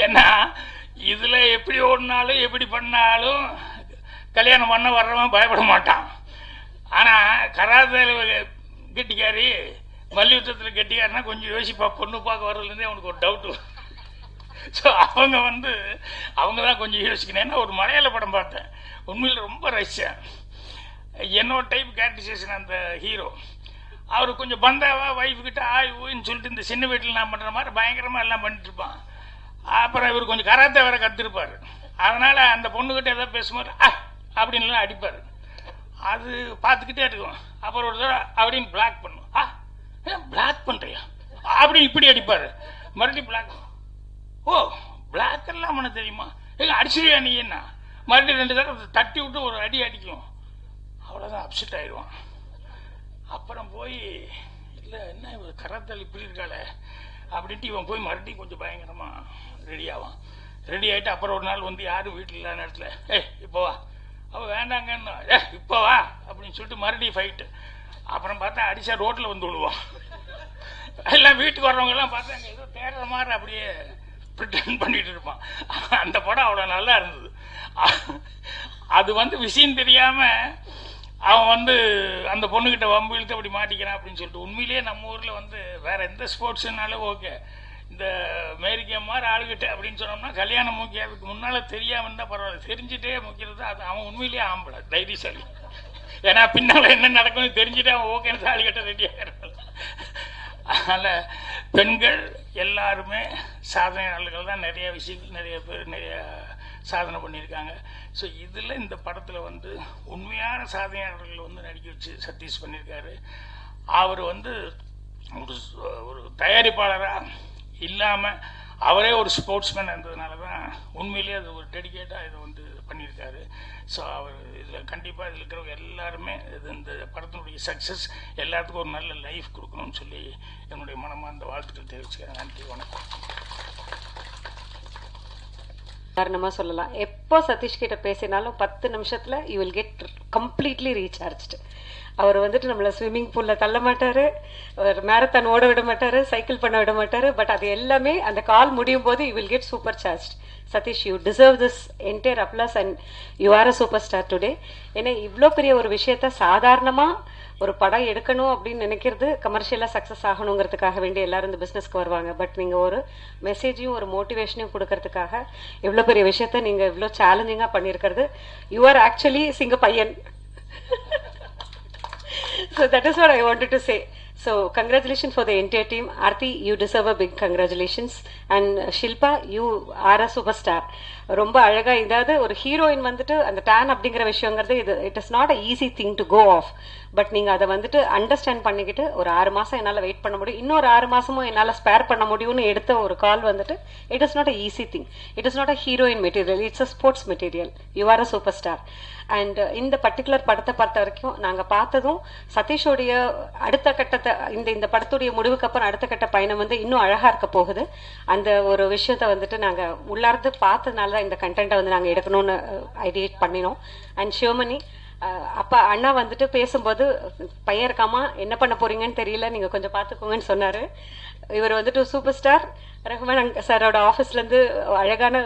ஏன்னா இதில் எப்படி ஓடினாலும் எப்படி பண்ணாலும் கல்யாணம் பண்ண வர்றவன் பயப்பட மாட்டான். ஆனால் கராத்தேல கெட்டிக்காரி மல்யுத்தத்தில் கெட்டிக்காருன்னா கொஞ்சம் யோசிப்பா, பொண்ணு பார்க்க வர்றதுலேருந்தே அவனுக்கு ஒரு டவுட்டு. ஸோ அவங்க தான் கொஞ்சம் யோசிக்கணும். ஏன்னா ஒரு மலையாள படம் பார்த்தேன், உண்மையில் ரொம்ப ரஷ்யா, என்னோட டைப் கேரக்டரைசேஷன் அந்த ஹீரோ, அவர் கொஞ்சம் பந்தாவா ஒய்ஃப்கிட்ட ஊன்னு சொல்லிட்டு இந்த சின்ன வீட்டில் நான் பண்ணுற மாதிரி பயங்கரமாக எல்லாம் பண்ணிட்டு இருப்பான். அப்புறம் இவர் கொஞ்சம் கராத்தே வேற கற்றுருப்பார், அதனால் அந்த பொண்ணுக்கிட்ட எதாவது பேசும்போது அப்படின்லாம் அடிப்பார். அது பார்த்துக்கிட்டே இருக்கும். அப்புறம் ஒரு தடவை அப்படின்னு பிளாக் பண்ணும், பிளாக் பண்ணுறியா அப்படின்னு இப்படி அடிப்பார். மறுபடியும் பிளாக், ஓ பிளாக் எல்லாம் பண்ண தெரியுமா, எங்க அடிச்சிருவியா நீ என்ன, மறுபடியும் 2 தடவை தட்டி விட்டு ஒரு அடி அடிக்கும், அவ்வளோதான் அப்செட் ஆயிடுவான். அப்புறம் போய் இல்லை என்ன இவன் கராத்தல் இப்படி இருக்காளே அப்படின்ட்டு இவன் போய் மறுபடியும் கொஞ்சம் பயங்கரமாக ரெடி ஆவான். ரெடி ஆகிட்டு அப்புறம் ஒரு நாள் வந்து யாரும் வீட்டில் இல்லாத நேரத்தில் இப்போ வா, அவள் வேண்டாங்கன்னு இப்போ வா அப்படின்னு சொல்லிட்டு மறுபடியும் ஃபைட்டு. அப்புறம் பார்த்தா அடித்தா ரோட்டில் வந்து விழுவான். எல்லாம் வீட்டுக்கு வர்றவங்கெல்லாம் பார்த்தா அங்கே ஏதோ தேடுற மாதிரி அப்படியே ப்ரிட்டன் பண்ணிட்டு இருப்பான். அந்த படம் அவ்வளோ நல்லா இருந்தது. அது வந்து விஷயம் தெரியாமல் அவன் வந்து அந்த பொண்ணுக்கிட்ட வம்பு இழுத்து அப்படி மாட்டிக்கிறான் அப்படின்னு சொல்லிட்டு. உண்மையிலேயே நம்ம ஊரில் வந்து வேற எந்த ஸ்போர்ட்ஸுனாலும் ஓகே, இந்த அமெரிக்கா மாதிரி ஆளுகிட்ட அப்படின்னு சொன்னோம்னா கல்யாணம் முக்கியதுக்கு முன்னால் தெரியாமல் இருந்தால் பரவாயில்ல, தெரிஞ்சுட்டே முக்கியது அது அவன் உண்மையிலேயே ஆம்பளை தைரியசாலி. ஏன்னா பின்னால் என்ன நடக்கும்னு தெரிஞ்சுட்டு அவன் ஓகேன்னு தாலிகட்ட ரெடி ஆகிடுறான். அதனால் பெண்கள் எல்லாருமே சாதனையாளர்கள் தான், நிறைய விஷயங்கள் நிறைய பேர் நிறைய சாதனை பண்ணியிருக்காங்க. ஸோ இதில் இந்த படத்தில் வந்து உண்மையான சாதனையாளர்கள் வந்து நடிக்க வச்சு சதீஷ் பண்ணியிருக்காரு. அவர் வந்து ஒரு தயாரிப்பாளராக இல்லாமல் அவரே ஒரு ஸ்போர்ட்ஸ்மேன் இருந்ததுனால தான் உண்மையிலேயே அது ஒரு டெடிக்கேட்டாக இதை வந்து பண்ணியிருக்காரு. ஸோ அவர் இதில் கண்டிப்பாக இதில் இருக்கிறவங்க எல்லாருமே இந்த படத்தினுடைய சக்ஸஸ் எல்லாத்துக்கும் ஒரு நல்ல லைஃப் கொடுக்கணும்னு சொல்லி என்னுடைய மனமார்ந்த வாழ்த்துக்கள் தெரிவிச்சுக்கிறேன். நன்றி, வணக்கம். காரணமாக சொல்லலாம், எப்போ சதீஷ் கிட்ட பேசினாலும் 10 நிமிஷத்தில் you will get completely recharged. அவர் வந்துட்டு நம்மளை ஸ்விம்மிங் பூல்ல தள்ள மாட்டாரு, மேரத்தான் ஓட விட மாட்டாரு, சைக்கிள் பண்ண விட மாட்டாரு. பட் அது எல்லாமே அந்த கால் முடியும் போது you will get supercharge. Sathish, you deserve this entire applause and you are a superstar today. ஏன்னா இவ்வளோ பெரிய ஒரு விஷயத்த சாதாரணமா ஒரு படம் எடுக்கணும் அப்படின்னு நினைக்கிறது கமர்ஷியலா சக்சஸ் ஆகணுங்கிறதுக்காக வேண்டி எல்லாரும் இந்த பிசினஸ்க்கு வருவாங்க. பட் நீங்க ஒரு மெசேஜையும் ஒரு மோட்டிவேஷனையும் கொடுக்கறதுக்காக இவ்வளோ பெரிய விஷயத்த நீங்க இவ்வளோ சேலஞ்சிங்கா பண்ணியிருக்கிறது. யூ ஆர் ஆக்சுவலி சிங்க பையன். So that is what I wanted to say. So congratulations for the entire team. Aarti, you deserve a big congratulations. And Shilpa, you are a superstar. ரொம்ப அழகா இதாவது ஒரு ஹீரோயின் வந்துட்டு அந்த டேன் அப்படிங்கிற விஷயங்கிறது இது it is not a easy thing to go of. But நீங்க அதை வந்துட்டு அண்டர்ஸ்டாண்ட் பண்ணிக்கிட்டு ஒரு 6 மாசம் என்னால் வெயிட் பண்ண முடியும், இன்னொரு 6 மாசமும் என்னால் ஸ்பேர் பண்ண முடியும்னு எடுத்த ஒரு கால் வந்துட்டு it is not a easy thing. It is not a heroine material, it's a sports material. You are a super star. And இந்த பர்டிகுலர் படத்தை பொறுத்த வரைக்கும் நாங்கள் பார்த்ததும் சதீஷோடைய அடுத்த கட்டத்தை இந்த படத்துடைய முடிவுக்கு அப்புறம் அடுத்த கட்ட பயணம் வந்து இன்னும் அழகா இருக்க போகுது. அந்த ஒரு விஷயத்த வந்துட்டு நாங்கள் உள்ளார்ந்து பார்த்ததுனால தான் இந்த கண்டென்ட்டை வந்து நாங்கள் எடுக்கணும்னு ஐடியேட் பண்ணினோம். அண்ட் சிவமணி, அப்பா அண்ணா வந்துட்டு பேசும்போது பையன் இருக்காமா என்ன பண்ண போறீங்கன்னு தெரியல, நீங்க கொஞ்சம் பார்த்துக்கோங்கன்னு சொன்னாரு. இவர் வந்துட்டு சூப்பர் ஸ்டார் ரஹ்மான் சாரோட ஆஃபீஸ்ல இருந்து அழகான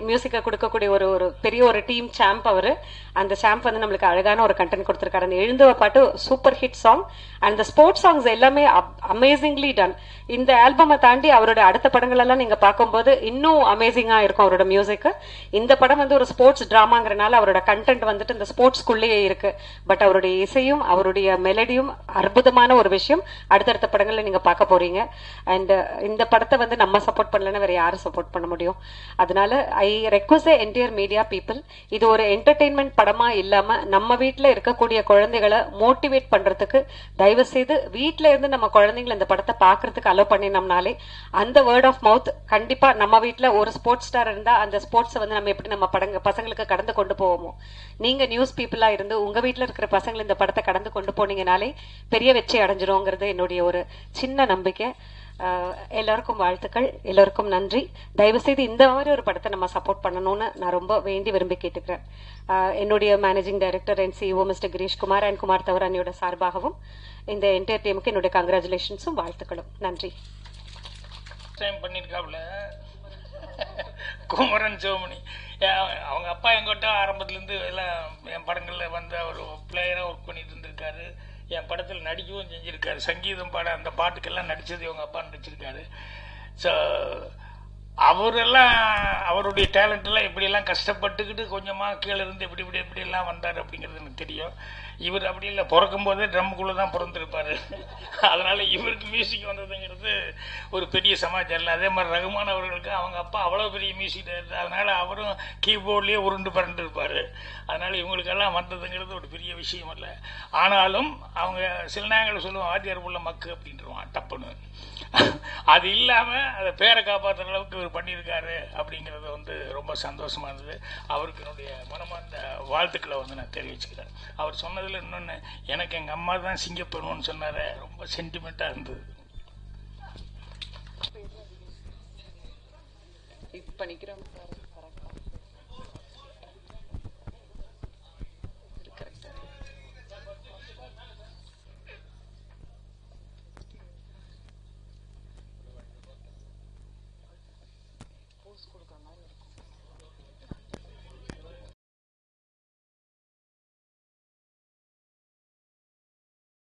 மியூசிக்கை கொடுக்கக்கூடிய ஒரு பெரிய ஒரு டீம் சாம்ப் அவரு. அந்த சாம்ப் வந்து நம்மளுக்கு அழகான ஒரு கண்டென்ட் கொடுத்துருக்காரு. அந்த எழுந்துவ பாட்டு super hit song and the sports songs எல்லாமே அமேசிங்லி டன். இந்த ஆல்பமை தாண்டி அவரோட அடுத்த படங்கள் எல்லாம் நீங்க பார்க்கும்போது இன்னும் அமேசிங்கா இருக்கும் அவரோட மியூசிக். இந்த படம் வந்து ஒரு ஸ்போர்ட்ஸ் டிராமாங்கிறனால அவரோட கண்டென்ட் வந்துட்டு இந்த ஸ்போர்ட்ஸ்குள்ளேயே இருக்கு. பட் அவருடைய இசையும் அவருடைய மெலடியும் அற்புதமான ஒரு விஷயம் அடுத்தடுத்த படங்கள்ல நீங்க பார்க்க போறீங்க. அண்ட் இந்த படத்தை வந்து நம்ம சப்போர்ட் பண்ணலன்னா வேற யாரும் சப்போர்ட் பண்ண முடியும்? அதனால ஐ request the entire media people, இது ஒரு என்டர்டெயின்மெண்ட் படமா இல்லாம நம்ம வீட்டுல இருக்கக்கூடிய குழந்தைகளை மோட்டிவேட் பண்றதுக்கு தயவு செய்து வீட்டுல இருந்து நம்ம குழந்தைங்களை இந்த படத்தை பாக்குறதுக்கு அலோ பண்ணினோம்னாலே அந்த வேர்ட் ஆஃப் மவுத் கண்டிப்பா நம்ம வீட்டுல ஒரு ஸ்போர்ட்ஸ் ஸ்டார் இருந்தா அந்த ஸ்போர்ட்ஸ் வந்து நம்ம எப்படி நம்ம பசங்களுக்கு கடந்து கொண்டு போவோமோ, நீங்க நியூஸ் பீப்புளா இருந்து உங்க வீட்டுல இருக்கிற பசங்களை இந்த படத்தை கடந்து கொண்டு போனீங்கனாலே பெரிய வெற்றி அடைஞ்சிரும்ங்கிறது என்னுடைய ஒரு சின்ன நம்பிக்கை. எல்லாருக்கும் வாழ்த்துக்கள், எல்லோருக்கும் நன்றி. தயவு செய்து இந்த மாதிரி ஒரு படத்தை நம்ம சப்போர்ட் பண்ணணும்னு நான் ரொம்ப வேண்டி விரும்பி கேட்டுக்கிறேன். என்னுடைய managing director and CEO mister Girish Kumar and Kumar தவரானியோட சார்பாகவும் இந்த என்டையர் டீமுக்கு என்னுடைய கங்க்ராச்சுலேஷன்ஸும் வாழ்த்துக்களும். நன்றி. பண்ணியிருக்காப்புல குமரன் சிவமணி, அவங்க அப்பா எங்கிட்ட ஆரம்பத்துலேருந்து எல்லாம் என் படங்களில் வந்து அவர் பிளேயராக ஒர்க் பண்ணிட்டு இருந்திருக்காரு. என் படத்தில் நடிக்கவும் செஞ்சுருக்காரு. சங்கீதம் பாட அந்த பாட்டுக்கெல்லாம் நடித்தது இவங்க அப்பா நடிச்சிருக்காரு. ஸோ அவரெல்லாம் அவருடைய டேலண்ட்லாம் எப்படியெல்லாம் கஷ்டப்பட்டுக்கிட்டு கொஞ்சமாக கீழே இருந்து எப்படியெல்லாம் வந்தார் அப்படிங்கிறது எனக்கு தெரியும். இவர் அப்படி இல்லை, பிறக்கும் போதே ட்ரம்முக்குள்ளே தான் பிறந்திருப்பார். அதனால் இவருக்கு மியூசிக் வந்ததுங்கிறது ஒரு பெரிய சமாச்சாரம் இல்லை. அதே மாதிரி ரகுமான் அவர்களுக்கு அவங்க அப்பா அவ்வளோ பெரிய மியூசிக் டைரக்டர், அதனால் அவரும் கீபோர்ட்லேயே உருண்டு பறந்து இருப்பார். அதனால் இவங்களுக்கெல்லாம் வந்ததுங்கிறது ஒரு பெரிய விஷயம் இல்லை. ஆனாலும் அவங்க சில நேரங்களில் சொல்லுவாங்க வாத்தியார் உள்ள மக்கு அப்படின்ட்டுருவான் டப்புன்னு. அது இல்லாமல் அதை பேரை காப்பாற்றுற அளவுக்கு இவர் பண்ணியிருக்காரு அப்படிங்கிறது வந்து ரொம்ப சந்தோஷமா இருந்தது. அவருக்கு என்னுடைய மனமார்ந்த வாழ்த்துக்களை வந்து நான் தெரிவிச்சுக்கிறேன். அவர் சொன்னதில் இன்னொன்று, எனக்கு எங்கள் அம்மா தான் சிங்கப்பெருமன்னு சொன்னார், ரொம்ப சென்டிமெண்ட்டாக இருந்தது. பண்ணிக்கிறோம். கொடுக்குற மாதிரி